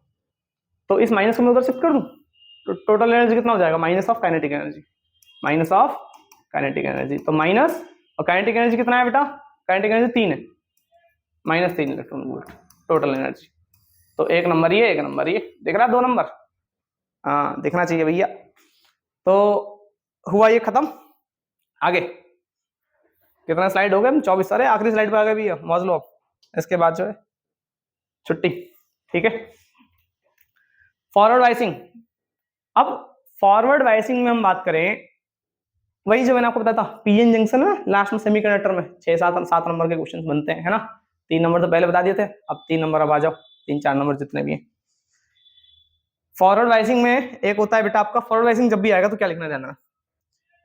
तो इस माइनस को मैं उधर शिफ्ट कर दूं, तो टोटल एनर्जी कितना हो जाएगा minus of kinetic energy, minus of kinetic energy, तो माइनस, और काइनेटिक एनर्जी कितना है बेटा, काइनेटिक एनर्जी 3 है, -3 इलेक्ट्रॉन वोल्ट टोटल एनर्जी। तो 1 नंबर ये, 1 नंबर ये, दिख रहा है 2 नंबर, हाँ दिखना चाहिए भैया। तो हुआ ये खत्म, आगे कितना स्लाइड हो गए हम, 24 सारे, आखिरी स्लाइड पे आ गए भैया, मौज लो अब, इसके बाद जो है छुट्टी, ठीक है। फॉरवर्ड वाइसिंग, अब फॉरवर्ड वाइसिंग में हम बात करें, वही जो मैंने आपको बताया था पीएन जंक्शन है लास्ट में सेमीकंडक्टर में 6-7 नंबर के क्वेश्चंस बनते हैं, है ना। 3 नंबर तो पहले बता दिए थे, अब 3 नंबर अब आ जाओ, 3-4 नंबर जितने भी हैं। फॉरवर्ड वाइसिंग में एक होता है बेटा आपका, फॉरवर्ड वाइसिंग जब भी आएगा तो क्या लिखना ध्यान रखना,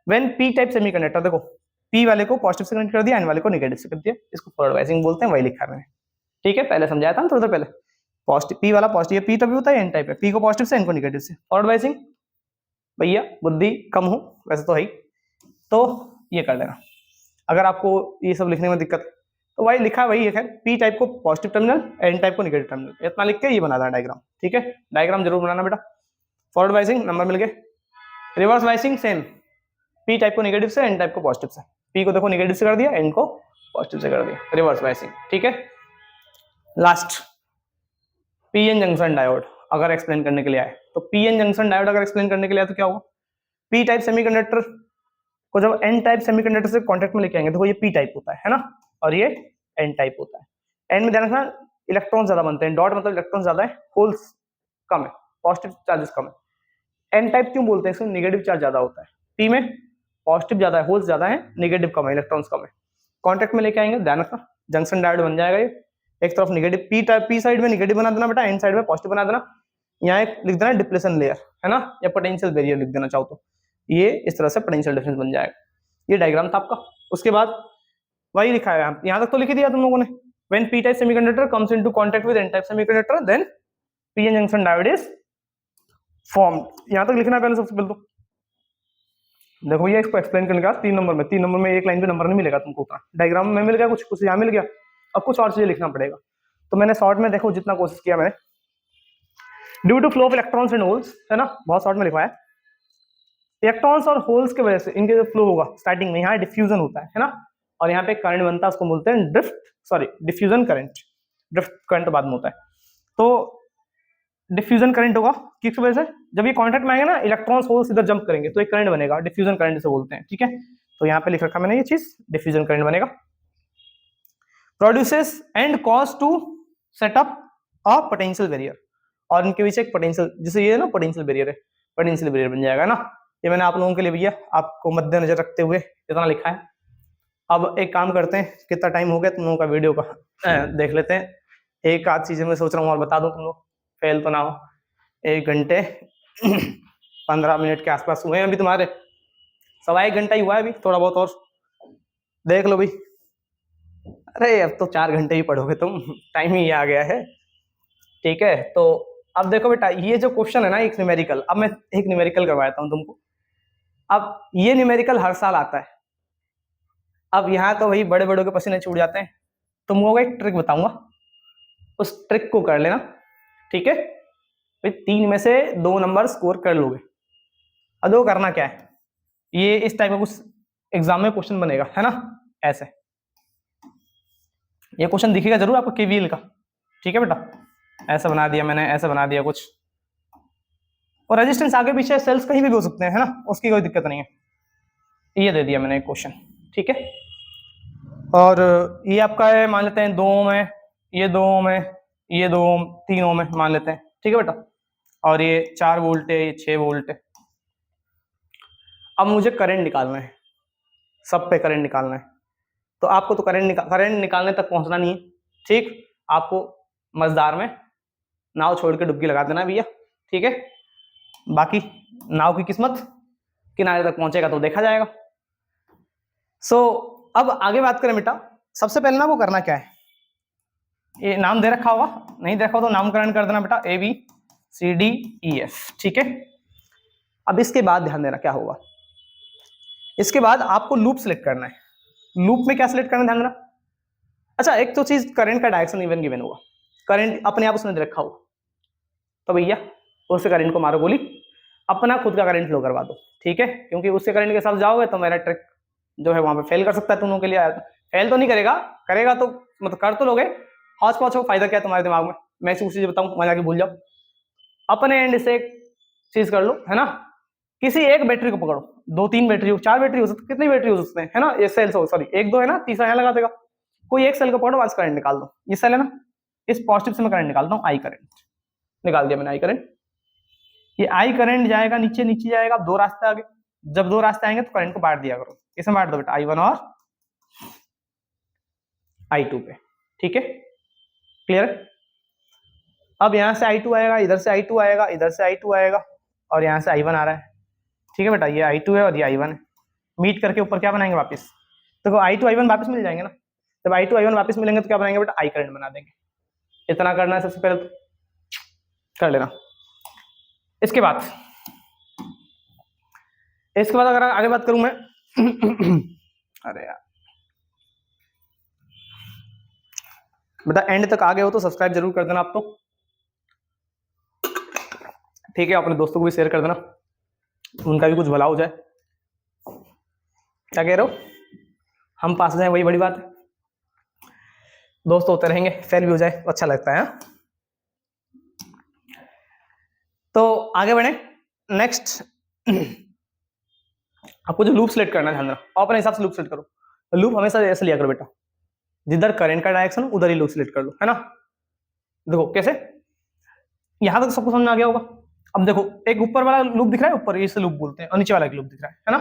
व्हेन पी टाइप सेमीकंडक्टर, देखो पी वाले को पॉजिटिव से कनेक्ट कर दिया, एन वाले को नेगेटिव से कर दिया, इसको फॉरवर्ड वाइसिंग बोलते हैं, वही लिखा मैंने, ठीक है, पहले समझाया था थोड़ी देर पहले। पॉजिटिव पी वाला पॉजिटिव, पी तभी होता है एन टाइप है, पी को पॉजिटिव से एन को नेगेटिव से, फॉरवर्ड वाइसिंग भैया बुद्धि कम हो वैसे तो है, तो ये कर लेना। अगर आपको ये सब लिखने में दिक्कत तो वही लिखा वही है, पी टाइप को पॉजिटिव टर्मिनल, एन टाइप को नेगेटिव टर्मिनल, इतना लिख के ये बना देना डायग्राम, ठीक है, डायग्राम जरूर बनाना बेटा। फॉरवर्ड वाइसिंग नंबर मिल गए, रिवर्स वाइसिंग सेम, पी टाइप को नेगेटिव से, एन टाइप को पॉजिटिव से, पी को देखो नेगेटिव से कर दिया, एन को पॉजिटिव से कर दिया, रिवर्स वाइसिंग, ठीक है। लास्ट पीएन जंक्शन डायोड अगर एक्सप्लेन करने के लिए आए, तो पीएन जंक्शन डायोड अगर एक्सप्लेन करने के लिए आए तो क्या होगा, पी टाइप सेमीकंडक्टर को जब एन टाइप सेमीकंडक्टर से कांटेक्ट में लेके आएंगे तो ये पी टाइप होता है ना, और ये एन टाइप होता है। एन में ध्यान रखना इलेक्ट्रॉन ज्यादा बनते हैं, डॉट मतलब इलेक्ट्रॉन ज्यादा है, होल्स कम है, पॉजिटिव चार्जेस कम है। एन टाइप क्यों बोलते हैं, इसमें नेगेटिव चार्ज ज्यादा होता है, पी में पॉजिटिव ज्यादा है, होल्स ज्यादा है, नेगेटिव कम है, इलेक्ट्रॉन्स कम है। कांटेक्ट में लेके आएंगे, ध्यान रखना जंक्शन डायोड बन जाएगा ये, एक तरफ negative P type, P side में नेगेटिव बना देना बेटा, एन साइड में पॉजिटिव बना देना, यहाँ एक लिख देना डिप्लेशन लेयर, है ना, या पोटेंशियल बैरियर लिख देना चाहो तो, ये इस तरह से पोटेंशियल डिफरेंस बन जाएगा। ये डायग्राम था आपका, उसके बाद वही लिखा है, यहाँ तक तो लिख दिया तुम लोगों ने, when P type semiconductor comes into contact with N type semiconductor then PN junction diode is formed, यहाँ तक लिखना है पहले सबसे पहले तो। देखो ये इसको एक्सप्लेन करने का 3 नंबर में, 3 नंबर में एक लाइन पे नंबर नहीं मिलेगा तुमको, उतना डायग्राम में मिल गया, कुछ कुछ यहाँ मिल गया, अब कुछ और चीजें लिखना पड़ेगा, तो मैंने शॉर्ट में देखो जितना कोशिश किया मैंने, due to flow of electrons and holes, है ना, बहुत शॉर्ट में लिखा है, इलेक्ट्रॉन्स और होल्स की वजह से इनके जो फ्लो होगा स्टार्टिंग में, यहाँ डिफ्यूजन होता है ना, और यहाँ पे करंट बनता है, उसको बोलते हैं डिफ्यूजन करंट, ड्रिफ्ट करंट बाद में होता है। तो डिफ्यूजन करंट होगा किस वजह से, जब ये कांटेक्ट में आएंगे ना इलेक्ट्रॉन्स होल्स इधर जंप करेंगे तो एक करंट बनेगा, डिफ्यूजन करंट से बोलते हैं, ठीक है। तो यहाँ पे लिख रखा मैंने ये चीज, डिफ्यूजन करंट बनेगा, produces and cause to set up a potential barrier, और इनके पीछे एक पोटेंशियल, जैसे ये ना पोटेंशियल बैरियर है, पोटेंशियल बैरियर बन जाएगा ना। ये मैंने आप लोगों के लिए भैया आपको मद्देनजर रखते हुए इतना लिखा है। अब एक काम करते हैं, कितना टाइम हो गया तुम लोगों का वीडियो का देख लेते हैं, एक आध चीजें मैं सोच रहा हूँ और बता दूं, तुम लोग फेल तो ना हो। 1 घंटे 15 मिनट के आसपास हुए हैं अभी तुम्हारे, 1.25 घंटा ही हुआ है अभी, थोड़ा बहुत और देख लो भाई। अरे अब तो 4 घंटे ही पढ़ोगे तुम, टाइम ही आ गया है, ठीक है। तो अब देखो बेटा, ये जो क्वेश्चन है ना एक न्यूमेरिकल, अब मैं एक न्यूमेरिकल करवाता हूँ तुमको। अब ये न्यूमेरिकल हर साल आता है, अब यहाँ तो भाई बड़े बड़ों के पसीने छूट जाते हैं, तुमको एक ट्रिक बताऊंगा, उस ट्रिक को कर लेना, ठीक है। भाई 3 में से 2 नंबर स्कोर कर लोगे। अब देखो करना क्या है, ये इस टाइप का कुछ एग्जाम में क्वेश्चन बनेगा, है ना, ऐसे ये क्वेश्चन दिखेगा जरूर आपको केवीएल का, ठीक है बेटा। ऐसा बना दिया मैंने, ऐसा बना दिया कुछ, और रेजिस्टेंस आगे पीछे सेल्स कहीं भी हो सकते हैं, है ना, उसकी कोई दिक्कत नहीं है। ये दे दिया मैंने एक क्वेश्चन, ठीक है। और ये आपका है, मान लेते हैं 2 ओम है, ये 2 ओम है, ये 2 ओम, 3 ओम है मान लेते हैं, ठीक है बेटा। और ये 4 वोल्ट है, ये 6 वोल्ट है। अब मुझे करंट निकालना है, सब पे करंट निकालना है। तो आपको तो करंट निकालने तक पहुंचना नहीं है, ठीक। आपको मझधार में नाव छोड़ के डुबकी लगा देना भैया, ठीक है। बाकी नाव की किस्मत, किनारे तक पहुंचेगा तो देखा जाएगा। अब आगे बात करें बेटा, सबसे पहले ना वो करना क्या है, ये नाम दे रखा होगा, नहीं दे रखा हो तो नामकरण कर देना बेटा, ABCDEF, ठीक है। अब इसके बाद ध्यान देना क्या होगा, इसके बाद आपको लूप सिलेक्ट करना है। लूप में क्या सिलेक्ट करना है, ध्यान देना। अच्छा, एक तो चीज, करंट का डायरेक्शन इवन गिवन होगा, करंट अपने आप उसने दे रखा होगा, तो भैया उससे करंट को मारो गोली, अपना खुद का करंट फ्लो करवा दो, ठीक है। क्योंकि उससे करंट के साथ जाओगे तो मेरा ट्रिक जो है वहां पे फेल कर सकता है तुम लोगों के लिए। फेल तो नहीं करेगा, करेगा तो मतलब कर तो लोगे, हौच पौच हो, फायदा क्या है तुम्हारे दिमाग में, मैं उसी चीज बताऊं, मजा के भूल जाओ। अपने एंड से एक चीज कर लो, है ना, किसी एक बैटरी को पकड़ो, 2-3 बैटरी हो, 4 बैटरी हो सकती, कितनी बैटरी हो सकते हैं, है ना, ये सेल्स हो, सॉरी 1-2 है ना, तीसरा यहाँ लगा देगा। कोई एक सेल को पकड़ो, आज करंट निकाल दो, ये सेल है ना, इस पॉजिटिव से मैं करंट निकालता हूँ, आई करंट निकाल दिया मैंने, आई करंट। ये आई करंट जाएगा नीचे, नीचे जाएगा, 2 रास्ते आगे, जब 2 रास्ते आएंगे तो करंट को बांट दिया करो, इसमें बांट दो बेटा, I1 और I2 पे, ठीक है, क्लियर। अब यहां से I2 आएगा, इधर से I2 आएगा, इधर से I2 आएगा, और यहां से I1 आ रहा है, ठीक है बेटा। ये I2 है और ये I1 है, मीट करके ऊपर क्या बनाएंगे वापस, देखो I2 I1 वापस मिल जाएंगे ना। जब I2 I1 वापस मिलेंगे तो क्या बनाएंगे बेटा, आई करंट बना देंगे। इतना करना है सबसे पहले, तो कर लेना। इसके बाद अगर आगे बात करूं मैं अरे यार बेटा, एंड तक आ गए हो तो सब्सक्राइब जरूर कर देना आप तो, ठीक है। अपने दोस्तों को भी शेयर कर देना, उनका भी कुछ भला हो जाए। क्या कह रहे हो, हम पास जाए वही बड़ी बात है, दोस्त होते रहेंगे, फेल भी हो जाए तो अच्छा लगता है। तो आगे बढ़े, नेक्स्ट आपको जो लूप सेलेक्ट करना है, ध्यान रखो, अपने हिसाब से लूप सेलेक्ट करो। लूप हमेशा ऐसे लिया करो बेटा, जिधर करंट का डायरेक्शन उधर ही लूप सेलेक्ट कर लो, है ना। देखो कैसे, यहां तक सबको समझ में आ गया होगा। अब देखो, एक ऊपर वाला लूप दिख रहा है, ऊपर इसे लूप बोलते हैं, और नीचे वाला एक लूप दिख रहा है ना।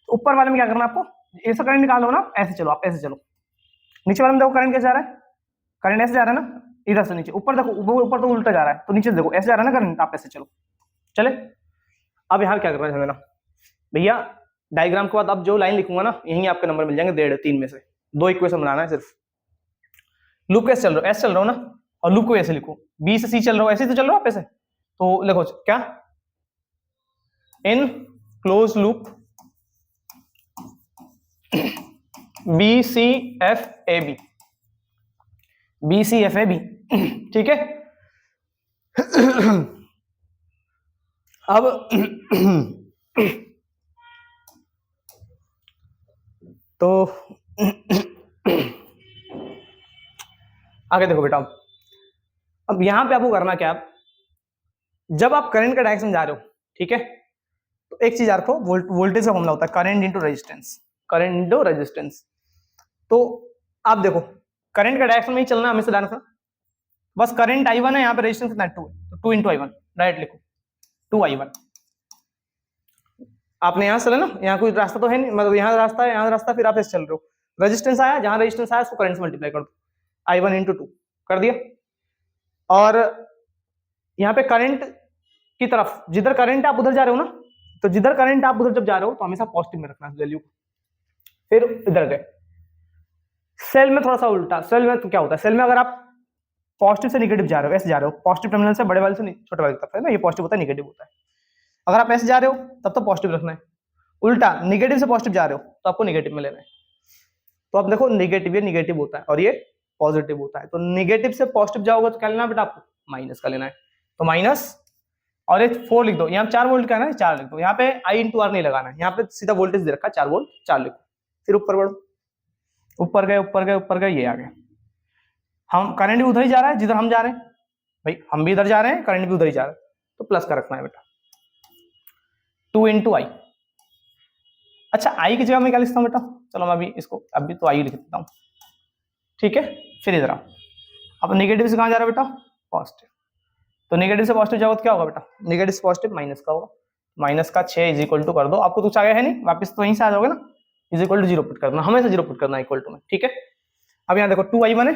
तो ऊपर वाले में क्या करना है आपको, ऐसा करंट निकालो ना, ऐसे चलो, आप ऐसे चलो। नीचे वाले में देखो करंट कैसे जा रहा है, करंट ऐसे जा रहा है ना, इधर से नीचे। ऊपर देखो, वो ऊपर तो उल्टा जा रहा है, तो नीचे देखो ऐसे जा रहा है ना करंट, आप ऐसे चलो, चले। अब यहाँ क्या कर रहा है भैया, डायग्राम के बाद अब जो लाइन लिखूंगा ना, यहीं आपके नंबर मिल जाएंगे 1.5-3 में से 2 इक्वेशन बनाना है सिर्फ। लूप कैसे चल रहा हो, ऐसे चल रहा हो ना, और लूप को ऐसे लिखो, बी से सी चल रहा हो, ऐसे ही तो चल रहा हो आप ऐसे, तो लिखो क्या, in close loop BCFAB, BCFAB, ठीक है। अब तो आगे देखो बेटा, अब यहां पे आपको करना क्या, जब आप करंट का डायरेक्शन जा रहे हो, ठीक है, तो एक चीज याद रखो, वोल्टेज का फॉर्मूला होता है current into resistance, current into resistance. तो आप देखो, करंट का डायरेक्शन में ही चलना है हमेशा, ध्यान रखना। बस करंट I1 है, यहाँ पे रेजिस्टेंस कितना है 2, तो 2 × I1 डायरेक्ट लिखो, 2I1। आपने यहाँ चले ना, यहाँ कोई रास्ता तो है नहीं, मतलब यहाँ रास्ता है, यहाँ रास्ता, फिर आप ऐसे चल रहे हो, रेजिस्टेंस आया, जहां रेजिस्टेंस आया उसको करंट से मल्टीप्लाई कर दो, I1 × 2 कर दिया। और यहाँ पे करंट की तरफ, जिधर करंट आप उधर जा रहे हो ना, तो जिधर करंट आप उधर जब जा रहे हो तो हमेशा पॉजिटिव में रखना वैल्यू। फिर इधर गए, सेल में थोड़ा सा उल्टा, सेल में तो क्या होता है, सेल में अगर आप पॉजिटिव से निगेटिव जा रहे हो, ऐसे जा रहे हो, पॉजिटिव टर्मिनल से बड़े वाले से छोटे वाले तक, है ना, ये पॉजिटिव होता है, निगेटिव होता है। अगर आप ऐसे जा रहे हो तब तो पॉजिटिव रखना है, उल्टा निगेटिव से पॉजिटिव जा रहे हो तो आपको निगेटिव में लेना है। तो आप देखो, निगेटिव, ये निगेटिव होता है और ये पॉजिटिव होता है, तो निगेटिव से पॉजिटिव जाओगे तो क्या लेना बेटा, आपको माइनस का लेना है, तो माइनस। और ये 4 लिख दो, यहाँ 4 वोल्ट का है ना, 4 लिख दो, यहाँ पे I × R नहीं लगाना है, यहाँ पे सीधा वोल्टेज दे रखा है 4 वोल्ट, 4 लिखो। फिर ऊपर बढ़ो, ऊपर गए, ऊपर गए, ऊपर गए, ये आ गए। हम करंट भी उधर ही जा रहा है जिधर हम जा रहे हैं, भाई हम भी इधर जा रहे हैं, करंट भी उधर ही जा रहा है, तो प्लस का रखना है बेटा, 2 इंटू आई। अच्छा आई की जगह मैं क्या लिखता हूँ बेटा, चलो मैं अभी इसको अभी तो आई लिख देता हूँ, ठीक है। फिर इधर अब नेगेटिव से कहाँ जा रहा है बेटा, पॉजिटिव, तो नेगेटिव से पॉजिटिव जाओ तो क्या होगा बेटा, नेगेटिव से पॉजिटिव माइनस का होगा, माइनस का 6 इज इक्वल टू कर दो, आपको कुछ आ गया है नहीं, वापस तो वहीं से आ जाओगे ना, इज इक्वल टू 0 पुट करना, हमेशा 0 पुट करना इक्वल टू में, ठीक है। अब यहाँ देखो 2i1 है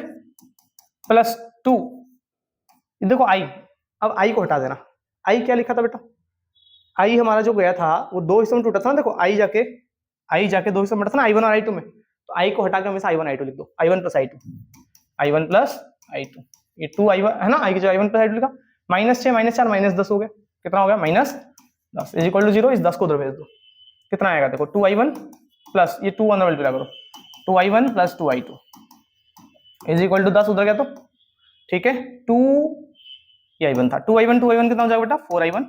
प्लस 2, देखो आई, अब आई को हटा देना, आई क्या लिखा था बेटा, आई हमारा जो गया था वो दो हिस्सों में टूटा था ना, देखो आई जाके दो हिस्सों में बटा था ना, i1 और i2 में, तो आई को हटा के हमेशा i1 i2 लिख दो, i1 प्लस i2, ये 2i1 है ना, आई की जो i1 प्लस i2 लिखा, -6 -4 -10 हो गया, कितना हो गया -10 इज इक्वल टू 0, इस 10 को उधर भेज दो, कितना आएगा देखो 2i1 प्लस ये 2 अंदर मल्टीप्लाई करो, 2i1 plus 2i2 is equal to 10 उधर गया तो, ठीक है। 2 ये i1 था, 2i1 कितना हो जाएगा बेटा 4i1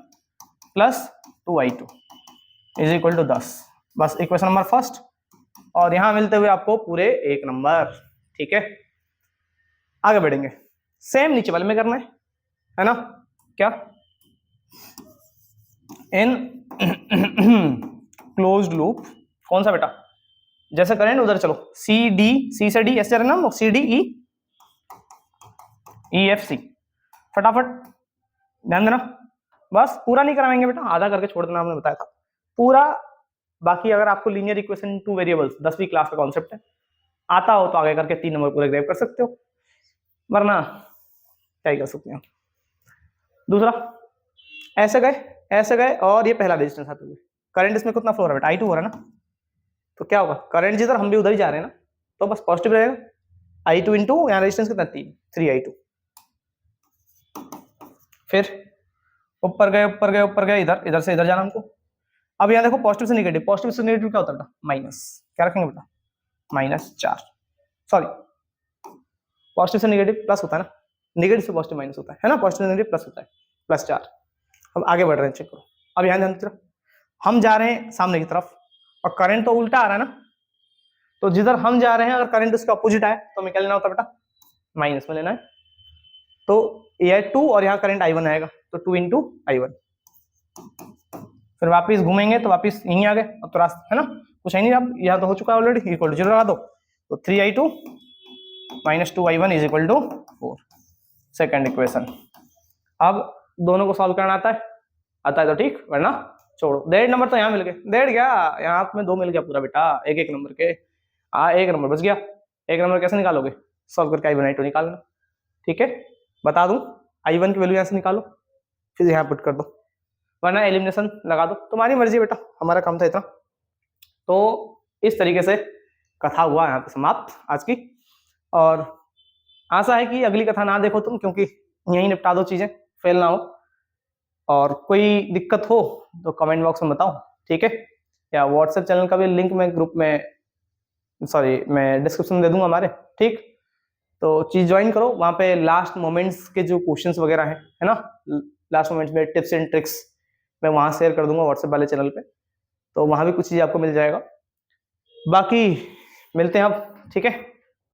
plus 2i2 is equal to 10, बस इक्वेशन नंबर फर्स्ट, और यहां मिलते हुए आपको पूरे 1 नंबर, ठीक है। आगे बढ़ेंगे, सेम नीचे वाले में करना है ना, क्या इन क्लोज्ड लूप, कौन सा बेटा, जैसे करें उधर चलो, सी से डी ऐसे ना, C D E F C, फटाफट ध्यान देना, बस पूरा नहीं कराएंगे बेटा, आधा करके छोड़ देना, हमने बताया था पूरा, बाकी अगर आपको लीनियर इक्वेशन 2 वेरिएबल्स 10वीं क्लास का कॉन्सेप्ट है, आता हो तो आगे करके 3 नंबर पूरे ग्रेव कर सकते हो, वरना क्या ही कर सकते हो। दूसरा ऐसे गए और ये पहला रेजिस्टेंस आता है, करंट इसमें कितना फ्लो हो रहा है बेटा, i2 हो रहा है ना, तो क्या होगा, करंट जिधर हम भी उधर ही जा रहे हैं ना, तो बस पॉजिटिव रहेगा, i2 इंटू यहाँ रेजिस्टेंस कितना 3i2, फिर ऊपर गए इधर से इधर जाना हमको। अब यहाँ देखो पॉजिटिव से नेगेटिव क्या होता है बेटा, माइनस, क्या रखेंगे बेटा -4, सॉरी पॉजिटिव से नेगेटिव प्लस होता है ना, नेगेटिव से पॉजिटिव माइनस होता है ना, पॉजिटिव से नेगेटिव प्लस होता है, +4। अब आगे बढ़ रहे हैं, चेक करो, अब यहाँ ध्यान तरफ हम जा रहे हैं सामने की तरफ, और करंट तो उल्टा आ रहा है ना, तो जिधर हम जा रहे हैं अगर करंट उसके अपोजिट आए तो हमें क्या लेना होता है बेटा, माइनस में लेना है, तो ये 2 और यहाँ करंट i1 आएगा, तो 2 इंटू i1, फिर वापिस घूमेंगे तो वापिस यहीं आ गए, अब तो रास्ता है ना, कुछ है नहीं, अब यहाँ तो हो चुका है ऑलरेडी, इक्वल टू 0 लगा दो, तो 3i2 minus 2i1 is equal to 4, second equation. अब दोनों को सॉल्व करना आता है तो ठीक, वरना छोड़ो। 1.5 नंबर तो यहाँ मिल गए, 1.5 क्या यहाँ में 2 मिल गया पूरा बेटा, एक नंबर के, 1 नंबर बच गया। 1 नंबर कैसे निकालोगे, सॉल्व करके i1 i2 निकालना, ठीक है, बता दूं i1 की वैल्यू यहाँ से निकालो, फिर यहाँ पुट कर दो, वरना एलिमिनेशन लगा दो, तुम्हारी मर्जी बेटा, हमारा काम था इतना। तो इस तरीके से कथा हुआ यहाँ पे समाप्त आज की, और आशा है कि अगली कथा ना देखो तुम, क्योंकि यहीं निपटा दो चीजें, फेल ना हो, और कोई दिक्कत हो तो कमेंट बॉक्स में बताओ, ठीक है, या व्हाट्सएप चैनल का भी लिंक मैं ग्रुप में मैं डिस्क्रिप्शन में दे दूंगा हमारे, ठीक, तो चीज ज्वाइन करो, वहां पे लास्ट मोमेंट्स के जो क्वेश्चंस वगैरह है ना, लास्ट मोमेंट्स में टिप्स एंड ट्रिक्स मैं वहां शेयर कर दूंगा व्हाट्सएप वाले चैनल पे, तो वहां भी कुछ चीज आपको मिल जाएगा। बाकी मिलते हैं अब, ठीक है।